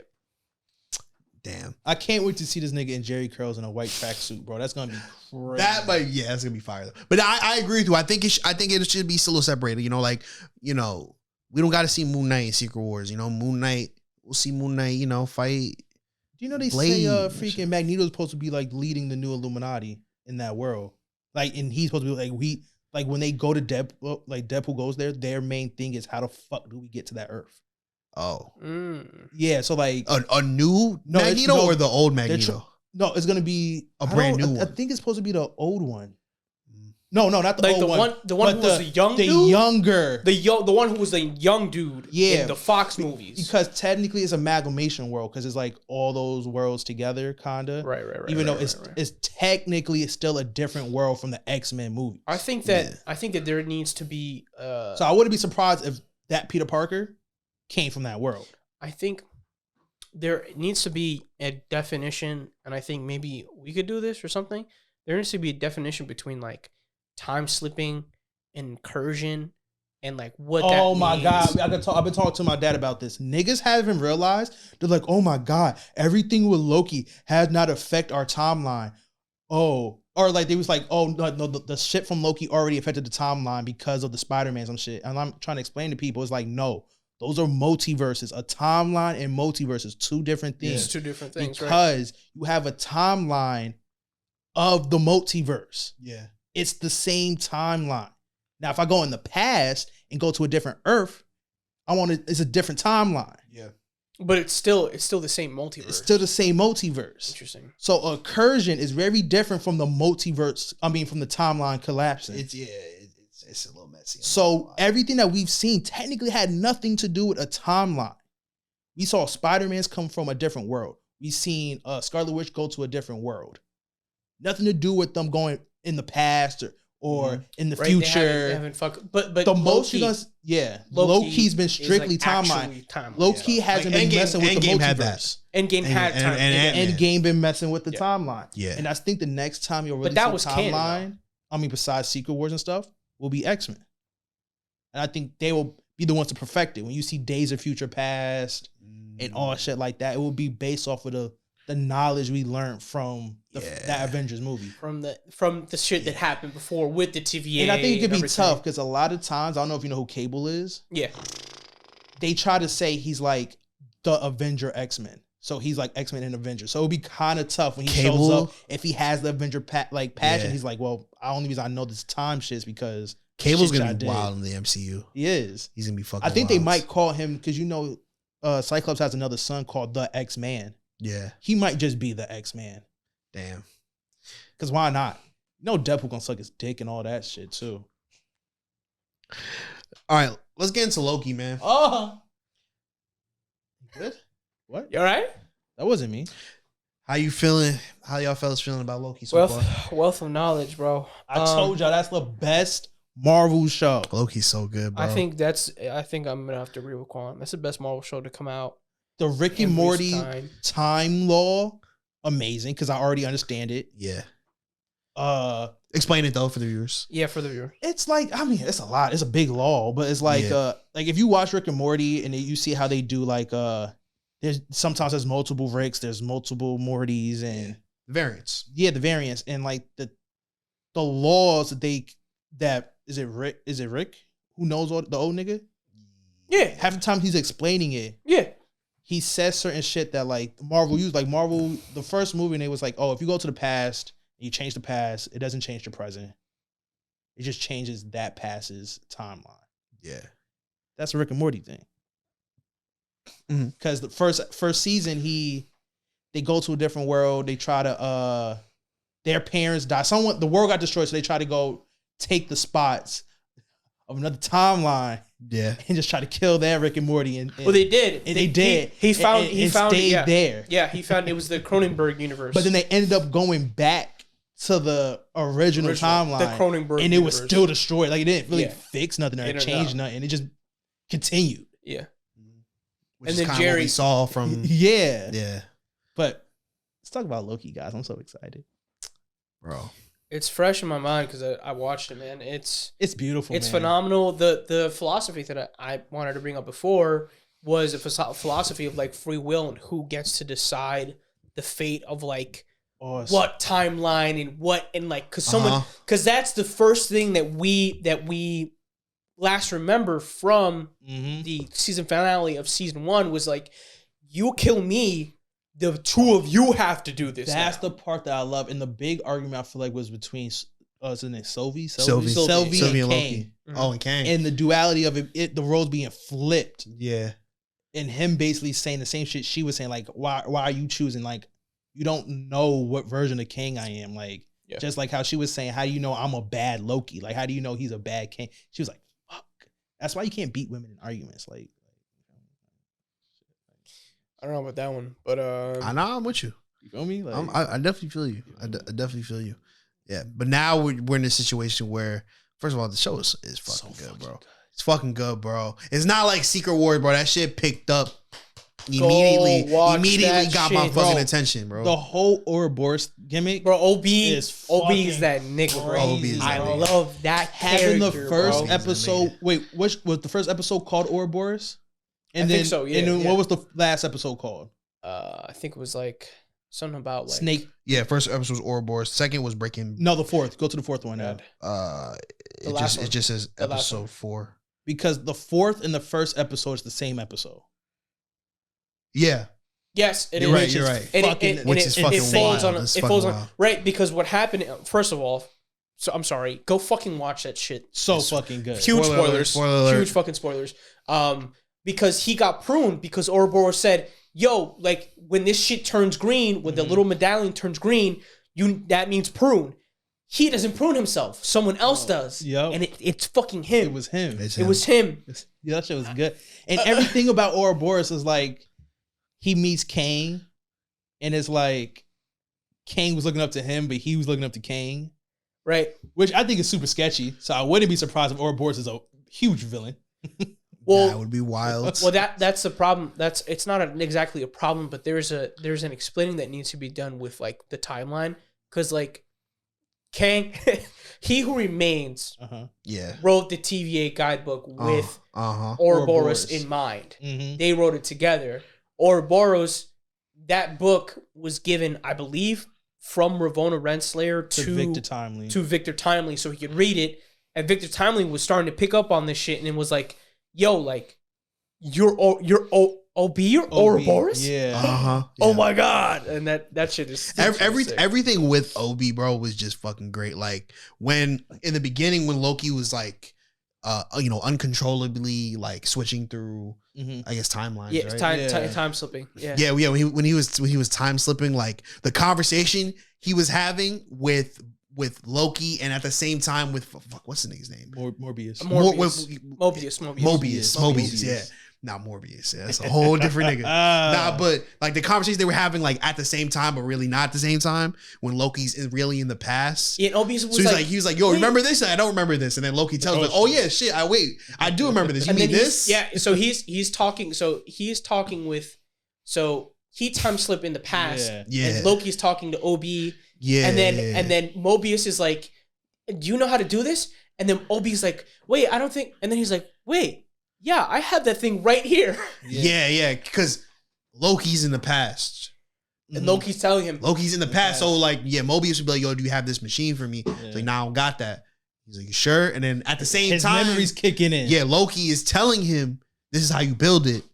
Damn. I can't wait to see this nigga in Jerry curls in a white tracksuit, bro. That's gonna be crazy. That's gonna be fire though. But I agree with you. I think it should be still separated. You know, like we don't got to see Moon Knight in Secret Wars. You know, Moon Knight. We'll see Moon Knight. You know, fight. Do you know they Blade. say freaking Magneto's supposed to be like leading the new Illuminati in that world? Like, and he's supposed to be like when they go to Deadpool, like Deadpool goes there, their main thing is how the fuck do we get to that Earth? Oh, Yeah, so like a new No, it's- Magneto no, or the old they're Magneto? no, it's gonna be A brand new I one. think it's supposed to be the old one. No, not the Like old the one but who was the young the dude? younger. The one who was the young dude Yeah. in the Fox movies. Because technically it's amalgamation world because it's like all those worlds together, kinda. Right. Even though right. it's technically it's still a different world from the X-Men movie. I think that there needs to be. So I wouldn't be surprised if that Peter Parker came from that world. I think there needs to be a definition, and I think maybe we could do this or something. There needs to be a definition between like time slipping, incursion, and like what. Oh that my means. god, I've been talking to my dad about this. Niggas haven't realized. They're like, oh my god, everything with Loki has not affect our timeline. Oh, or like they was like, oh no, the shit from Loki already affected the timeline because of the Spider-Man some shit. And I'm trying to explain to people, it's like, no, those are multiverses. A timeline and multiverses, two different things. It's two different things, right? Because you have a timeline of the multiverse. Yeah. It's the same timeline. Now, if I go in the past and go to a different Earth, it's a different timeline. Yeah. But it's still the same multiverse. It's still the same multiverse. Interesting. So incursion is very different from the multiverse. I mean, from the timeline collapsing. It's a little messy. So everything that we've seen technically had nothing to do with a timeline. We saw Spider-Man's come from a different world. We've seen Scarlet Witch go to a different world. Nothing to do with them going in the past or in the Right, future. They haven't but the most Loki, you're gonna, yeah, Loki Loki's been is, strictly like, actually timeline. timeline Loki stuff. hasn't Like, been messing with the Endgame had that. multiverse. Endgame had time. and- Endgame been messing with the Yeah. timeline. Yeah. And I think the next time you'll really that see was timeline, canon, I mean, besides Secret Wars and stuff, will be X-Men. And I think they will be the ones to perfect it. When you see Days of Future Past and all shit like that, it will be based off of the knowledge we learned from that Avengers movie. From the shit that happened before with the TVA. And I think it could be everything. tough because a lot of times, I don't know if you know who Cable is. Yeah. They try to say he's like the Avenger X-Men. So he's like X-Men and Avenger. So it would be kind of tough when he shows up. If he has the Avenger passion, he's like, well, the only reason I know this time shit is because Cable's gonna be wild in the MCU. He is. He's gonna be fucking. I think wild. they might call him because Cyclops has another son called the X-Man. Yeah, he might just be the X-Man. Damn. Because why not? Deadpool gonna suck his dick and all that shit too. All right, let's get into Loki, man. Oh, good. What? You all right? That wasn't me. How you feeling? How y'all fellas feeling about Loki so far? Wealth of knowledge, bro. I told y'all that's the best Marvel show. Loki's so good, bro. I think I'm gonna have to agree with Quan. That's the best Marvel show to come out. The Rick and Morty time law, amazing because I already understand it. Yeah. Explain it though for the viewers. Yeah, for the viewer. It's like, it's a lot. It's a big law, but it's like like if you watch Rick and Morty and you see how they do there's multiple Ricks, there's multiple Mortys and variants. Yeah, the variants and like the laws that is it Rick who knows all the old nigga? Yeah. Half the time he's explaining it. Yeah. He says certain shit that like Marvel used. Like Marvel, the first movie, and it was like, oh, if you go to the past, you change the past, it doesn't change the present. It just changes that past's timeline. Yeah. That's a Rick and Morty thing. Because the first season, they go to a different world. They try to their parents die. The world got destroyed, so they try to go take the spots of another timeline. Yeah, and just try to kill that Rick and Morty. And well, they did. And they did. He found stayed there. Yeah, he found it was the Cronenberg universe. But then they ended up going back to the original timeline, the Cronenberg, and it was still destroyed. Like it didn't really Yeah. fix nothing or change nothing. It just continued. Yeah. Which And is then kinda what Jerry we saw from Yeah. yeah, But let's talk about Loki, guys. I'm so excited. bro. It's fresh in my mind because I watched it, man. It's beautiful. It's man. phenomenal. The philosophy that I wanted to bring up before was a philosophy of like free will and who gets to decide the fate of like what timeline and like because that's the first thing that we last remember from the season finale of season 1 was like, you kill me, the two of you have to do this. That's now. the part that I love. And the big argument I feel like was between what's his name? Sylvie and Loki. Kang. Oh, and Kang. And the duality of it the roles being flipped. Yeah. And him basically saying the same shit she was saying, like, why are you choosing? Like, you don't know what version of Kang I am. Like, just like how she was saying, how do you know I'm a bad Loki? Like, how do you know he's a bad Kang? She was like, fuck. That's why you can't beat women in arguments. Like, I don't know about that one, but I know I'm with you. You feel me? Like, I definitely feel you. I definitely feel you. Yeah, but now we're in a situation where, first of all, the show is fucking good, bro. It's fucking good, bro. It's not like Secret Wars, bro. That shit picked up immediately. Immediately got my fucking attention, bro. The whole Ouroboros gimmick, bro. OB is that nigga, bro. I love that having the character, first bro. episode. Wait, which was the first episode called Ouroboros? And I then, think so. Yeah. And then yeah. what was the last episode called? I think it was like something about like Snake. Yeah, first episode was Ouroboros. Second was Breaking. No, the fourth. Go to the fourth one now. It just says episode 4. Because the fourth and the first episode is the same episode. Yeah. Yes, it is. You're right. You're right. Which is fucking wild. It falls on right because what happened? First of all, so I'm sorry. Go fucking watch that shit. So fucking good. Huge Spoiler spoilers. alert. Huge fucking spoilers. Because he got pruned because Ouroboros said, "Yo, like when this shit turns green, when the little medallion turns green, that means prune." He doesn't prune himself. Someone else does. Yep. And it's fucking him. It was him. It was him. Yeah, that shit was good. And everything about Ouroboros is like, he meets Kang, and it's like, Kang was looking up to him, but he was looking up to Kang. Right. Which I think is super sketchy. So I wouldn't be surprised if Ouroboros is a huge villain. Well, that would be wild. Well, that's the problem. It's not exactly a problem, but there's an explaining that needs to be done with like the timeline, because like Kang, He Who Remains Yeah. wrote the TVA guidebook with Uh-huh. Ouroboros Ouroboros. in mind. Mm-hmm. They wrote it together. Ouroboros, that book was given, I believe, from Ravonna Renslayer To Victor Timely. so he could read it. And Victor Timely was starting to pick up on this shit and it was like, yo, like, you're OB or Ouroboros? Yeah. Uh-huh. Oh Yeah. my god! And that shit is sick. Everything with Obi, bro, was just fucking great. Like when in the beginning, when Loki was like, uncontrollably like switching through, I guess timelines. Yeah, right? time slipping. Yeah, Yeah. When he was time slipping, like the conversation he was having with Loki, and at the same time with what's the nigga's name? Morbius. Mobius. Yeah. Not Morbius. Yeah, that's a whole different nigga. Nah, but like the conversation they were having like at the same time, but really not at the same time when Loki's really in the past. Yeah, Mobius was So he was like, yo, wait. remember this? And I don't remember this. And then Loki tells him, oh yeah, shit, I do remember this. You And mean then this? Yeah, so he's talking. So he's talking with. So he time slipped in the past. Yeah. And Loki's talking to OB. Yeah. And then Mobius is like, do you know how to do this? And then OB's like, wait, I don't think. And then he's like, wait. Yeah, I have that thing right here. Yeah, because Loki's in the past. And Loki's telling him. Loki's in the past. So like, yeah, Mobius would be like, yo, do you have this machine for me? He's like, nah, I don't got that. He's like, you sure? And then at the same His time, memory's kicking in. yeah, Loki is telling him this is how you build it.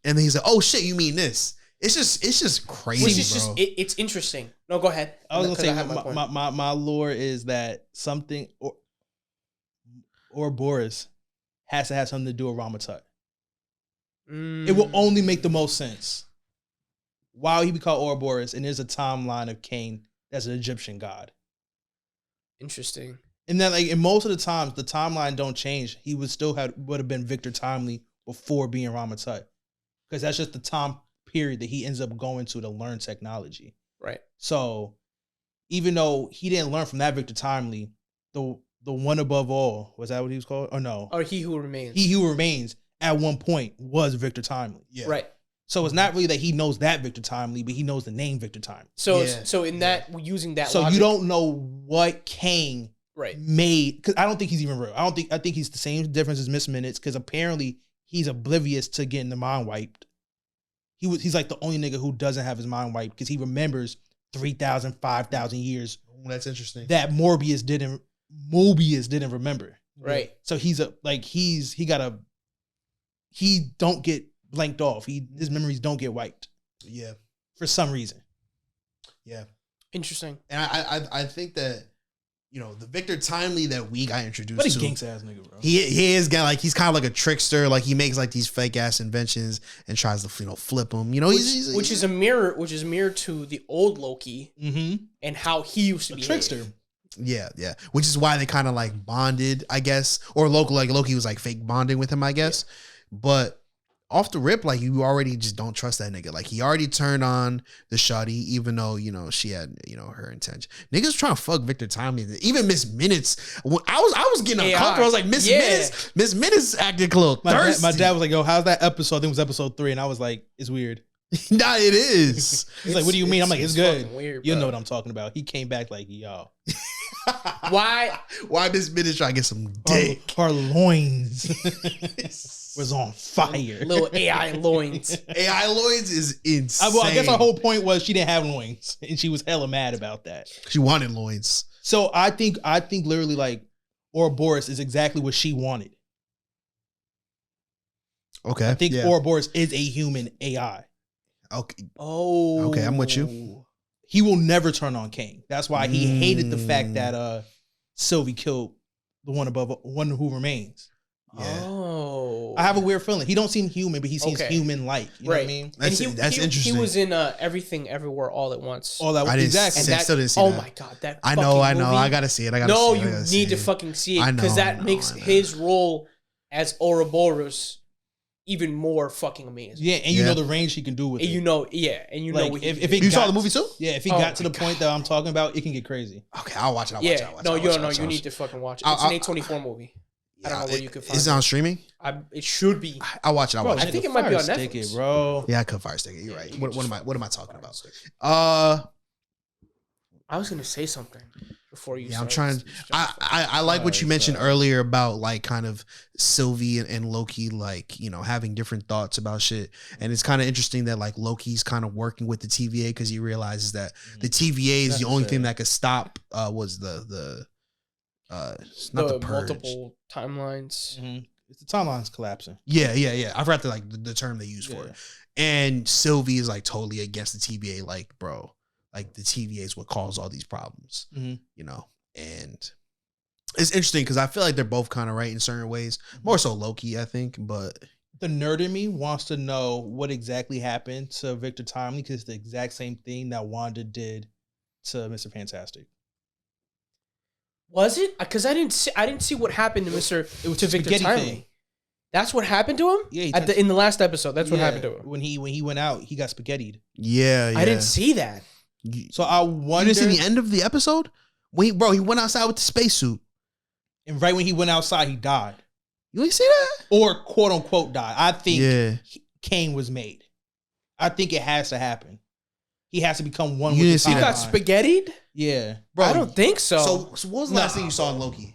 And then he's like, oh shit, you mean this? It's just crazy, Which is bro. it's interesting. No, go ahead. I was gonna say have my point. my lore is that something or Boris has to have something to do with Ramatut. It will only make the most sense. Why he be called Ouroboros, and there's a timeline of Cain as an Egyptian god. Interesting. And then, like, in most of the times, the timeline don't change. He would have been Victor Timely before being Ramatut, because that's just the time period that he ends up going to learn technology. Right. So, even though he didn't learn from that Victor Timely, the one above all, was that what he was called? Or no? Or He Who Remains. He Who Remains at one point was Victor Timely. Yeah. Right. So it's not really that he knows that Victor Timely, but he knows the name Victor Timely. So Yeah. so in that using that So logic, you don't know what Kang right. made, because I don't think he's even real. I think he's the same difference as Miss Minutes, because apparently he's oblivious to getting the mind wiped. He's like the only nigga who doesn't have his mind wiped, because he remembers 3,000, 5,000 years Oh, that's interesting. that Mobius didn't remember. Right. So he don't get blanked off. His memories don't get wiped Yeah. for some reason. Yeah. Interesting. And I think that, the Victor Timely that we got introduced What a to. ginks ass nigga, bro. He is got like, he's kind of like a trickster. Like he makes like these fake ass inventions and tries to flip them. Which is a mirror to the old Loki Mm-hmm. and how he used to A be trickster. Yeah. Which is why they kind of like bonded, I guess. Or Loki was like fake bonding with him, I guess. But off the rip, like you already just don't trust that nigga. Like he already turned on the shawty, even though she had her intention. Niggas trying to fuck Victor Timely. Even Miss Minutes. I was getting uncomfortable. I was like, Miss Minutes acted a little thirsty. My dad was like, yo, how's that episode? I think it was episode 3, and I was like, it's weird. Nah, it is. He's like, what do you mean? I'm like, it's good. fucking weird, You bro. know what I'm talking about. He came back like, yo, Why? Why Miss Minutes trying to get some dick? her loins was on fire. Little AI loins. AI Lloyd's is insane. I guess our whole point was she didn't have loins, and she was hella mad about that. She wanted loins. So I think literally like Ouroboros is exactly what she wanted. Okay. I think Ouroboros is a human AI. Okay. Oh. Okay, I'm with you. He will never turn on Kang. That's why he hated the fact that Sylvie killed the one who remains. Yeah. Oh. I have a weird feeling. He don't seem human, but he seems human-like. You know what I mean? That's interesting. He was in Everything Everywhere All at Once. All that I didn't exactly. see- and still didn't see oh that. my god, that I know. fucking movie. I gotta see it. No, see it. I you gotta see need to it. fucking see I it know, because I that know, makes I know. his role as Ouroboros even more fucking amazing. Yeah, and you know the range he can do with And it. you know, yeah, and you know Like what if he it can do. You saw got- the movie too? Yeah, if he Oh got to my the point that I'm talking about, it can get crazy. Okay, I'll watch it. You need to fucking watch it. It's an A24 movie. I don't know where you can find Is it on streaming? it should be. I'll watch it. I'll watch I it. think it might be on Fire stick Netflix. it, bro. Yeah, I could fire stick it. You're right. you What just am I talking Fire about? stick. I was gonna say something before you. Yeah, I'm started. trying. I like what you mentioned earlier about like kind of Sylvie and Loki, like, you know, having different thoughts about shit. And it's kind of interesting that like Loki's kind of working with the TVA because he realizes that the TVA is the only thing that could stop was the it's not the purge. Multiple timelines. Mm-hmm. It's the timeline's collapsing. Yeah. I forgot the term they use for it. And Sylvie is like totally against the TVA, like, bro, like the TVA is what caused all these problems, you know. And it's interesting because I feel like they're both kind of right in certain ways. More so Loki, I think, but the nerd in me wants to know what exactly happened to Victor Timely because it's the exact same thing that Wanda did to Mr. Fantastic. Was it? Because I didn't see what happened to Mr. It was to the Victor spaghetti Timely. thing. That's what happened to him. Yeah, in the last episode. That's what happened to him. When he went out, he got spaghettied. yeah. I didn't see that. So I You wonder. didn't see the end of the episode? He went outside with the spacesuit. And right when he went outside, he died, You ain't see that? or quote unquote died. I think Yeah. Kane was made. I think it has to happen. He has to become one You with didn't the see You that? got timeline. spaghettied? Yeah, Bro, I don't think so. So what was the last thing you saw in Loki?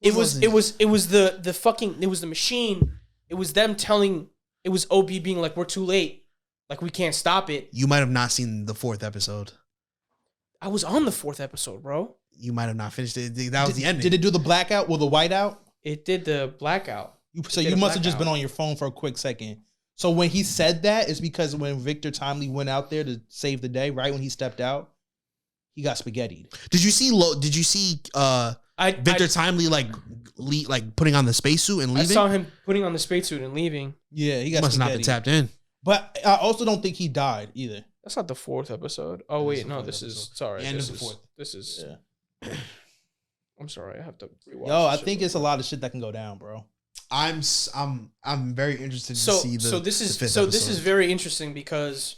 It was the fucking, it was the machine. It was them telling, it was OB being like, we're too late. Like, we can't stop it. You might have not seen the 4th episode. I was on the 4th episode, bro. You might have not finished it. That was the ending. Did it do the blackout or the whiteout? It did the blackout. So Did you a must have just blackout. been on your phone for a quick second. So when he said that, it's because when Victor Timely went out there to save the day, right when he stepped out, he got spaghettied. Did you see Victor Timely like putting on the spacesuit and I leaving? saw him putting on the spacesuit and leaving. Yeah, he He got must not have been spaghettied. tapped in. But I also don't think he died either. That's not the 4th episode. Oh It is wait, the no, fourth this is episode. sorry. The end this of the is 4th. this is. Yeah. I'm sorry, I have to rewatch. Yo, I this shit think real it's a lot of shit that can go down, bro. I'm very interested to see the this is the 5th so this is episode. very interesting because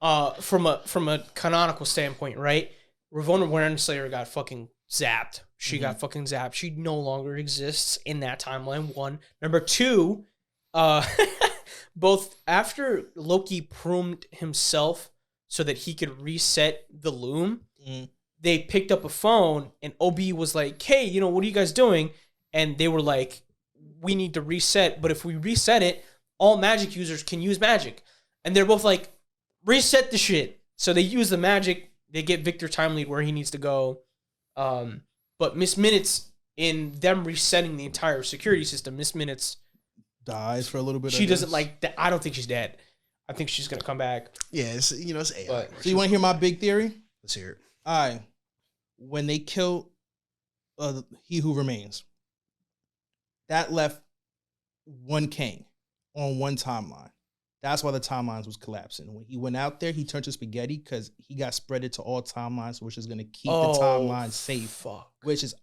from a canonical standpoint, right? Ravonna Renslayer got fucking zapped. She got fucking zapped. She no longer exists in that timeline. One. Number two, both after Loki pruned himself so that he could reset the loom, they picked up a phone and OB was like, hey, you know, what are you guys doing? And they were like, we need to reset, but if we reset it, all magic users can use magic. And they're both like, reset the shit. So they use the magic, they get Victor Timely where he needs to go. But Miss Minutes, in them resetting the entire security system, Miss Minutes, Dies for a little bit. she I doesn't guess. like that. I don't think she's dead. I think she's gonna come back. Yeah, it's AI. But- So you want to hear my big theory? Let's hear it. All right. When they killed He Who Remains, that left one king on one timeline. That's why the timelines was collapsing. When he went out there, he turned to spaghetti because he got spreaded to all timelines, which is going to keep the timeline safe, Fuck. which is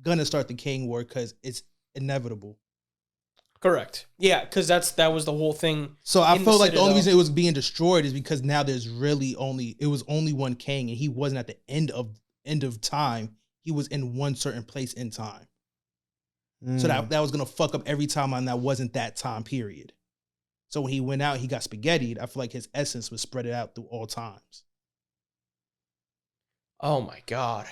going to start the King War because it's inevitable. Correct. Yeah, because that was the whole thing. So I In feel the like the only Citadel. reason it was being destroyed is because now there's really it was only one king, and he wasn't at the end of time. He was in one certain place in time. So that was gonna fuck up every timeline that wasn't that time period. So when he went out, he got spaghettied. I feel like his essence was spread out through all times. Oh my god.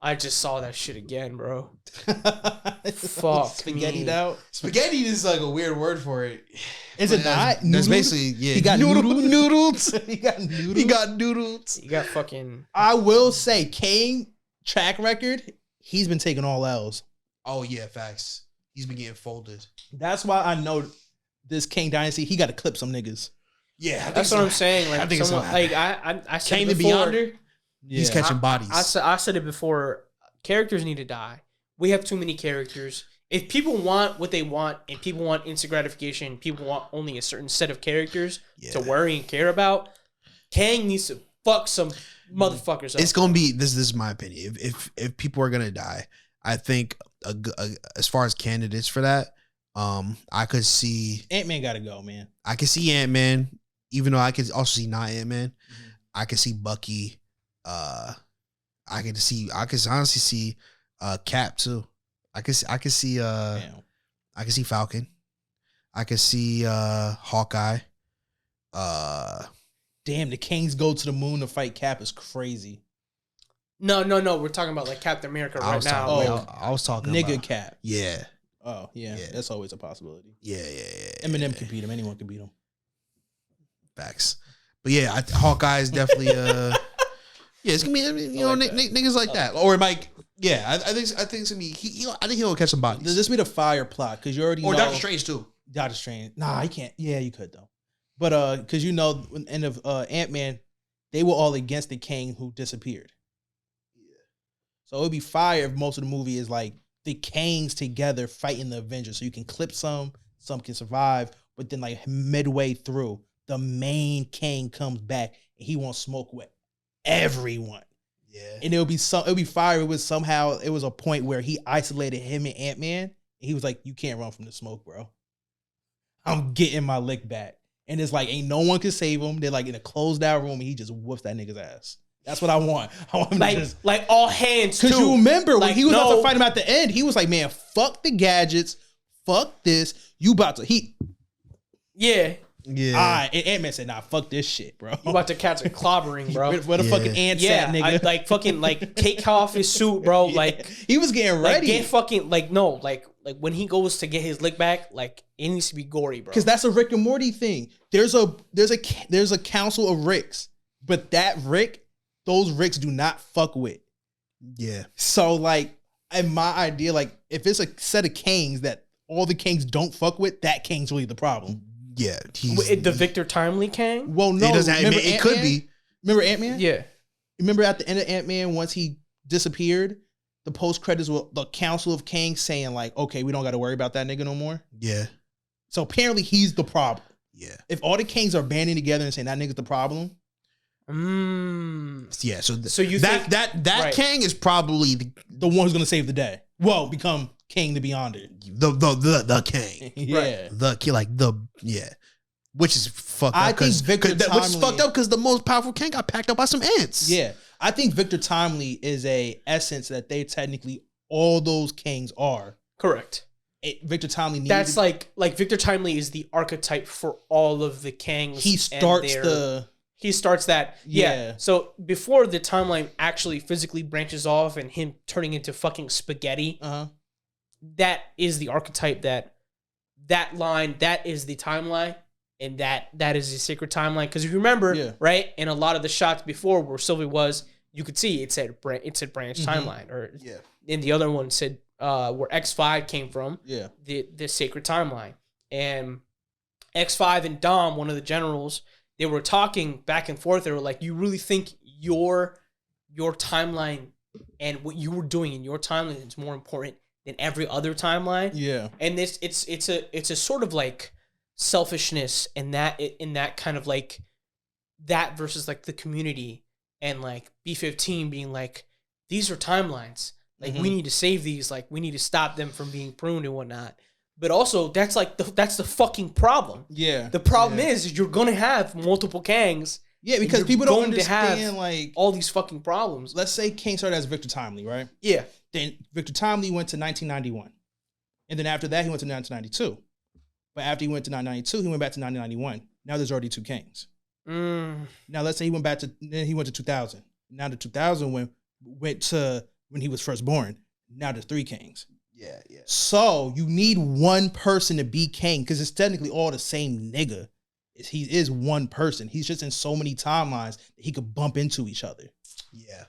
I just saw that shit again, bro. Fuck, spaghettied me. out. Spaghetti is like a weird word for it. Is it But not? That's Noodled? basically yeah. He got noodles. He got noodles. He got noodles. You got fucking. I will say, Kane track record. He's been taking all L's. Oh yeah, facts. He's been getting folded. That's why I know this King Dynasty. He got to clip some niggas. Yeah, I think That's so. what I'm saying. Like, I think it's someone, gonna like I said Came it to before. Beyonder. He's catching bodies. I said it before. Characters need to die. We have too many characters. If people want what they want, and people want instant gratification, people want only a certain set of characters to worry and care about. Kang needs to fuck some motherfuckers up. It's gonna be this. This is my opinion. If people are gonna die, I think as far as candidates for that, I could see Ant-Man got to go, man. I could see Ant-Man, even though I could also see not Ant-Man. I could see Bucky. I could honestly see Cap too. I could see Damn. I could see Falcon. I could see Hawkeye. Damn, the Kings go to the moon to fight Cap is crazy. No. We're talking about like Captain America I right was now. talking, Like, I was talking Nigga about Cap. yeah, Oh yeah, Yeah. that's always a possibility. yeah. Eminem can beat him. Anyone can beat him. Facts. But yeah, Hawkeye is definitely yeah, it's gonna be niggas like that. Or it might I think it's gonna be I think he'll catch some bodies. Does this be the fire plot? Because you already Or know Doctor Strange too. Doctor Strange. Nah, you can't. Yeah, you could though. But because you know, in the end of Ant-Man, they were all against the King who disappeared. Yeah. So it would be fire if most of the movie is like the Kangs together fighting the Avengers. So you can clip some can survive, but then like midway through, the main Kang comes back and he won't smoke with everyone. Yeah. And it'll be fire. It was a point where he isolated him and Ant-Man, and he was like, "You can't run from the smoke, bro. I'm getting my lick back." And it's like, ain't no one can save him. They're like in a closed out room, and he just whoops that nigga's ass. That's what I want. I want him to just, like all hands too. because you remember when Like, he was about no. to fight him at the end, he was like, "Man, fuck the gadgets, fuck this. You about to Yeah, Yeah. all right." And Ant-Man said, "Nah, fuck this shit, bro. you about to catch a clobbering, bro. Where the fucking ants Yeah, at, nigga?" like fucking like take off his suit, bro. Yeah. Like he was getting ready. get fucking like when he goes to get his lick back, like it needs to be gory, bro. Because that's a Rick and Morty thing. There's a council of Ricks, but that Rick, those Ricks do not fuck with. Yeah. So like, in my idea, like if it's a set of Kangs that all the Kangs don't fuck with, that Kang's really the problem. Yeah. The Victor Timely Kang. Well, no, It doesn't. remember It could Ant-Man? be. Remember Ant-Man? Yeah, Remember at the end of Ant-Man, once he disappeared, the post credits were the Council of Kangs saying like, "Okay, we don't got to worry about that nigga no more." Yeah. So apparently he's the problem. Yeah. If all the Kangs are banding together and saying that nigga's the problem, Yeah. So you that think that right. Kang is probably the one who's gonna save the day. Well, become King the Beyonder. the Kang. Yeah. Which is fucked up. I think Victor which is Timely- fucked up because the most powerful Kang got packed up by some ants. Yeah. I think Victor Timely is a essence that they technically all those Kings are. correct. Victor Timely needs That's like Victor Timely is the archetype for all of the Kangs. he starts He starts that. Yeah. Yeah. So before the timeline actually physically branches off and him turning into fucking spaghetti, that is the archetype that line, that is the timeline. And that is the sacred timeline. Because if you remember, Yeah. right, in a lot of the shots before where Sylvie was, you could see it said branch timeline. Or Yeah. in the other one said where X5 came from, Yeah. the sacred timeline. And X5 and Dom, one of the generals, they were talking back and forth. They were like, "You really think your timeline and what you were doing in your timeline is more important than every other timeline?" Yeah. And it's a sort of like selfishness and that in that kind of like that versus like the community and like B-15 being like, these are timelines. Like we need to save these. Like we need to stop them from being pruned and whatnot. But also that's like that's the fucking problem. Yeah. The problem is you're gonna have multiple Kangs. Yeah, because you're people don't going to have understand like all these fucking problems. let's say King started as Victor Timely, right? Yeah. Then Victor Timely went to 1991. And then after that he went to 1992. But after he went to 1992, he went back to 1991. Now there's already two Kings. Now let's say he went to 2000. Now the 2000 went to when he was first born. Now there's three Kings. Yeah. So you need one person to be king because it's technically all the same nigga. He is one person. He's just in so many timelines that he could bump into each other. Yeah.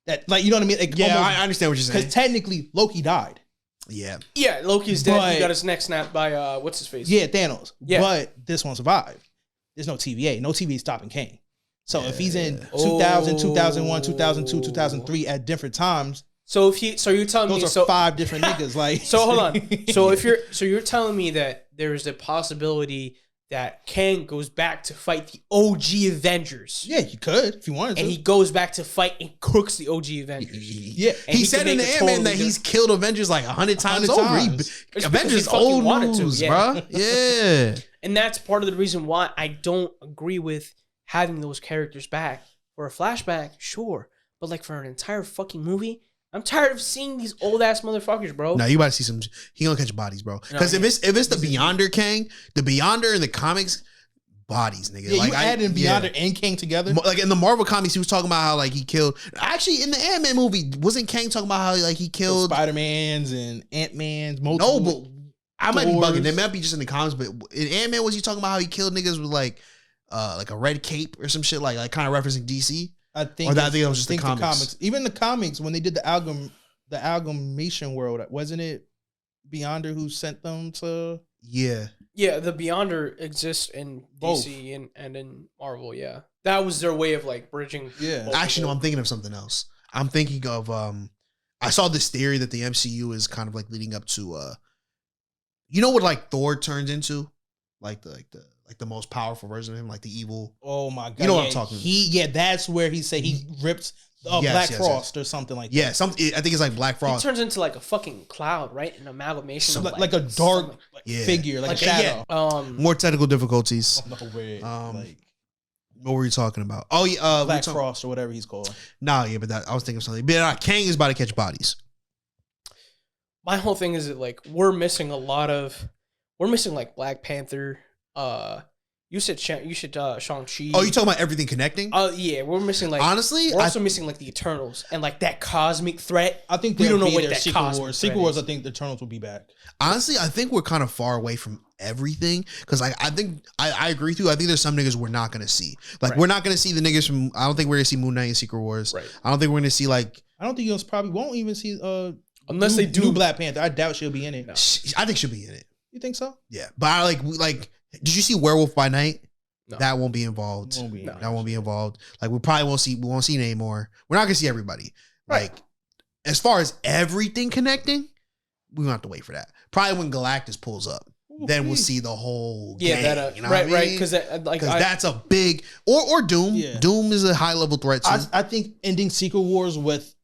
That like you know what I mean? Like, Yeah, I understand what you're saying. because technically Loki died. Yeah. Yeah, Loki's dead. But- He got his neck snapped by what's his face? Yeah, Thanos. Yeah. But this one survived. There's no TVA. No TVA stopping Kang. So if he's in 2000, 2001, 2002, 2003 at different times, So you're telling me those are five different niggas. Like So hold on. So you're telling me that there's a possibility that Kang goes back to fight the OG Avengers. yeah, you could if you wanted to. And he goes back to fight and cooks the OG Avengers. yeah, And He he said can in the make a Ant-Man totally that he's killed Avengers like 100 times 100 over. times. It's because Avengers he fucking old wanted to, news, yeah. bro. Yeah. And that's part of the reason why I don't agree with having those characters back. For a flashback, sure. But like for an entire fucking movie, I'm tired of seeing these old ass motherfuckers, bro. No, you about to see some. He gonna catch bodies, bro. Because if it's the Beyonder Kang, the Beyonder in the comics bodies, nigga. Yeah, like you added Beyonder and Kang together. Like in the Marvel comics, he was talking about how like he killed. Actually, in the Ant-Man movie, wasn't Kang talking about how like he killed Spider-Man's and Ant-Man's. No, but I might be bugging. Thors. They might be just in the comics, but in Ant-Man, was he talking about how he killed niggas with like a red cape or some shit, like kind of referencing DC? I think. Or that thing was just the comics. Even the comics, when they did the amalgamation world, wasn't it Beyonder who sent them to? Yeah. Yeah, the Beyonder exists in DC and in Marvel. Yeah, that was their way of like bridging. Yeah. Actually, no, I'm thinking of something else. I'm thinking of I saw this theory that the MCU is kind of like leading up to you know what like Thor turns into, like the most powerful version of him, like the evil. Oh my god! You know what I'm talking about? That's where he said he ripped Black Frost or something like that. Yeah, I think it's like Black He Frost. turns into like a fucking cloud, right? An amalgamation of like a dark Yeah. figure, like a shadow. More technical difficulties. No way. What were you talking about? Oh yeah, Black Frost or whatever he's called. Nah, yeah, but I was thinking of something. But Kang is about to catch bodies. My whole thing is that like we're missing like Black Panther. You said Shang-Chi. Oh, you talking about everything connecting? Yeah, we're missing like honestly. We're also missing like the Eternals and like that cosmic threat. I think we don't know what that Secret cosmic Wars. threat Secret Wars. is. I think the Eternals will be back. Honestly, I think we're kind of far away from everything because like I think I agree with you. I think there's some niggas we're not gonna see. Like we're not gonna see the niggas from. I don't think we're gonna see Moon Knight and Secret Wars. Right. I don't think we're gonna see like. I don't think you probably won't even see unless they do new Black Panther. I doubt she'll be in it. No. I think she'll be in it. You think so? Yeah, but I like. Did you see Werewolf by Night? No. That won't be involved. No. That won't be involved. Like we probably won't see Namor. We're not gonna see everybody. Right. Like as far as everything connecting, we gonna have to wait for that. Probably when Galactus pulls up, then we'll see the whole gang. You know what I mean? Because that's a big or Doom. Yeah. Doom is a high level threat too. I think ending Secret Wars with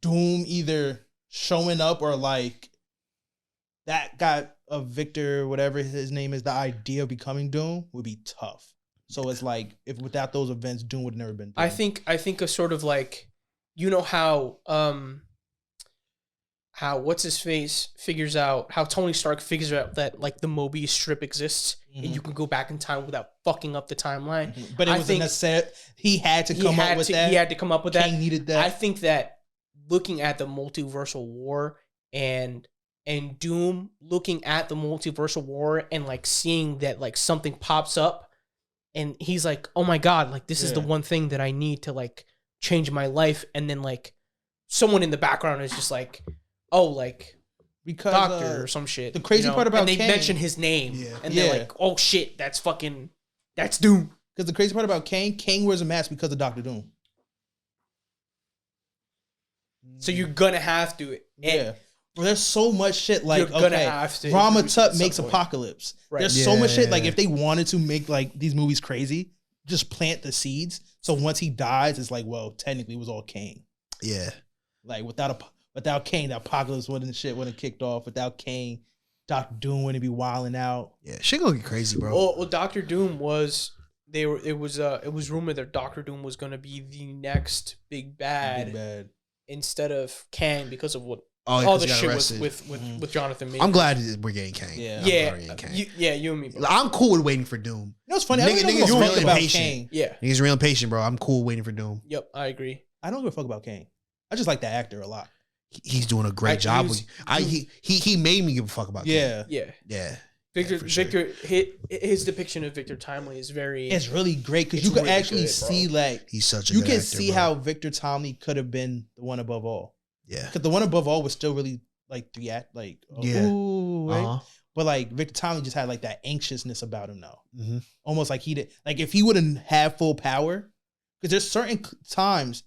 Doom either showing up or like that got a Victor, whatever his name is, the idea of becoming Doom would be tough. So it's like if without those events, Doom would have never been Doom. I think a sort of like, you know how what's his face figures out, how Tony Stark figures out that like the Mobius strip exists and you can go back in time without fucking up the timeline. But it was necessary. He had to come up with that. He had to come up with Kang that. needed that. I think that looking at the multiversal war and Doom looking at the multiversal war and like seeing that like something pops up and he's like, oh my god, like this is the one thing that I need to like change my life, and then like someone in the background is just like, oh, like because doctor or some shit. The crazy part about and they Kang, mention his name and they're like, oh shit, that's Doom. Because the crazy part about Kang wears a mask because of Dr. Doom. So you're gonna have to. Yeah. Well, there's so much shit like, You're gonna have to Rama introduce it Tut at makes some point. Apocalypse. Right. There's so much shit. Yeah. Like if they wanted to make like these movies crazy, just plant the seeds. So once he dies, it's like, well, technically it was all Kang. Yeah. Like without Kang, the Apocalypse wouldn't kicked off. Without Kang, Dr. Doom wouldn't be wilding out. Yeah. Shit gonna get crazy, bro. Well, Doctor Doom was. It was rumored that Doctor Doom was gonna be the next big bad. Instead of Kang because of what all the shit was with Jonathan Majors. I'm glad we're getting Kang. Yeah. You and me, bro. I'm cool with waiting for Doom. You know what's funny? I don't Niggas give a fuck really about impatient. Kang. Yeah. He's real impatient, bro. I'm cool waiting for Doom. Yep, I agree. I don't give a fuck about Kang. I just like that actor a lot. He's doing a great job. He made me give a fuck about Kang. Yeah. Yeah. Victor, for sure. his depiction of Victor Timely is very. It's really great because It's you can really actually good, bro. see like He's such a you good can actor, see bro. how Victor Timely could have been the one above all. Yeah. Because the one above all was still really like Yeah. ooh, right? Uh-huh. But like Victor Timely just had like that anxiousness about him now. Mm-hmm. Almost like he did. Like if he wouldn't have full power, because there's certain times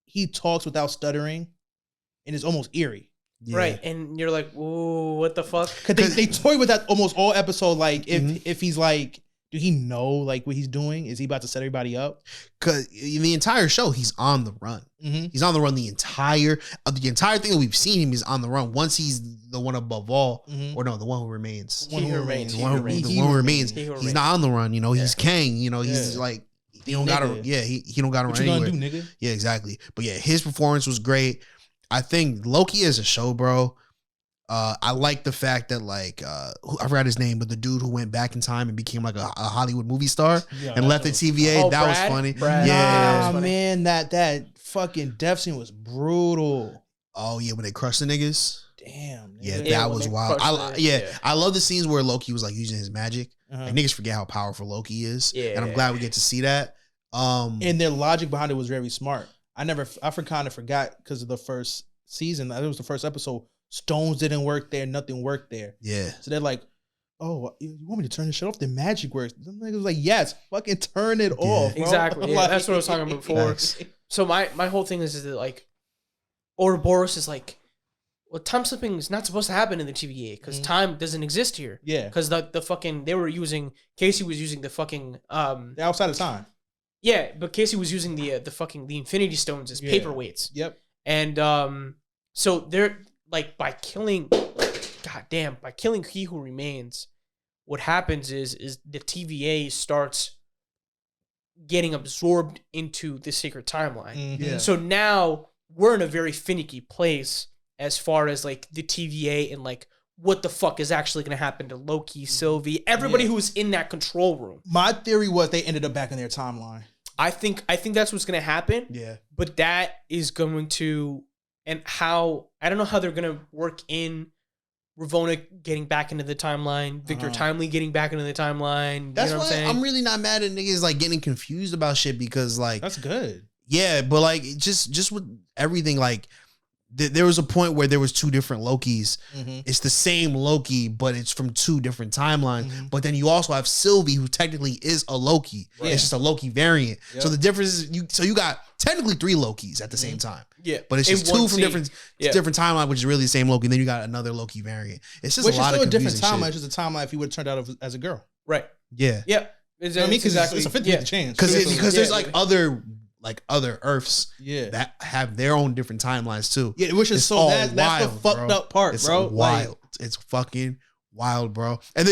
he talks without stuttering, and it's almost eerie. Yeah. Right, and you're like, "Ooh, what the fuck?" Because they toy with that almost all episode. Like if he's like, do he know like what he's doing? Is he about to set everybody up? Because in the entire show, he's on the run. Mm-hmm. He's on the run the entire thing that we've seen him is on the run. Once he's the one above all, Mhm. or no, the one who remains. He who remains. The one who remains. He who He's remains. not on the run. You know, he's Kang. You know, he's Yeah. like he don't gotta. Nigga. Yeah, he don't gotta What run you gonna anywhere. do, nigga? Yeah, exactly. But yeah, his performance was great. I think Loki as a show, bro. I like the fact that like I forgot his name, but the dude who went back in time and became like a Hollywood movie star and left the TVA. Oh, that Brad? was funny. Brad. Yeah. Nah, Nah, funny. man, that fucking death scene was brutal. Oh yeah, when they crushed the niggas. Damn. Yeah, nigga. Yeah, that when was they wild. crushed Yeah, I love the scenes where Loki was like using his magic. Uh-huh. Like niggas forget how powerful Loki is, and I'm Yeah. glad we get to see that. And their logic behind it was very smart. I kind of forgot because of the first season. It was the first episode. Stones didn't work there. Nothing worked there. Yeah, So they're like, "Oh, you want me to turn this shit off? The magic works." Them niggas was like, "Yes, fucking turn it off." Bro. Exactly. Yeah, Like- that's what I was talking about before. Facts. So my whole thing is that like, Ouroboros is like, well, time slipping is not supposed to happen in the TVA because time doesn't exist here. Yeah, Because the fucking Casey was using the fucking they're outside of time. yeah, but Casey was using the Infinity Stones as Yeah. paperweights. Yep. And so they're like by killing He Who Remains, what happens is the TVA starts getting absorbed into the sacred timeline. Mhm. Yeah. So now we're in a very finicky place as far as like the TVA and like what the fuck is actually going to happen to Loki, Sylvie, everybody Yeah. who's in that control room. My theory was they ended up back in their timeline. I think that's what's going to happen. yeah. But that is going to, and how, I don't know how they're going to work in Ravonna getting back into the timeline, Victor Timely getting back into the timeline. That's you know what I'm why saying? I'm really not mad at niggas like getting confused about shit because like That's good. yeah, but like just with everything like there was a point where there was two different Lokis. Mm-hmm. It's the same Loki, but it's from two different timelines. Mhm. But then you also have Sylvie, who technically is a Loki. Right. It's just a Loki variant. Yep. So the difference is you got technically three Lokis at the same time, yeah. but it's In just one two from scene. Yeah. different timeline, which is really the same Loki. And then you got another Loki variant. It's just Which a is lot still of a different confusing timeline. shit. It's just a timeline if he would have turned out as a girl. Right. Yeah, Yeah. You know what I mean? Because it's a 50-50 chance. because there's Yeah. like other Earths yeah. that have their own different timelines too. Yeah, which is It's so all that's the wild, fucked bro. up part, It's bro. wild. Like, It's fucking wild, bro. And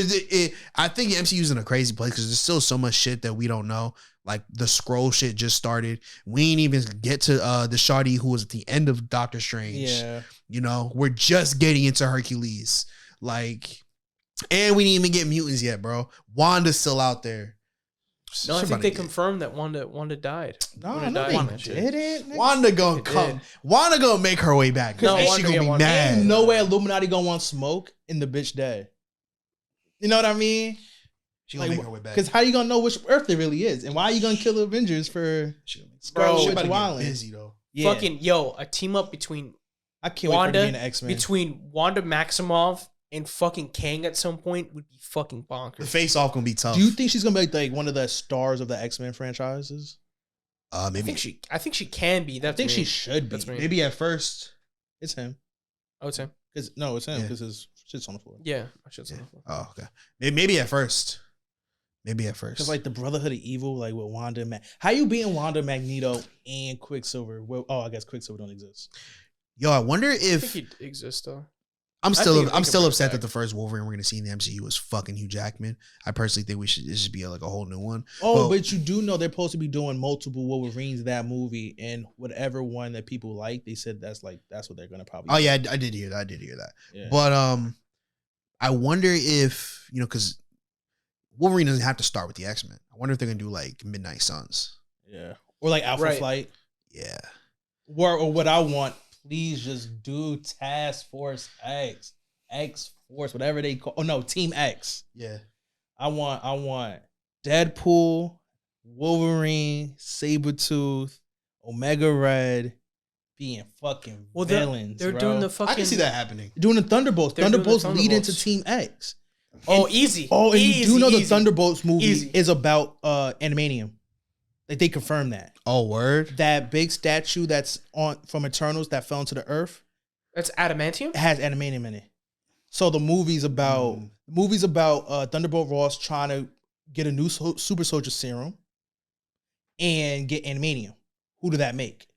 I think the MCU's in a crazy place because there's still so much shit that we don't know. Like the scroll shit just started. We ain't even get to the shawty who was at the end of Doctor Strange. yeah. You know, we're just getting into Hercules. Like, and we didn't even get mutants yet, bro. Wanda's still out there. No, I think Somebody they get- confirmed that Wanda died. No, Wanda no, died they in that shit. didn't. nigga. Wanda gonna They come. did. Wanda gonna make her way back. No, and Wanda- she gonna yeah, be Wanda- mad. Ain't no way Illuminati gonna want smoke in the bitch dead. You know what I mean? She gonna Like, make her way back. Because how you gonna know which Earth it really is, and why are you gonna kill the Avengers for She gonna make Scarlet She Witch about to get wilding? busy though. Yeah, Fucking a team up between I can't wait for Wanda, her to be in the X-Men. between Wanda Maximoff and fucking Kang at some point would be fucking The bonkers. face off gonna be tough. Do you think she's gonna be like one of the stars of the X-Men franchises? Maybe I think she can be. I That's think me. she should be. That's me. maybe at first. It's him. I would say. It's him Yeah. because his shit's on the floor. Yeah, I should say. Oh, okay. Maybe at first. Maybe at first. Because like the Brotherhood of Evil, like with Wanda and how you beating Wanda, Magneto, and Quicksilver? Well, I guess Quicksilver don't exist. Yo, I wonder I if think he exists though. I'm think still they could still bring it upset back. that the first Wolverine we're gonna see in the MCU is fucking Hugh Jackman. I personally think it should be like a whole new one. Oh, Well- but you do know they're supposed to be doing multiple Wolverines in that movie, and whatever one that people like, they said that's what they're gonna probably. Oh do. yeah, I did hear that. I did hear that. Yeah. But I wonder if because Wolverine doesn't have to start with the X-Men. I wonder if they're gonna do like Midnight Suns. Yeah, or like Alpha Right. Flight, Yeah. or what I want. Please just do Task Force X Force, whatever they call. Oh no, Team X. Yeah. I want Deadpool, Wolverine, Sabretooth, Omega Red being fucking Well, villains. they're bro. doing the fucking. I can see that happening. doing the Thunderbolts. They're doing the Thunderbolts lead into Thunderbolts. Team X. Oh, And- easy. Oh, and you do know the Easy. Thunderbolts movie Easy. is about Animanium. Like they confirmed that. Oh, word. That big statue that's on from Eternals that fell into the earth That's adamantium. has Animanium in it. So the movie's about Thunderbolt Ross trying to get a new super soldier serum and get Animanium. Who did that make?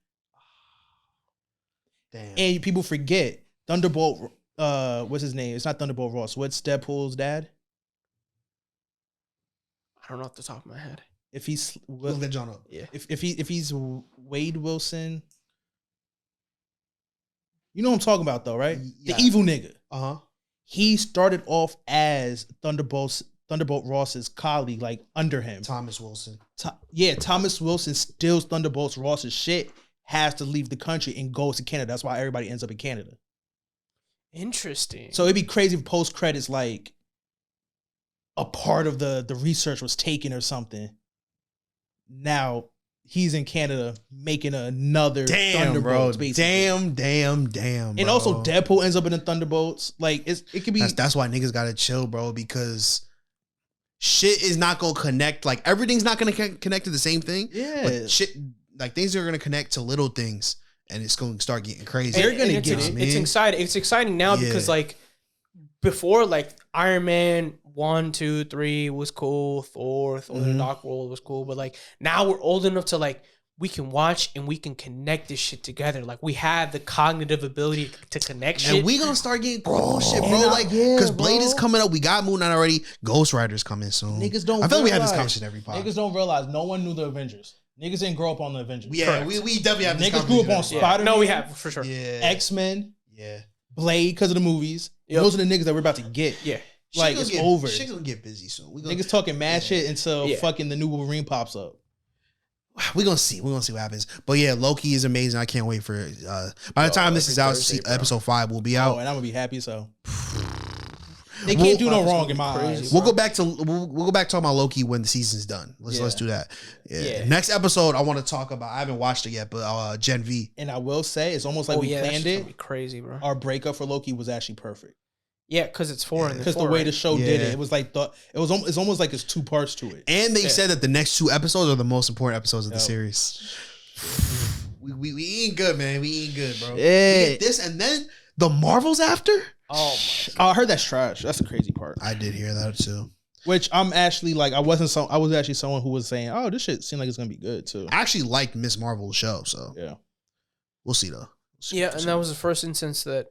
Damn. And people forget Thunderbolt. What's his name? It's not Thunderbolt Ross. What's Deadpool's dad? I don't know off the top of my head. If he's Look that John up. Yeah. if he's Wade Wilson, You know what I'm talking about though, right? Yeah. The evil nigga. Uh-huh. He started off as Thunderbolt Ross's colleague, like under him. Thomas Wilson. Thomas Wilson steals Thunderbolt Ross's shit, has to leave the country and goes to Canada. That's why everybody ends up in Canada. Interesting. So it'd be crazy if post credits like a part of the research was taken or something. Now he's in Canada making another Thunderbolts, basically. Damn, And bro. also Deadpool ends up in the Thunderbolts. Like it could be That's why niggas gotta chill, bro, because shit is not gonna connect. Like everything's not gonna connect to the same thing. yeah. But shit, like things are gonna connect to little things, and it's gonna start getting crazy. They're gonna it's, get it's, it. it's exciting. It's exciting now because like before, like Iron Man 1, 2, 3 was cool. Thor the Dark World was cool. But like now we're old enough to like we can watch and we can connect this shit together. Like we have the cognitive ability to connect shit. And we gonna start getting cool shit, bro. And Like, because Blade is coming up. We got Moon Knight already. Ghost Rider's coming soon. Niggas don't. I feel like we have this realize- conversation every pod. Niggas don't realize no one knew the Avengers. Niggas didn't grow up on the Avengers. Yeah, we definitely have this Niggas grew up on conversation. Spider-Man. No, we have for sure. Yeah, X-Men, yeah. Blade because of the movies. Yep. Those are the niggas that we're about to get. Yeah. Like it's over. Shit gonna get busy soon. We gonna, Niggas talking mad shit until Yeah. fucking the new Wolverine pops up. we gonna see. We're gonna see what happens. But yeah, Loki is amazing. I can't wait for by the time this is out, Thursday, bro. episode 5 will be out. Oh, and I'm gonna be happy. So they can't do no wrong in my eyes. We'll go back to we'll go back talking about Loki when the season's done. Let's do that. Yeah. Next episode I want to talk about. I haven't watched it yet, but Gen V. And I will say it's almost like we that planned shit's gonna it. be crazy, bro. Our breakup for Loki was actually perfect Yeah, because it's foreign. because the way the show did Yeah. it, it was like it's almost like it's two parts to it. And they said that the next 2 episodes are the most important episodes of the Yep. series. We eating good, man. We eating good, bro. Yeah. We get this and then the Marvels after. Oh I heard that's trash. That's the crazy part. I did hear that too. Which I'm actually like I was actually someone who was saying, oh, this shit seemed like it's gonna be good too. I actually liked Miss Marvel's show, so Yeah. we'll see though. yeah, and that was the first instance that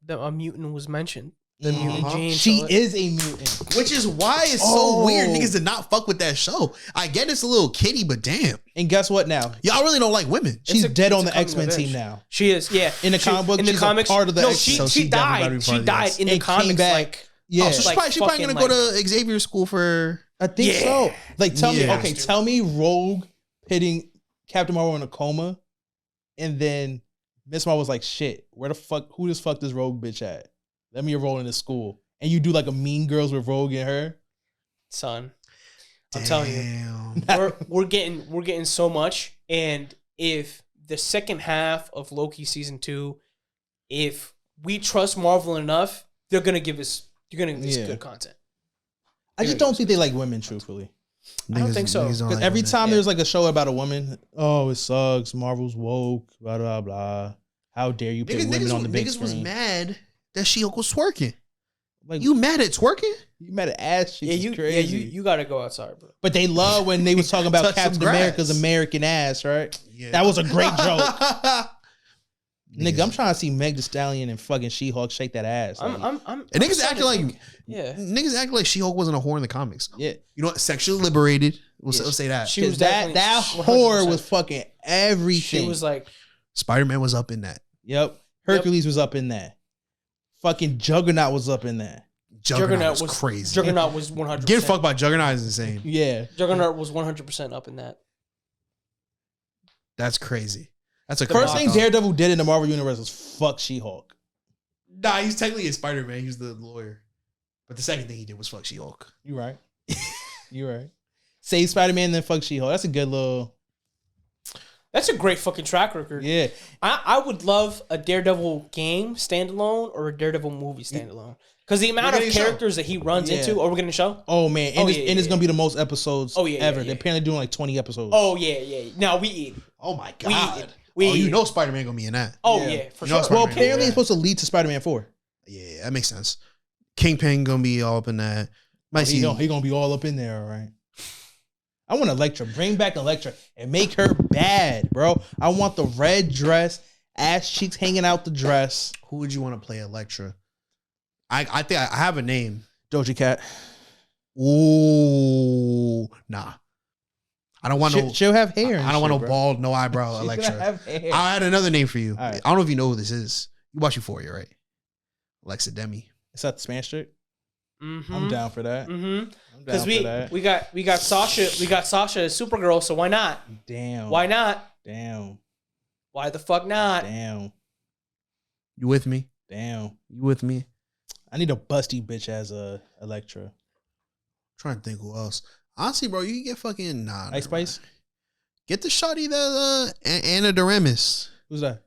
a mutant was mentioned. The mutant Uh-huh. gene. She so is a mutant. Which is why it's so weird. Niggas did not fuck with that show. I get it's a little kiddie, but damn. And guess what now? Y'all really don't like women. She's a- dead it's on a the X-Men coming of team age. now. She is, yeah. In the comic book, in the she's a comics, part of the no, X- she so she she definitely died. gotta be She part of died this. in the And came comics. back. Like, Yeah. Oh, so she's like probably fucking, gonna go to Xavier school for. I think Yeah. so. Like tell Yeah. me Rogue pitting Captain Marvel in a coma, and then Miss Marvel was like, shit, who this fuck this Rogue bitch at? Let me enroll in this school. And you do like a Mean Girls with Rogue and her. son, I'm telling you, Damn. we're getting so much. And if the second half of Loki season 2, if we trust Marvel enough, they're gonna give us good content. I just don't think they like women, truthfully. I don't think so. niggas don't Because like every women. time there's like a show about a woman, oh, it sucks. Marvel's woke, blah, blah, blah. How dare you put women on the big niggas was screen? mad that She-Hulk was twerking. Like, You mad at twerking? you mad at ass cheeks. Yeah, It's crazy. you gotta go outside, bro. But they love when they was talking about Touch some Captain grass. America's American ass, right? Yeah. That was a great joke. Nigga, Niggas- I'm trying to see Meg Thee Stallion and fucking She-Hulk shake that ass. Like, I'm And niggas starting acting to like think- yeah. niggas acting like She-Hulk wasn't a whore in the comics. yeah. You know what? Sexually liberated. We'll Yeah, say that. she was Because that definitely whore 100%. was fucking everything. She was like, Spider-Man was up in that. Yep. Hercules was up in that. Fucking Juggernaut was up in that. Juggernaut was crazy. Juggernaut was 100%. Getting fucked by Juggernaut is insane. Yeah. Juggernaut was 100% up in that. That's crazy. That's a First crazy thing thought. Daredevil did in the Marvel Universe was fuck She-Hulk. Nah, he's technically a Spider-Man. He's the lawyer. But the second thing he did was fuck She-Hulk. You right. You right. Save Spider-Man, then fuck She-Hulk. That's a good little. That's a great fucking track record. Yeah. I would love a Daredevil game standalone or a Daredevil movie standalone. Because the amount We're of getting a show. characters that he runs Yeah. into. Are we getting a show? Oh man, and, Oh, it's, yeah, and yeah, it's gonna be the most episodes Oh, yeah, ever. yeah, They're yeah. apparently doing like 20 episodes. Oh, yeah. No, we eat. Oh my We god. eat. We Oh, you eat. know Spider-Man gonna be in that. Oh, Yeah. yeah, for You know sure. Spider-Man. well, apparently Yeah. it's supposed to lead to Spider-Man 4. Yeah, that makes sense. Kingpin gonna be all up in that. Might see. He gonna be all up in there, all right. I want Elektra. Bring back Elektra and make her bad, bro. I want the red dress, ass cheeks hanging out the dress. Who would you want to play Elektra? I think I have a name. Doja Cat. Ooh, nah. I don't want no. She'll have hair. I don't want no bald, no eyebrow She's gonna Elektra. have hair. I had another name for you. All right. I don't know if you know who this is. You watch Euphoria, right? Alexa Demi. Is that the Spanish chick? Mm-hmm. I'm down for that. Mm-hmm. I'm Because down for that. we got Sasha as Supergirl, so why not? Damn. Why not? Damn. Why the fuck not? Damn. You with me? Damn. You with me? I need a busty bitch as a Electra. Trying to think who else. Honestly, bro, you can get fucking Ice never Spice? mind. Get the shawty that Anna de Remus. Who's that?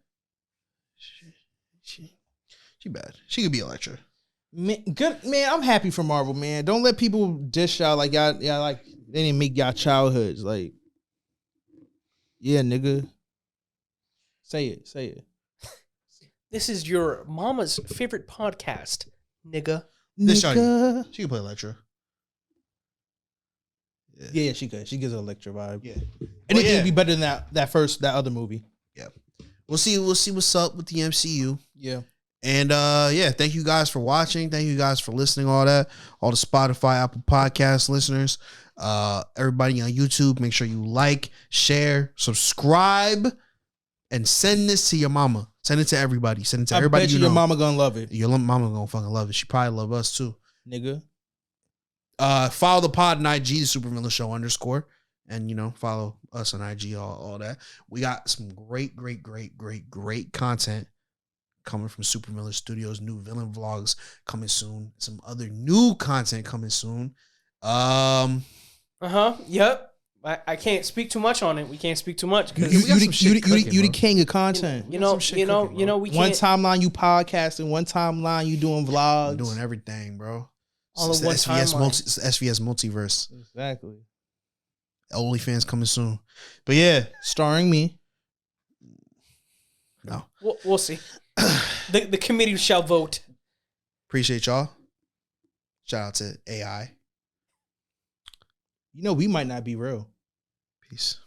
She bad. She could be Electra. Man, good man. I'm happy for Marvel, man. Don't let people dish y'all like y'all like they didn't make y'all childhoods. Like, yeah, nigga. Say it. This is your mama's favorite podcast, nigga. This Nigga. shawty, she can play Electra. Yeah, she could. She gives an Electra vibe. Yeah. Anything yeah. would be better than that other movie. Yeah. We'll see what's up with the MCU. Yeah. And yeah, thank you guys for watching. Thank you guys for listening, all that. All the Spotify, Apple Podcast listeners. Everybody on YouTube, make sure you like, share, subscribe, and send this to your mama. Send it to everybody. Send it to everybody. I bet you know. your mama gonna love it. Your mama gonna fucking love it. She probably love us too. Nigga. Follow the pod on IG, the Supervillain Show _. And follow us on IG, all that. We got some great content coming from Supervillain Studios. New villain vlogs coming soon. Some other new content coming soon. Yep. I can't speak too much on it. We can't speak too much You because got some shit cooking, you the bro. king of content. you know we One can't timeline you podcasting, one timeline you doing vlogs. I'm doing everything, bro. all It's in the one timeline. it's the SVS multiverse. Exactly. OnlyFans coming soon. But yeah, Starring me. no. We'll see. The committee shall vote. Appreciate y'all. Shout out to AI. You know we might not be real. Peace.